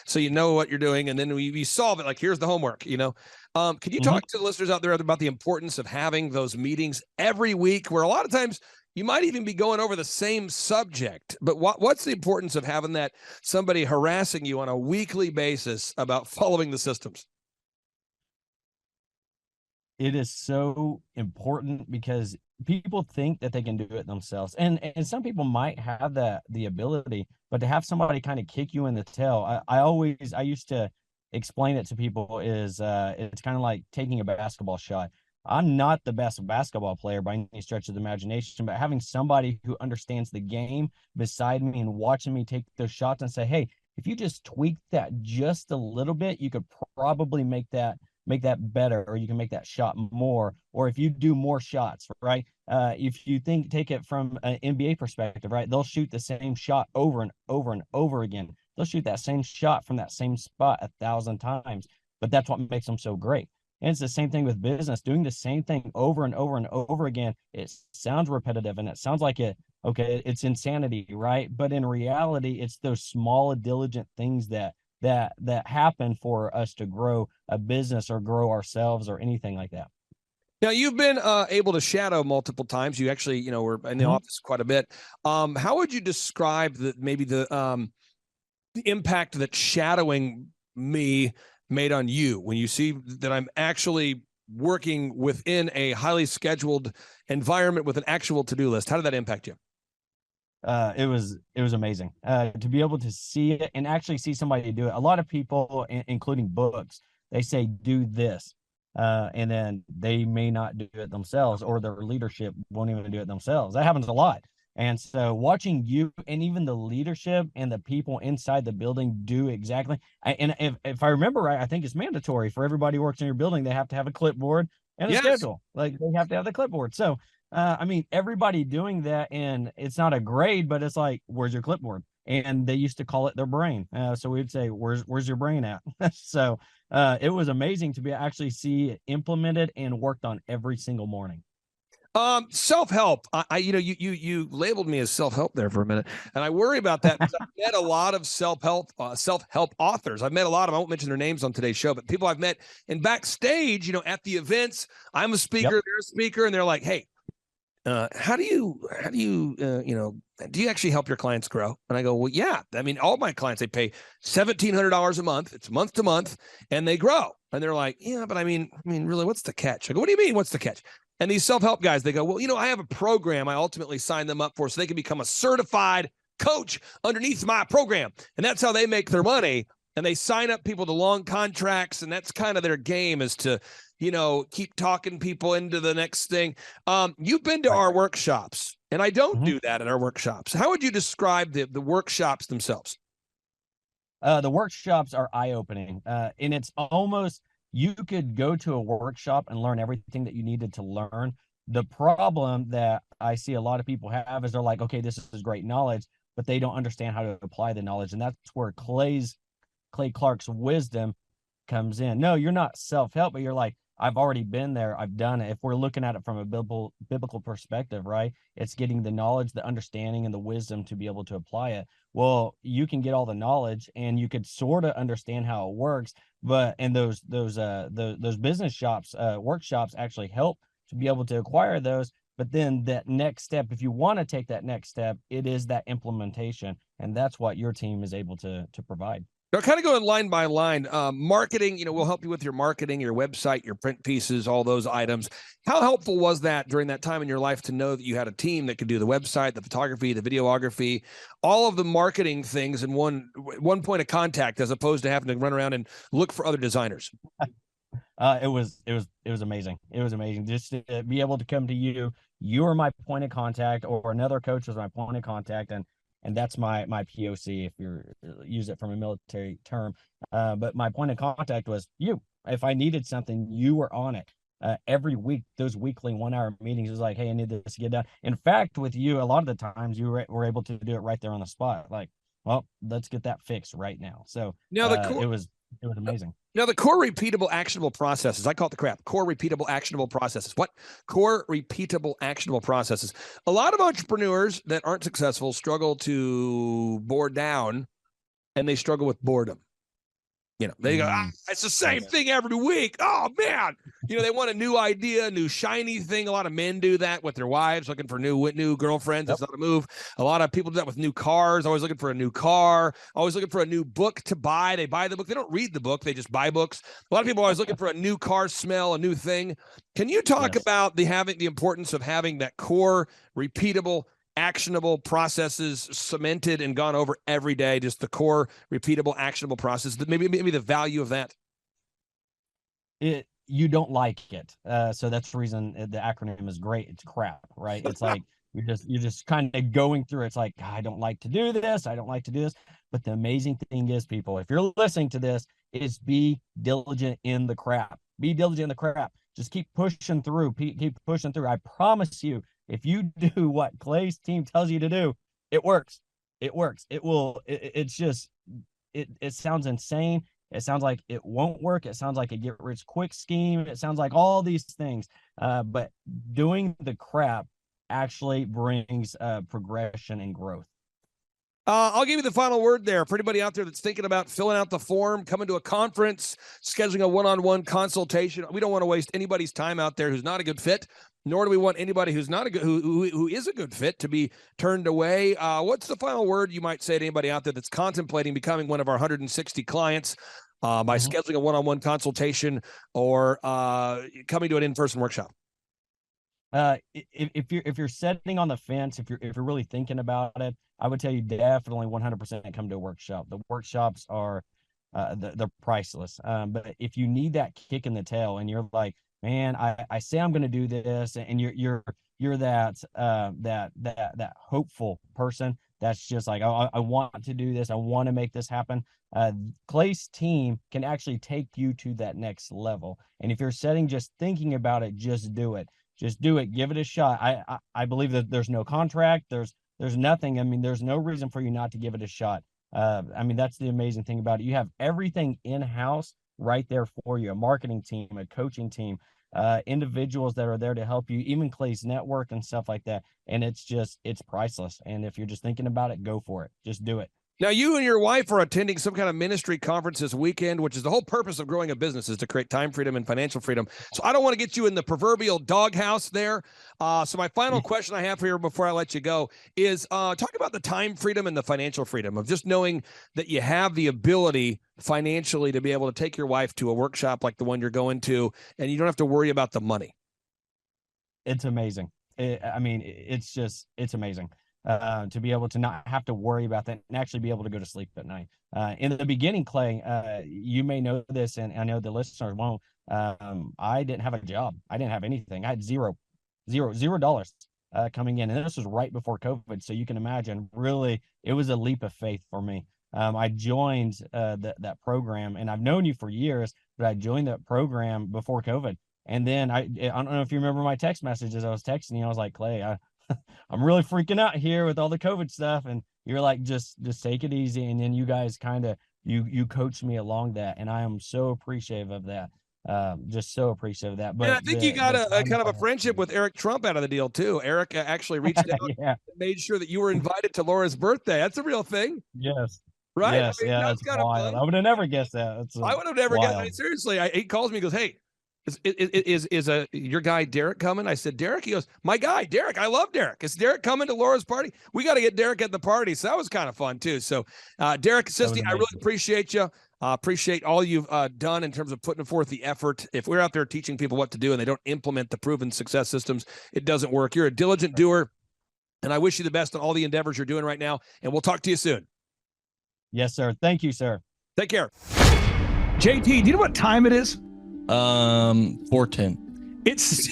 so you know what you're doing, and then we solve it. Like, here's the homework, Can you talk to the listeners out there about the importance of having those meetings every week, where a lot of times you might even be going over the same subject, but what's the importance of having that somebody harassing you on a weekly basis about following the systems? It is so important because people think that they can do it themselves, and some people might have the ability, but to have somebody kind of kick you in the tail, I used to explain it to people is it's kind of like taking a basketball shot. I'm not the best basketball player by any stretch of the imagination, but having somebody who understands the game beside me and watching me take those shots and say, hey, if you just tweak that just a little bit, you could probably make that better, or you can make that shot more, or if you do more shots, right? If you take it from an NBA perspective, right? They'll shoot the same shot over and over and over again. They'll shoot that same shot from that same spot 1,000 times, but that's what makes them so great. And it's the same thing with business, doing the same thing over and over and over again. It sounds repetitive, and it sounds like it's insanity, right? But in reality, it's those small, diligent things that happen for us to grow a business or grow ourselves or anything like that. Now, you've been able to shadow multiple times. You actually, were in the office quite a bit. How would you describe the impact that shadowing me made on you when you see that I'm actually working within a highly scheduled environment with an actual to-do list? How did that impact you? It was amazing to be able to see it and actually see somebody do it. A lot of people, including books, they say do this, and then they may not do it themselves, or their leadership won't even do it themselves. That happens a lot. And so watching you and even the leadership and the people inside the building do exactly, and if I remember right, I think it's mandatory for everybody who works in your building, they have to have a clipboard and a schedule. Like, they have to have the clipboard. So I mean, everybody doing that, and it's not a grade, but it's like, where's your clipboard? And they used to call it their brain. So we'd say, where's your brain at? So it was amazing to actually see it implemented and worked on every single morning. Self-help. You labeled me as self-help there for a minute, and I worry about that because I've met a lot of self-help authors. I've met a lot of them. I won't mention their names on today's show, but people I've met in backstage, at the events. I'm a speaker, they're a speaker, and they're like, hey, how do you, do you actually help your clients grow? And I go, well, yeah. I mean, all my clients, they pay $1,700 a month. It's month to month, and they grow. And they're like, yeah, but I mean, really, what's the catch? I go, what do you mean? What's the catch? And these self-help guys, they go, well, I have a program I ultimately signed them up for so they can become a certified coach underneath my program. And that's how they make their money. And they sign up people to long contracts. And that's kind of their game, is to, keep talking people into the next thing. You've been to our workshops, and I don't do that at our workshops. How would you describe the workshops themselves? The workshops are eye-opening, and it's almost, you could go to a workshop and learn everything that you needed to learn. The problem that I see a lot of people have is they're like, okay, this is great knowledge, but they don't understand how to apply the knowledge. And that's where Clay Clark's wisdom comes in. No, you're not self-help, but you're like, I've already been there. I've done it. If we're looking at it from a biblical perspective, right? It's getting the knowledge, the understanding, and the wisdom to be able to apply it. Well, you can get all the knowledge and you could sort of understand how it works, but those business shops, workshops actually help to be able to acquire those. But then that next step, if you want to take that next step, it is that implementation, and that's what your team is able to provide. Now, kind of going line by line, marketing, we'll help you with your marketing, your website, your print pieces, all those items. How helpful was that during that time in your life to know that you had a team that could do the website, the photography, the videography, all of the marketing things in one point of contact, as opposed to having to run around and look for other designers? It was amazing. It was amazing just to be able to come to you. You were my point of contact, or another coach was my point of contact, and that's my POC, if you use it from a military term. But my point of contact was you. If I needed something, you were on it. Every week, those weekly 1-hour meetings was like, hey, I need this to get done. In fact, with you, a lot of the times you were able to do it right there on the spot. Like, well, let's get that fixed right now. So now it was amazing. Now, the core repeatable actionable processes, I call it the crap, core repeatable actionable processes. What? Core repeatable actionable processes. A lot of entrepreneurs that aren't successful struggle to bore down, and they struggle with boredom. They go, it's the same thing every week. Oh, man. They want a new idea, a new shiny thing. A lot of men do that with their wives, looking for new girlfriends. That's not a move. A lot of people do that with new cars, always looking for a new car, always looking for a new book to buy. They buy the book. They don't read the book. They just buy books. A lot of people are always looking for a new car smell, a new thing. Can you talk about the importance of having that core, repeatable, actionable processes cemented and gone over every day, just the core repeatable actionable process, maybe the value of that? You don't like it. So that's the reason the acronym is great. It's crap, right? It's like, you're just kind of going through. It's like, I don't like to do this. I don't like to do this. But the amazing thing is, people, if you're listening to this, is be diligent in the crap. Be diligent in the crap. Just keep pushing through. Keep pushing through. I promise you, if you do what Clay's team tells you to do, it works. It works. It will. It's just, it sounds insane. It sounds like it won't work. It sounds like a get rich quick scheme. It sounds like all these things. But doing the crap actually brings progression and growth. I'll give you the final word there for anybody out there that's thinking about filling out the form, coming to a conference, scheduling a one-on-one consultation. We don't want to waste anybody's time out there who's not a good fit, nor do we want anybody who's not a good, who is a good fit to be turned away. What's the final word you might say to anybody out there that's contemplating becoming one of our 160 clients by scheduling a one-on-one consultation or coming to an in-person workshop? If you're sitting on the fence, if you're really thinking about it, I would tell you definitely 100% come to a workshop. The workshops are they're priceless. But if you need that kick in the tail and you're like, man, I say I'm going to do this, and you're that hopeful person that's just like, I want to do this, I want to make this happen. Clay's team can actually take you to that next level. And if you're just thinking about it, just do it. Just do it. Give it a shot. I believe that there's no contract. There's nothing. I mean, there's no reason for you not to give it a shot. I mean, that's the amazing thing about it. You have everything in-house right there for you, a marketing team, a coaching team, individuals that are there to help you, even Clay's network and stuff like that. And it's priceless. And if you're just thinking about it, go for it. Just do it. Now, you and your wife are attending some kind of ministry conference this weekend, which is the whole purpose of growing a business is to create time freedom and financial freedom. So I don't want to get you in the proverbial doghouse there. So my final question I have here before I let you go is talk about the time freedom and the financial freedom of just knowing that you have the ability financially to be able to take your wife to a workshop like the one you're going to, and you don't have to worry about the money. It's amazing. It's amazing. To be able to not have to worry about that and actually be able to go to sleep at night. In the beginning, Clay, you may know this, and I know the listeners won't. I didn't have a job. I didn't have anything. I had $0 coming in, and this was right before COVID. So you can imagine, really, it was a leap of faith for me. I joined that program, and I've known you for years, but I joined that program before COVID. And then I don't know if you remember my text messages. I was texting you. I was like, Clay, I'm really freaking out here with all the COVID stuff. And you're like, just take it easy. And then you guys kind of, you coached me along that. And I am so appreciative of that. Just so appreciative of that. But and I think you got a kind of a friendship with Eric Trump out of the deal too. Eric actually reached out and made sure that you were invited to Laura's birthday. That's a real thing. Yes. Right? Yes. I mean, That's wild. I would have never guessed that. I would have never guessed. I mean, seriously, he calls me, he goes, hey, is your guy Derek coming? I said, Derek? He goes, my guy, Derek. I love Derek. Is Derek coming to Laura's party? We got to get Derek at the party. So that was kind of fun too. So Derek, Sisti, I really appreciate you. Appreciate all you've done in terms of putting forth the effort. If we're out there teaching people what to do and they don't implement the proven success systems, it doesn't work. You're a diligent doer, and I wish you the best on all the endeavors you're doing right now. And we'll talk to you soon. Yes, sir. Thank you, sir. Take care. JT, do you know what time it is? 4:10. It's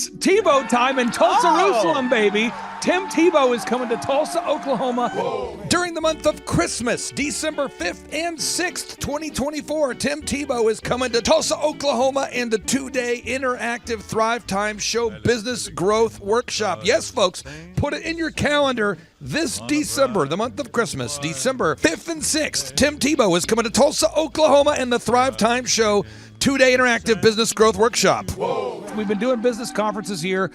Tebow time in Tulsa, Jerusalem, baby. Tim Tebow is coming to Tulsa, Oklahoma. Whoa. During the month of Christmas, December 5th and 6th, 2024, Tim Tebow is coming to Tulsa, Oklahoma in the 2-day interactive Thrivetime Show Business Growth Workshop. Yes, folks, put it in your calendar. This December, the month of Christmas, December 5th and 6th, Tim Tebow is coming to Tulsa, Oklahoma in the Thrivetime Show 2-day interactive business growth workshop. Whoa. We've been doing business conferences here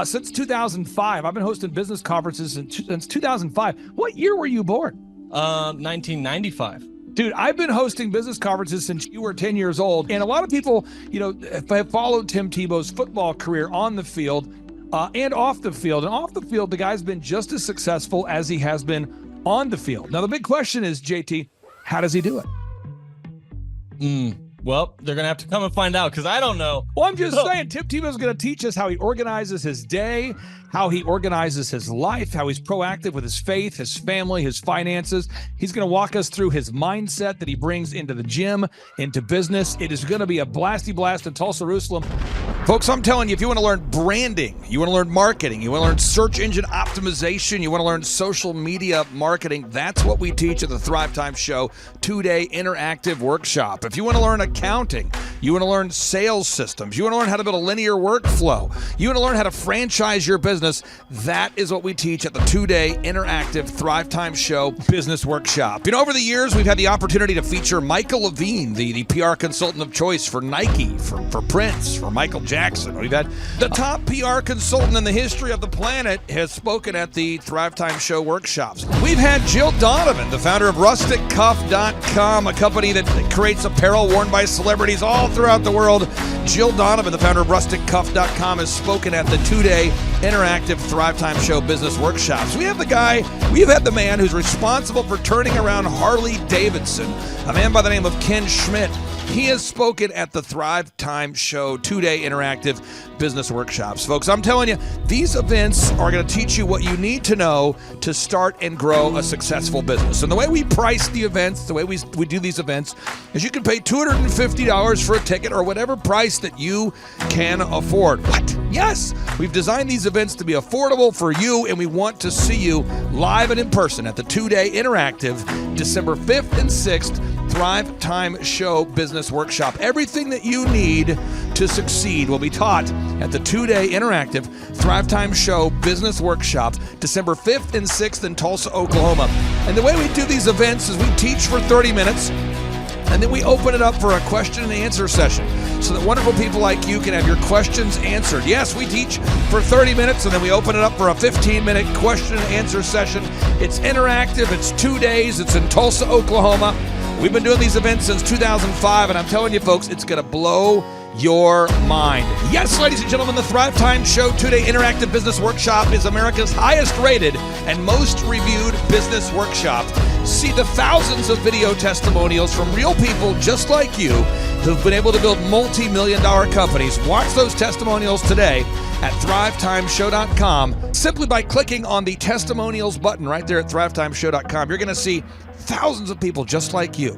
since 2005. I've been hosting business conferences since 2005. What year were you born? 1995. Dude, I've been hosting business conferences since you were 10 years old. And a lot of people, have followed Tim Tebow's football career on the field and off the field. And off the field, the guy's been just as successful as he has been on the field. Now, the big question is, JT, how does he do it? Well, they're going to have to come and find out because I don't know. Well, I'm just saying, Tim Tebow's going to teach us how he organizes his day, how he organizes his life, how he's proactive with his faith, his family, his finances. He's going to walk us through his mindset that he brings into the gym, into business. It is going to be a blasty blast in Tulsa, Jerusalem. Folks, I'm telling you, if you want to learn branding, you want to learn marketing, you want to learn search engine optimization, you want to learn social media marketing, that's what we teach at the Thrivetime Show 2-day interactive workshop. If you want to learn accounting, you want to learn sales systems, you want to learn how to build a linear workflow, you want to learn how to franchise your business, that is what we teach at the 2-day interactive Thrivetime Show business workshop. Over the years, we've had the opportunity to feature Michael Levine, the PR consultant of choice for Nike, for Prince, for Michael Jackson. We've had the top PR consultant in the history of the planet has spoken at the Thrivetime Show workshops. We've had Jill Donovan, the founder of RusticCuff.com, a company that creates apparel worn by celebrities all throughout the world. Jill Donovan, the founder of RusticCuff.com, has spoken at the 2-day interactive Thrivetime Show business workshops. We have the man who's responsible for turning around Harley Davidson, a man by the name of Ken Schmidt. He has spoken at the Thrivetime Show 2-day interactive business workshops. Folks, I'm telling you, these events are going to teach you what you need to know to start and grow a successful business. And the way we price the events, the way we do these events, is you can pay $250 for a ticket or whatever price that you can afford. What? Yes, we've designed these events to be affordable for you, and we want to see you live and in person at the 2-day interactive December 5th and 6th Thrivetime Show Business Workshop. Everything that you need to succeed will be taught at the 2-day interactive Thrivetime Show Business Workshop, December 5th and 6th in Tulsa, Oklahoma. And the way we do these events is we teach for 30 minutes, and then we open it up for a question and answer session. so that wonderful people like you can have your questions answered. Yes, we teach for 30 minutes and then we open it up for a 15-minute question and answer session. It's interactive. It's 2 days. It's in Tulsa, Oklahoma. We've been doing these events since 2005, and I'm telling you, folks, it's going to blow your mind. Yes, ladies and gentlemen, the Thrivetime Show 2-day interactive business workshop is America's highest rated and most reviewed business workshop. See the thousands of video testimonials from real people just like you who've been able to build multi-million-dollar companies. Watch those testimonials today at thrivetimeshow.com. Simply by clicking on the testimonials button right there at thrivetimeshow.com, you're going to see thousands of people just like you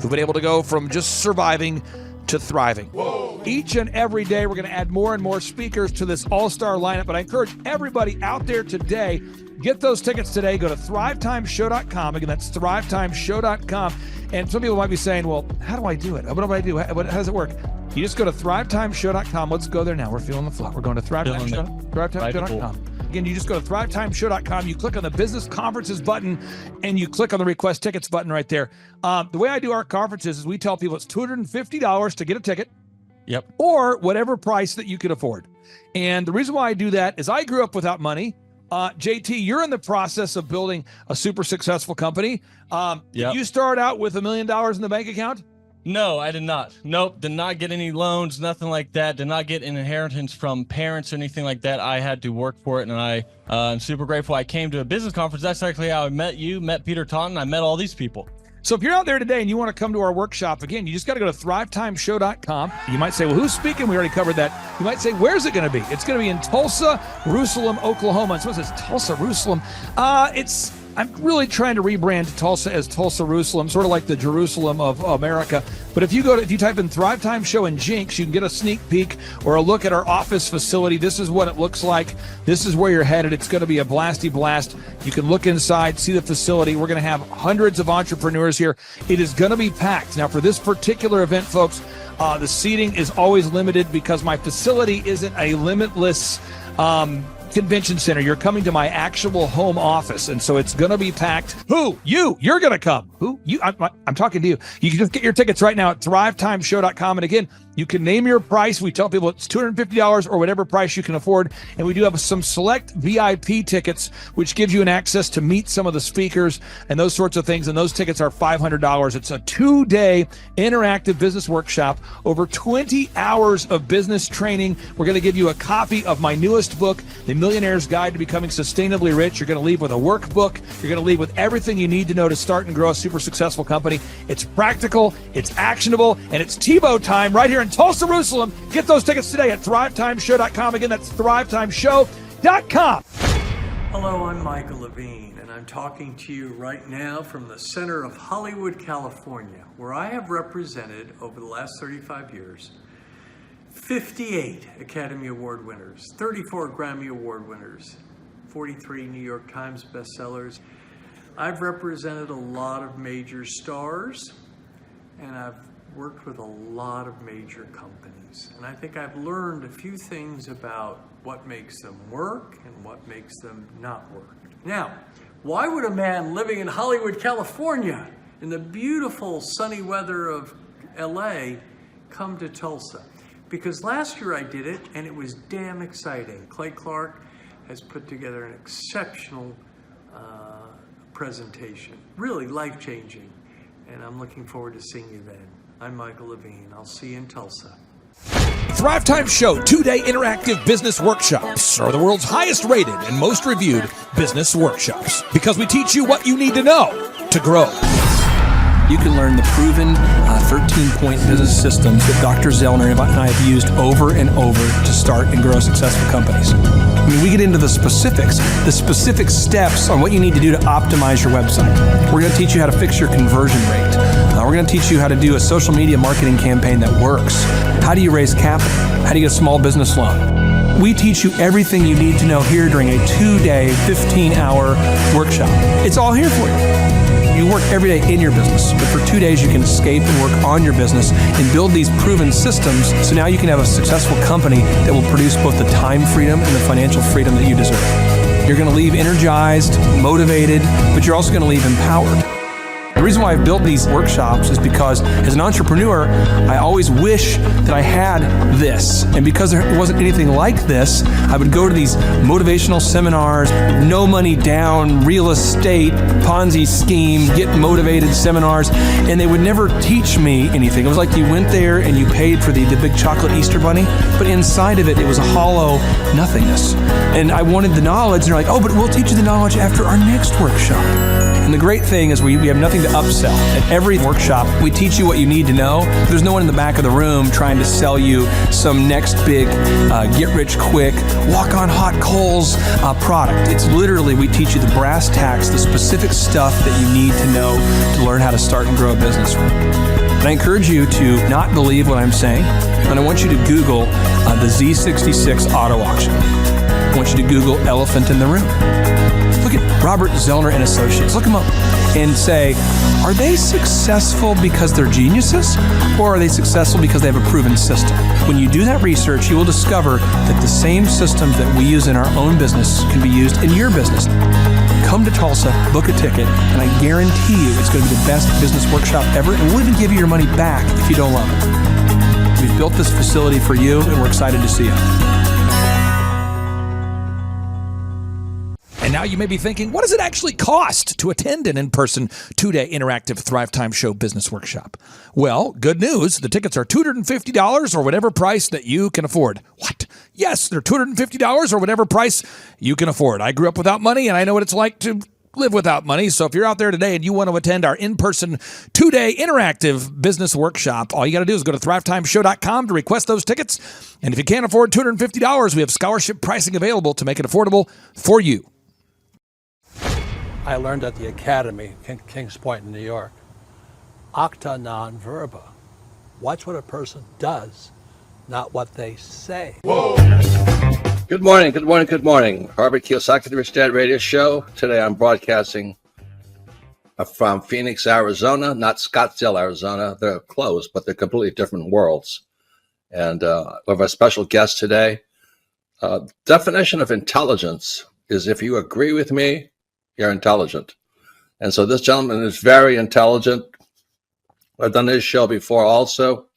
who've been able to go from just surviving to thriving. Whoa. Each and every day, we're going to add more and more speakers to this all-star lineup, but I encourage everybody out there today, get those tickets today. Go to thrivetimeshow.com. Again, that's thrivetimeshow.com. And some people might be saying, well, how do I do it? What do I do? How does it work? You just go to thrivetimeshow.com. Let's go there now. We're feeling the flow. We're going to thrivetimeshow.com. Again, you just go to thrivetimeshow.com. You click on the business conferences button and you click on the request tickets button right there. The way I do our conferences is we tell people it's $250 to get a ticket. Yep. Or whatever price that you can afford. And the reason why I do that is I grew up without money. JT, you're in the process of building a super successful company. Did you start out with $1 million in the bank account? No, I did not. Nope, did not get any loans, nothing like that. Did not get an inheritance from parents or anything like that. I had to work for it, and I'm super grateful. I came to a business conference. That's actually how I met you, met Peter Taunton. I met all these people. So if you're out there today and you want to come to our workshop, again, you just got to go to thrivetimeshow.com. You might say, well, who's speaking? We already covered that. You might say, where's it going to be? It's going to be in Tulsa, Jerusalem, Oklahoma. And someone says, Tulsa, Jerusalem. I'm really trying to rebrand Tulsa as Tulsa, Jerusalem, sort of like the Jerusalem of America. But if you type in Thrivetime Show and Jinx, you can get a sneak peek or a look at our office facility. This is what it looks like. This is where you're headed. It's going to be a blasty blast. You can look inside, see the facility. We're going to have hundreds of entrepreneurs here. It is going to be packed. Now, for this particular event, folks, the seating is always limited because my facility isn't a limitless convention center. You're coming to my actual home office, and so it's going to be packed. Who? You're going to come. Who? You? I'm talking to you. You can just get your tickets right now at thrivetimeshow.com. And again, you can name your price. We tell people it's $250 or whatever price you can afford. And we do have some select VIP tickets, which gives you an access to meet some of the speakers and those sorts of things. And those tickets are $500. It's a 2-day interactive business workshop, over 20 hours of business training. We're going to give you a copy of my newest book, The Millionaire's Guide to Becoming Sustainably Rich. You're going to leave with a workbook. You're going to leave with everything you need to know to start and grow a super successful company. It's practical, it's actionable, and it's Tebow time right here in Tulsa, Jerusalem. Get those tickets today at thrivetimeshow.com. Again, that's thrivetimeshow.com. Hello, I'm Michael Levine, and I'm talking to you right now from the center of Hollywood, California, where I have represented over the last 35 years 58 Academy Award winners, 34 Grammy Award winners, 43 New York Times bestsellers. I've represented a lot of major stars, and I've worked with a lot of major companies. And I think I've learned a few things about what makes them work and what makes them not work. Now, why would a man living in Hollywood, California, in the beautiful sunny weather of LA, come to Tulsa? Because last year I did it, and it was damn exciting. Clay Clark has put together an exceptional presentation, really life-changing, and I'm looking forward to seeing you then. I'm Michael Levine. I'll see you in Tulsa. Thrivetime Show 2-day interactive business workshops are the world's highest rated and most reviewed business workshops because we teach you what you need to know to grow. You can learn the proven 13-point business systems that Dr. Zellner and I have used over and over to start and grow successful companies. I mean, we get into the specific steps on what you need to do to optimize your website. We're going to teach you how to fix your conversion rate. We're going to teach you how to do a social media marketing campaign that works. How do you raise capital? How do you get a small business loan? We teach you everything you need to know here during a 2-day, 15-hour workshop. It's all here for you. You work every day in your business, but for 2 days you can escape and work on your business and build these proven systems so now you can have a successful company that will produce both the time freedom and the financial freedom that you deserve. You're going to leave energized, motivated, but you're also going to leave empowered. The reason why I've built these workshops is because as an entrepreneur, I always wish that I had this. And because there wasn't anything like this, I would go to these motivational seminars, no money down, real estate, Ponzi scheme, get motivated seminars, and they would never teach me anything. It was like you went there and you paid for the big chocolate Easter bunny, but inside of it, it was a hollow nothingness. And I wanted the knowledge, and they're like, oh, but we'll teach you the knowledge after our next workshop. And the great thing is we have nothing to upsell. At every workshop, we teach you what you need to know. There's no one in the back of the room trying to sell you some next big get-rich-quick, walk-on-hot coals product. It's literally, we teach you the brass tacks, the specific stuff that you need to know to learn how to start and grow a business. And I encourage you to not believe what I'm saying, and I want you to Google the Z66 auto auction. I want you to Google elephant in the room. Look at Robert Zellner and Associates. Look them up and say, are they successful because they're geniuses, or are they successful because they have a proven system? When you do that research, you will discover that the same systems that we use in our own business can be used in your business. Come to Tulsa, book a ticket, and I guarantee you it's going to be the best business workshop ever, and we'll even give you your money back if you don't love it. We've built this facility for you, and we're excited to see you. And now you may be thinking, what does it actually cost to attend an in-person 2-day interactive Thrivetime Show business workshop? Well, good news. The tickets are $250 or whatever price that you can afford. What? Yes, they're $250 or whatever price you can afford. I grew up without money, and I know what it's like to live without money. So if you're out there today and you want to attend our in-person 2-day interactive business workshop, all you got to do is go to thrivetimeshow.com to request those tickets. And if you can't afford $250, we have scholarship pricing available to make it affordable for you. I learned at the Academy, Kings Point in New York, acta non verba. Watch what a person does, not what they say. Whoa. Good morning, good morning, good morning. Robert Kiyosaki, the Rich Dad Radio Show. Today I'm broadcasting from Phoenix, Arizona, not Scottsdale, Arizona. They're close, but they're completely different worlds. And we have a special guest today. Definition of intelligence is if you agree with me, you're intelligent. And so this gentleman is very intelligent. I've done his show before also,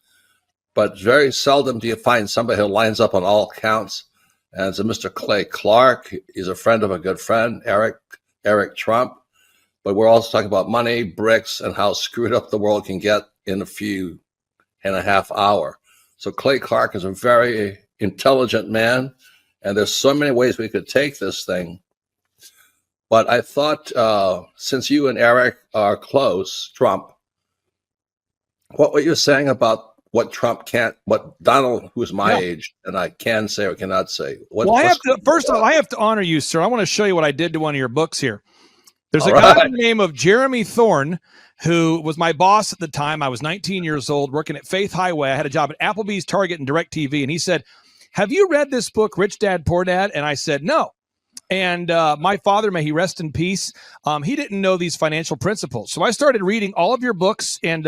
but very seldom do you find somebody who lines up on all counts. And it's a Mr. Clay Clark. He's a friend of a good friend, Eric Trump. But we're also talking about money, bricks, and how screwed up the world can get in a few and a half hour. So Clay Clark is a very intelligent man, and there's so many ways we could take this thing. But I thought, since you and Eric are close, Trump, what were you saying about what Trump can't, what Donald, who's my age, and I can say or cannot say? First of all, I have to honor you, sir. I want to show you what I did to one of your books here. There's a guy by the name of Jeremy Thorne, who was my boss at the time. I was 19 years old, working at Faith Highway. I had a job at Applebee's, Target, and DirecTV. And he said, have you read this book, Rich Dad, Poor Dad? And I said, no. And my father, may he rest in peace, he didn't know these financial principles. So I started reading all of your books and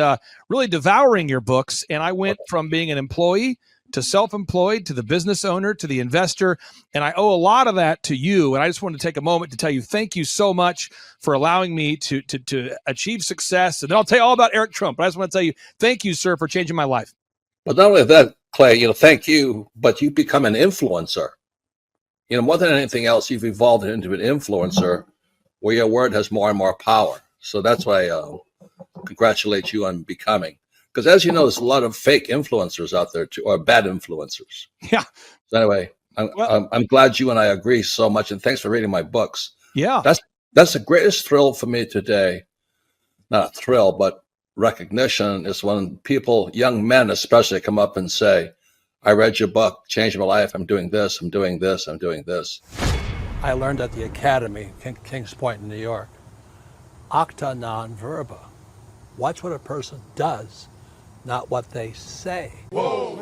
really devouring your books. And I went from being an employee to self-employed, to the business owner, to the investor. And I owe a lot of that to you. And I just wanted to take a moment to tell you, thank you so much for allowing me to achieve success. And then I'll tell you all about Eric Trump. But I just want to tell you, thank you, sir, for changing my life. But not only that, Clay, thank you, but you become an influencer. More than anything else, you've evolved into an influencer where your word has more and more power. So that's why I congratulate you on becoming. Because as you know, there's a lot of fake influencers out there too, or bad influencers. Yeah. So anyway, I'm glad you and I agree so much, and thanks for reading my books. Yeah. That's the greatest thrill for me today. Not a thrill, but recognition is when people, young men especially, come up and say, I read your book, changed my life. I'm doing this, I'm doing this, I'm doing this. I learned at the Academy, Kings Point in New York, acta non verba. Watch what a person does, not what they say. Whoa.